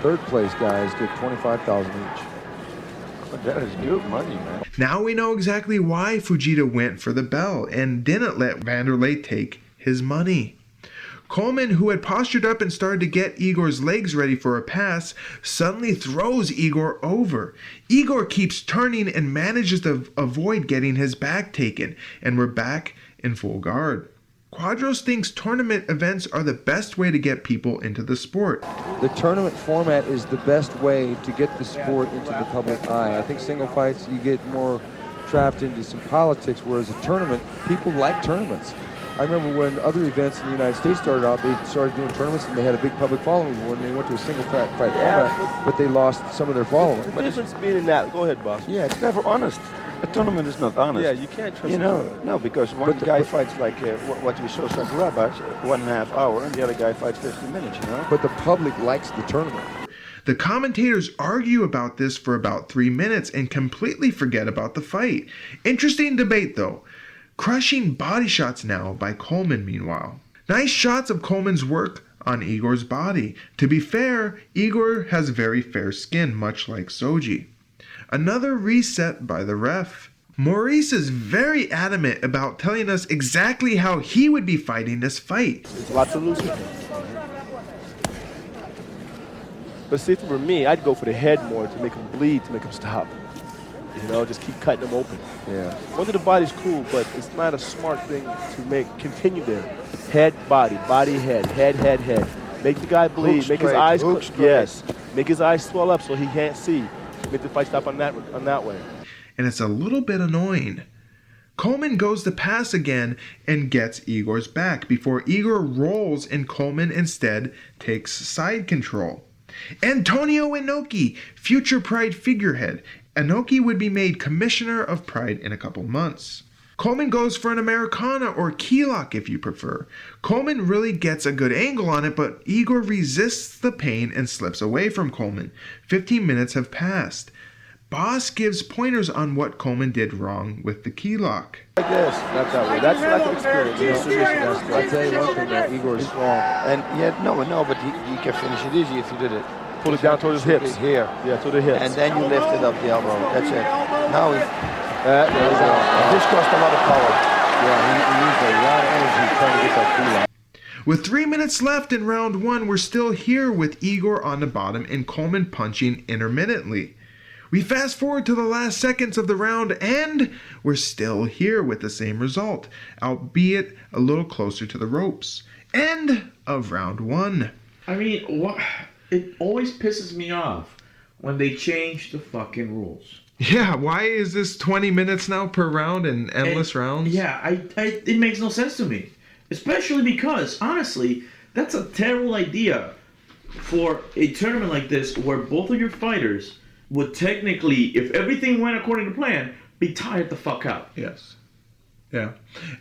third place guys get $25,000 each. But that is good money, man. Now we know exactly why Fujita went for the bell and didn't let Vanderlei take his money. Coleman, who had postured up and started to get Igor's legs ready for a pass, suddenly throws Igor over. Igor keeps turning and manages to avoid getting his back taken, and we're back in full guard. Quadros thinks tournament events are the best way to get people into the sport. The tournament format is the best way to get the sport into the public eye. I think single fights, you get more trapped into some politics, whereas a tournament, people like tournaments. I remember when other events in the United States started out, they started doing tournaments and they had a big public following when they went to a single fight format, but they lost some of their following. The difference being in that, go ahead, boss. Yeah, it's never honest. A tournament is not honest. Yeah, you can't trust. You know, no, because one guy fights like what we saw Sakuraba, 1.5 hours, and the other guy fights 50 minutes. You know. But the public likes the tournament. The commentators argue about this for about 3 minutes and completely forget about the fight. Interesting debate though. Crushing body shots now by Coleman meanwhile. Nice shots of Coleman's work on Igor's body. To be fair, Igor has very fair skin, much like Shoji. Another reset by the ref. Maurice is very adamant about telling us exactly how he would be fighting this fight. There's lots of losers. But see, for me, I'd go for the head more to make him bleed, to make him stop. You know, just keep cutting them open. Yeah. Under the body's cool, but it's not a smart thing to continue there. Head, body, head, head. Make the guy bleed. Hook make straight, his eyes hook straight. Yes. Make his eyes swell up so he can't see. Make the fight stop on that way. And it's a little bit annoying. Coleman goes to pass again and gets Igor's back before Igor rolls, and Coleman instead takes side control. Antonio Inoki, future Pride figurehead. Inoki would be made commissioner of Pride in a couple months. Coleman goes for an Americana or key lock if you prefer. Coleman really gets a good angle on it, but Igor resists the pain and slips away from Coleman. 15 minutes have passed. Boss gives pointers on what Coleman did wrong with the key lock. Like this, not that way. That's like an experience. I'll tell you one thing, Igor is strong. And yeah, no, but he can finish it easy if you did it pull it down towards his hips. Here. Yeah, to the hips. And then you lift it up the elbow. That's it. Now this cost a lot of power. Yeah, he used a lot of energy trying to get that feet out. With 3 minutes left in round 1, we're still here with Igor on the bottom and Coleman punching intermittently. We fast forward to the last seconds of the round and we're still here with the same result, albeit a little closer to the ropes. End of round 1. I mean, what? It always pisses me off when they change the fucking rules. Yeah, why is this 20 minutes now per round and endless rounds? Yeah, it makes no sense to me. Especially because, honestly, that's a terrible idea for a tournament like this where both of your fighters would technically, if everything went according to plan, be tired the fuck out. Yes. Yeah.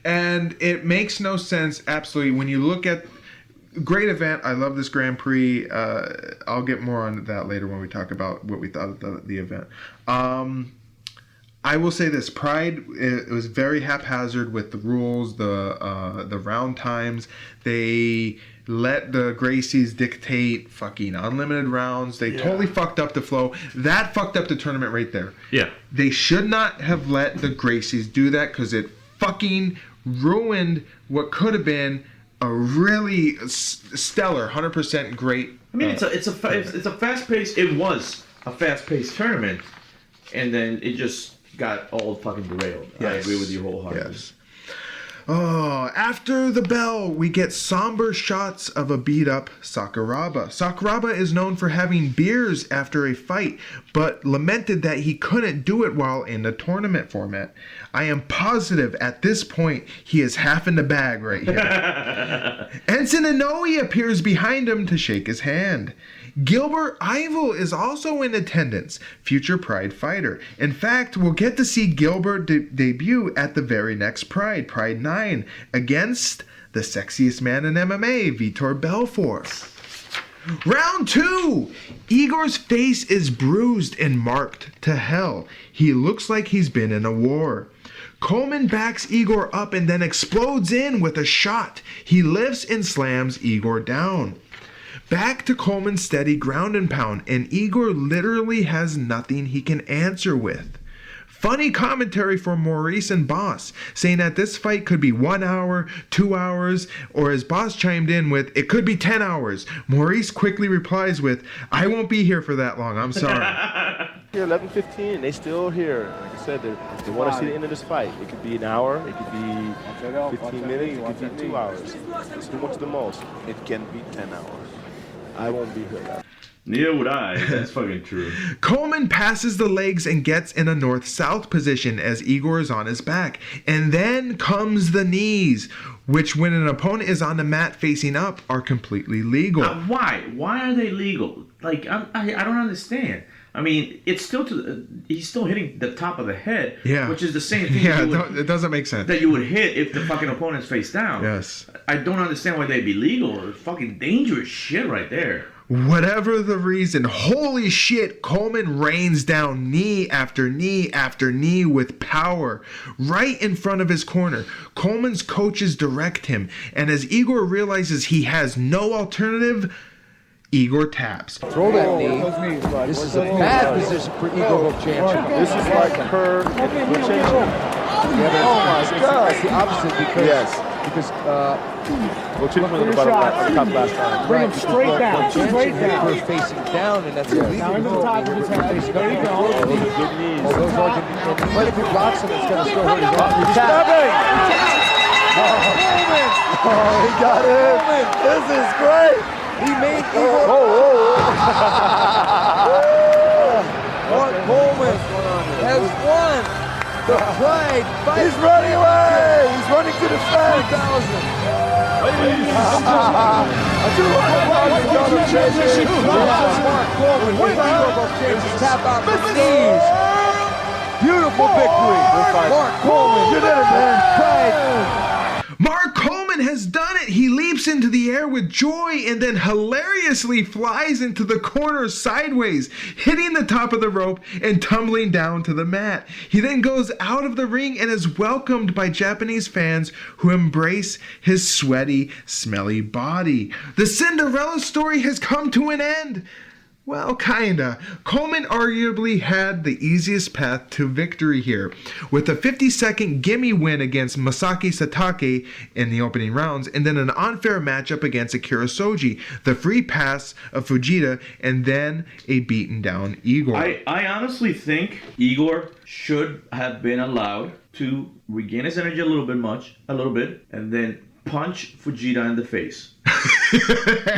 And it makes no sense, absolutely. When you look at great event, I love this Grand Prix. I'll get more on that later when we talk about what we thought of the event. I will say this: Pride, it was very haphazard with the rules, the round times. They let the Gracies dictate fucking unlimited rounds. They totally fucked up the flow. That fucked up the tournament right there. Yeah. They should not have let the Gracies do that because it fucking ruined what could have been a really stellar, 100% great. I mean, it's a fast-paced. It was a fast-paced tournament, and then it just got all fucking derailed. Yes. I agree with you wholeheartedly. Yes. Oh, after the bell, we get somber shots of a beat-up Sakuraba. Sakuraba is known for having beers after a fight, but lamented that he couldn't do it while in the tournament format. I am positive at this point he is half in the bag right here. Ensign Inoue appears behind him to shake his hand. Gilbert Ivel is also in attendance, future Pride fighter. In fact, we'll get to see Gilbert debut at the very next Pride, Pride 9, against the sexiest man in MMA, Vitor Belfort. Round 2! Igor's face is bruised and marked to hell. He looks like he's been in a war. Coleman backs Igor up and then explodes in with a shot. He lifts and slams Igor down. Back to Coleman's steady ground and pound, and Igor literally has nothing he can answer with. Funny commentary from Maurice and Boss, saying that this fight could be 1 hour, 2 hours, or as Boss chimed in with, it could be 10 hours. Maurice quickly replies with, I won't be here for that long, I'm sorry. Here, 11:15, they still here. Like I said, they want to see the end of this fight. It could be an hour, it could be 15 minutes, it could be 2 hours. It's too much the most. It can be 10 hours. I won't be here. Neither would I. That's fucking true. Coleman passes the legs and gets in a north-south position as Igor is on his back. And then comes the knees, which when an opponent is on the mat facing up are completely legal. Why? Why are they legal? Like, I don't understand. I mean, it's still he's still hitting the top of the head, which is the same thing. It doesn't make sense. That you would hit if the fucking opponent's face down. Yes. I don't understand why they'd be legal. It's fucking dangerous shit right there. Whatever the reason, holy shit, Coleman rains down knee after knee after knee with power right in front of his corner. Coleman's coaches direct him, and as Igor realizes he has no alternative, Igor taps. Throw that knee. This is a bad position for Igor Vovchanchyn. This is like Kerr and Vovchanchyn. Yeah, it's the opposite because Vovchanchyn was on the top last time. Bring him straight down. Straight down. Kerr facing down, and that's illegal. Down to the top of his head. There you go. Those are good knees. Those are good knees. But if he blocks him, it's going to still hurt his arm. He's stabbing! Oh, he got him. This is great. He made Igor. Mark Coleman has won the Pride fight. He's running away. He's running to the fence. 2,000. Mark Coleman with Igor Vovchanchyn tap out the knees. Beautiful victory. Mark Coleman. You did it, man. Pride. Mark Coleman has done it! He leaps into the air with joy and then hilariously flies into the corner sideways, hitting the top of the rope and tumbling down to the mat. He then goes out of the ring and is welcomed by Japanese fans who embrace his sweaty, smelly body. The Cinderella story has come to an end. Well, kinda. Coleman arguably had the easiest path to victory here, with a 50-second gimme win against Masaaki Satake in the opening rounds, and then an unfair matchup against Akira Shoji, the free pass of Fujita, and then a beaten down Igor. I honestly think Igor should have been allowed to regain his energy a little bit, and then punch Fujita in the face.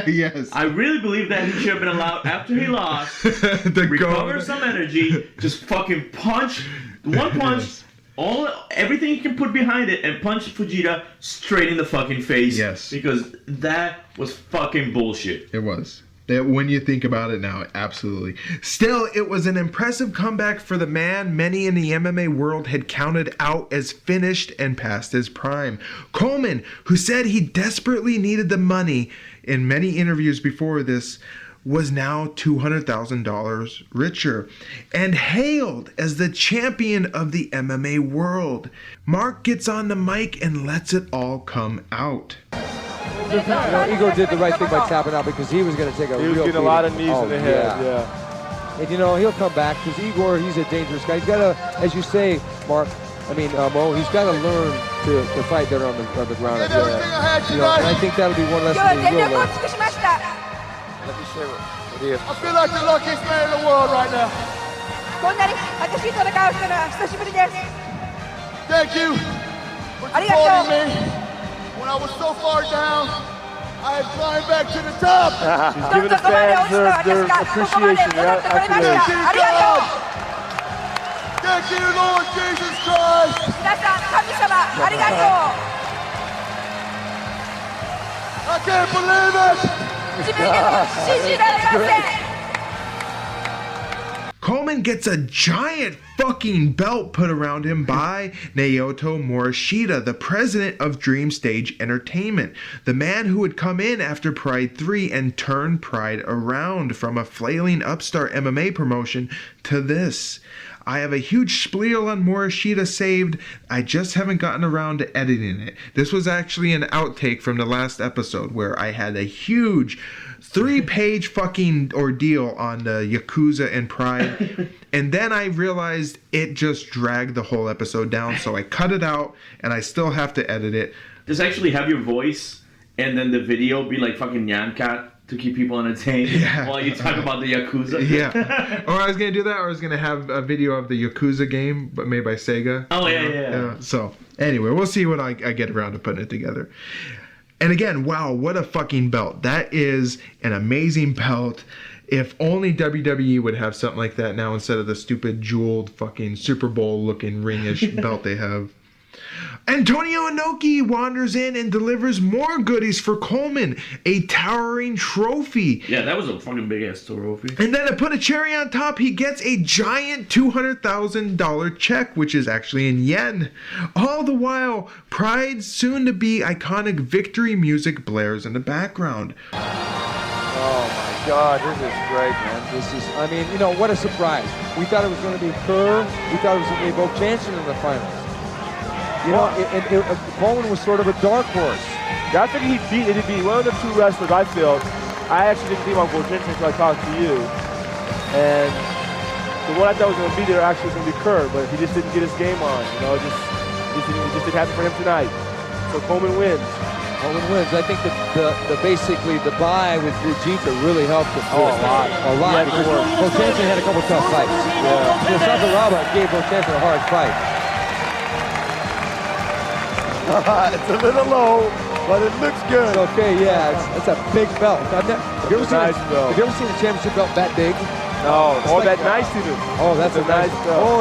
Yes. I really believe that he should have been allowed, after he lost, recover some energy, just fucking punch, one punch, everything you can put behind it, and punch Fujita straight in the fucking face. Yes. Because that was fucking bullshit. It was. When you think about it now, absolutely. Still, it was an impressive comeback for the man many in the MMA world had counted out as finished and past his prime. Coleman, who said he desperately needed the money in many interviews before this, was now $200,000 richer and hailed as the champion of the MMA world. Mark gets on the mic and lets it all come out. You know, Igor did the right thing by tapping out because he was going to take a real beating. He was getting a lot of knees in the head, yeah. And, you know, he'll come back because Igor, he's a dangerous guy. He's got to, as you say, Mo, he's got to learn to fight better on the ground. Did everything I had You know, and I think that'll be one lesson that he will learn. Let me say what it is. I feel like the luckiest man in the world right now. Thank you for supporting me. When I was so far down, I had climbed back to the top. He's giving the fans their appreciation, their accolades. Thank you, Lord Jesus Christ. I can't believe it. Coleman gets a giant fucking belt put around him by Naoto Morishita, the president of Dream Stage Entertainment, the man who would come in after Pride 3 and turn Pride around from a flailing upstart MMA promotion to this. I have a huge spiel on Morishita saved. I just haven't gotten around to editing it. This was actually an outtake from the last episode where I had a huge 3-page fucking ordeal on the Yakuza and Pride. And then I realized it just dragged the whole episode down. So I cut it out and I still have to edit it. Just actually have your voice and then the video be like fucking Nyan Cat to keep people entertained while you talk about the Yakuza. Yeah. Or I was going to do that, or I was going to have a video of the Yakuza game, but made by Sega. Oh, yeah. So, anyway, we'll see what I get around to putting it together. And again, wow, what a fucking belt. That is an amazing belt. If only WWE would have something like that now instead of the stupid jeweled fucking Super Bowl looking ring-ish belt they have. Antonio Inoki wanders in and delivers more goodies for Coleman, a towering trophy. Yeah, that was a fucking big ass trophy. And then to put a cherry on top, he gets a giant $200,000 check, which is actually in yen. All the while, Pride's soon-to-be iconic victory music blares in the background. Oh my God, this is great, man. This is, I mean, you know, what a surprise. We thought it was going to be Kerr. We thought it was going to be Vovchanchyn in the finals. You know, Coleman was sort of a dark horse. I think it'd be one of the two wrestlers I felt. I actually didn't think about Vovchanchyn until I talked to you. And the one I thought was going to be there actually was going to be Kerr, but he just didn't get his game on. You know, it just didn't happen for him tonight. So Coleman wins. Coleman wins. I think basically the bye with Fujita really helped him. Oh, a lot. Because Vovchanchyn had a couple tough fights. Yeah. Sakuraba gave Vovchanchyn a hard fight. It's a little low, but it looks good. It's okay, yeah. It's a big belt. Have you ever seen a championship belt that big? No. Oh, that nice to do. Oh, that's a nice belt. Oh,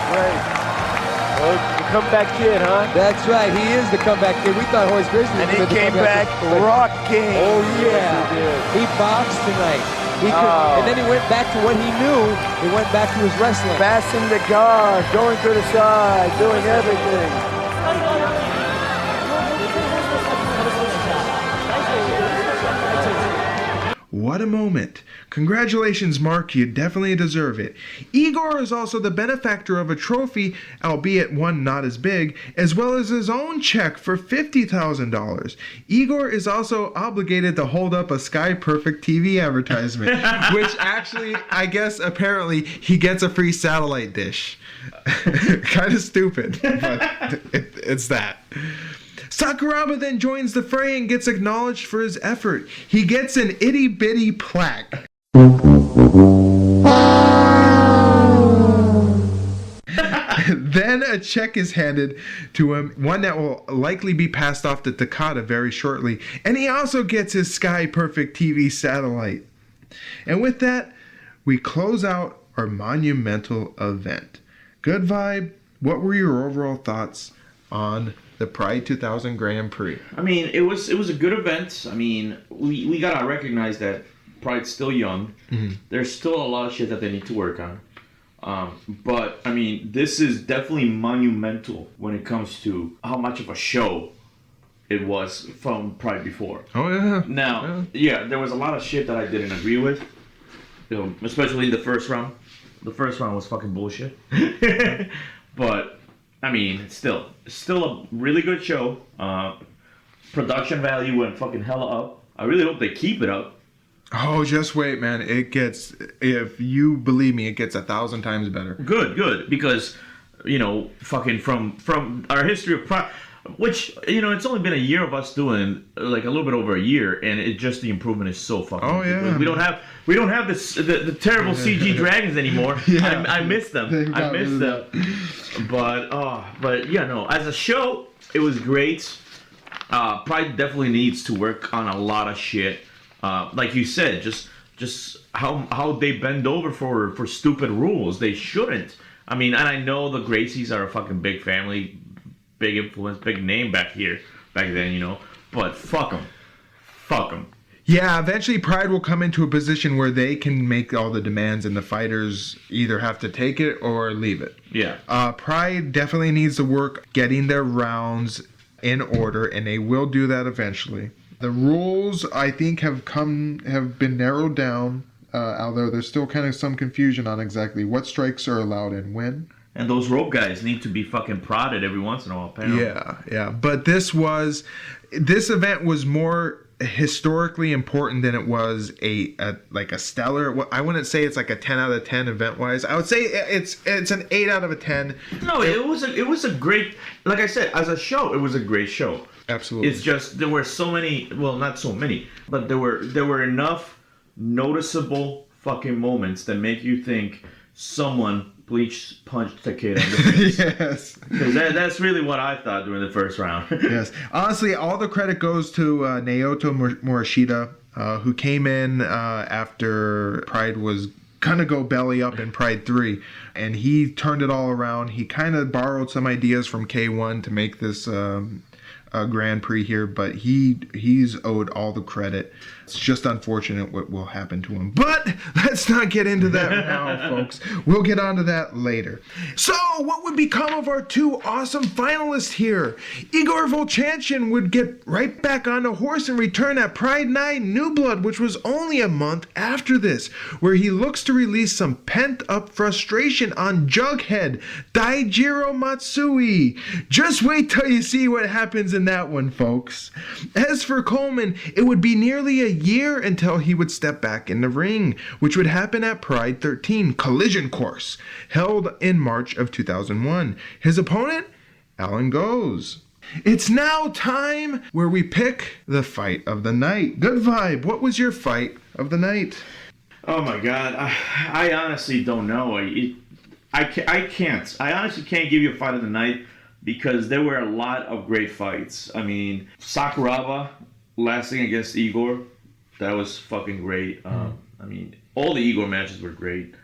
great. The comeback kid, huh? That's right. He is the comeback kid. We thought Royce Gracie was and he came back rocking. Oh, yeah. He boxed tonight. And then he went back to what he knew. He went back to his wrestling. Passing the guard, going to the side, doing everything. What a moment. Congratulations, Mark. You definitely deserve it. Igor is also the benefactor of a trophy, albeit one not as big, as well as his own check for $50,000. Igor is also obligated to hold up a Sky Perfect TV advertisement, which actually, I guess, apparently, he gets a free satellite dish. Kind of stupid, but it's that. Sakuraba then joins the fray and gets acknowledged for his effort. He gets an itty-bitty plaque. Then a check is handed to him, one that will likely be passed off to Takada very shortly. And he also gets his Sky Perfect TV satellite. And with that, we close out our monumental event. Good vibe. What were your overall thoughts on the Pride 2000 Grand Prix? I mean, it was a good event. I mean, we gotta recognize that Pride's still young. Mm-hmm. There's still a lot of shit that they need to work on. But I mean, this is definitely monumental when it comes to how much of a show it was from Pride before. Oh yeah. Now, yeah, there was a lot of shit that I didn't agree with. Especially in the first round. The first round was fucking bullshit. But I mean, still a really good show. Production value went fucking hella up. I really hope they keep it up. Oh, just wait, man. It gets, if you believe me, it gets 1,000 times better. Good. Because, fucking from our history of Pride, which, it's only been a year of us doing, like a little bit over a year, and it just, the improvement is so fucking good. Yeah. We don't have this, the terrible CG dragons anymore. Yeah. I miss them. I miss them. But yeah, no, as a show, it was great. Pride definitely needs to work on a lot of shit. Like you said, just how they bend over for stupid rules. They shouldn't. I mean, and I know the Gracies are a fucking big family, big influence, big name back then, but fuck them. Yeah, eventually Pride will come into a position where they can make all the demands and the fighters either have to take it or leave it. Yeah. Pride definitely needs to work getting their rounds in order, and they will do that eventually. The rules, I think, have been narrowed down, although there's still kind of some confusion on exactly what strikes are allowed and when. And those rope guys need to be fucking prodded every once in a while, apparently. Yeah. But this event was more historically important than it was a stellar. I wouldn't say it's like a 10 out of 10 event wise. I would say it's an 8 out of 10. No, it was a great, like I said, as a show, it was a great show. Absolutely. It's just there were so many, well, not so many, but there were enough noticeable fucking moments that make you think someone bleach punched Takeda in the face. Yes. Because that's really what I thought during the first round. Yes. Honestly, all the credit goes to Naoto Morishita, who came in after Pride was kind of go belly up in Pride 3, and he turned it all around. He kind of borrowed some ideas from K1 to make this Grand Prix here, but he's owed all the credit. It's just unfortunate what will happen to him. But let's not get into that now, folks. We'll get onto that later. So, what would become of our two awesome finalists here? Igor Vovchanchyn would get right back on the horse and return at Pride 9 New Blood, which was only a month after this, where he looks to release some pent-up frustration on Jughead Daijiro Matsui. Just wait till you see what happens in that one, folks. As for Coleman, it would be nearly a year until he would step back in the ring, which would happen at Pride 13 Collision Course, held in March of 2001. His opponent, Alan Goes. It's now time where we pick the fight of the night. Good vibe. What was your fight of the night? Oh my god, I honestly don't know. I can't. I honestly can't give you a fight of the night because there were a lot of great fights. I mean, Sakuraba lasting against Igor, that was fucking great. I mean, all the Igor matches were great.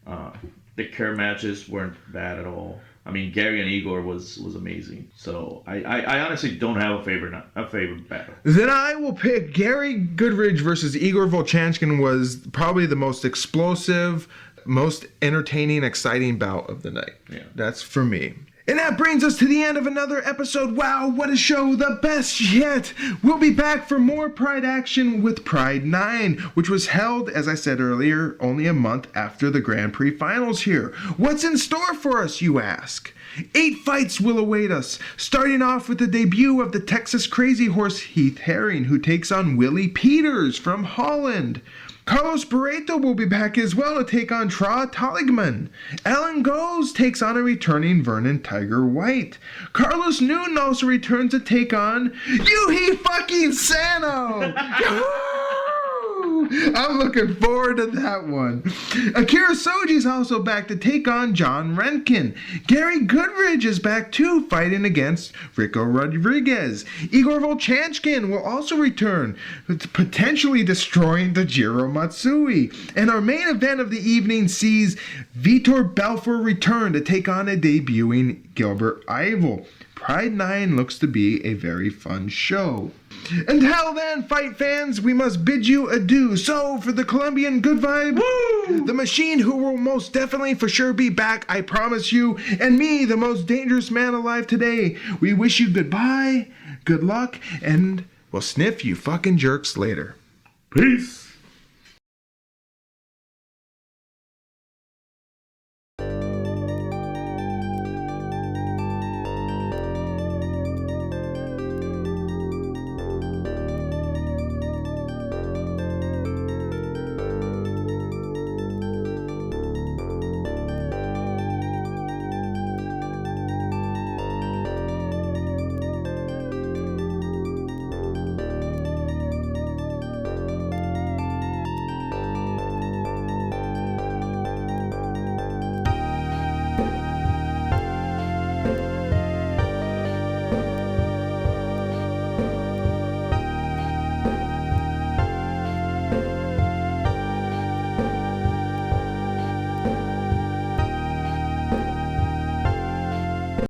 The Kerr matches weren't bad at all. I mean, Gary and Igor was amazing. So I honestly don't have a favorite battle. Then I will pick Gary Goodridge versus Igor Vovchanchyn. Was probably the most explosive, most entertaining, exciting bout of the night. Yeah. That's for me. And that brings us to the end of another episode. Wow, what a show, the best yet. We'll be back for more Pride action with Pride 9, which was held, as I said earlier, only a month after the Grand Prix finals here. What's in store for us, you ask? 8 fights will await us, starting off with the debut of the Texas Crazy Horse Heath Herring, who takes on Willie Peters from Holland. Carlos Barreto will be back as well to take on Tra Taligman. Alan Goes takes on a returning Vernon Tiger White. Carlos Newton also returns to take on Yuhi fucking Sano! I'm looking forward to that one. Akira Soji's also back to take on John Renkin. Gary Goodridge is back too, fighting against Rico Rodriguez. Igor Vovchanchyn will also return, potentially destroying Tajiro Matsui. And our main event of the evening sees Vitor Belfort return to take on a debuting Gilbert Eiffel. Pride 9 looks to be a very fun show. Until then, fight fans, we must bid you adieu. So, for the Colombian Good Vibe, woo! The Machine, who will most definitely for sure be back, I promise you, and me, the most dangerous man alive today, we wish you goodbye, good luck, and we'll sniff you fucking jerks later. Peace!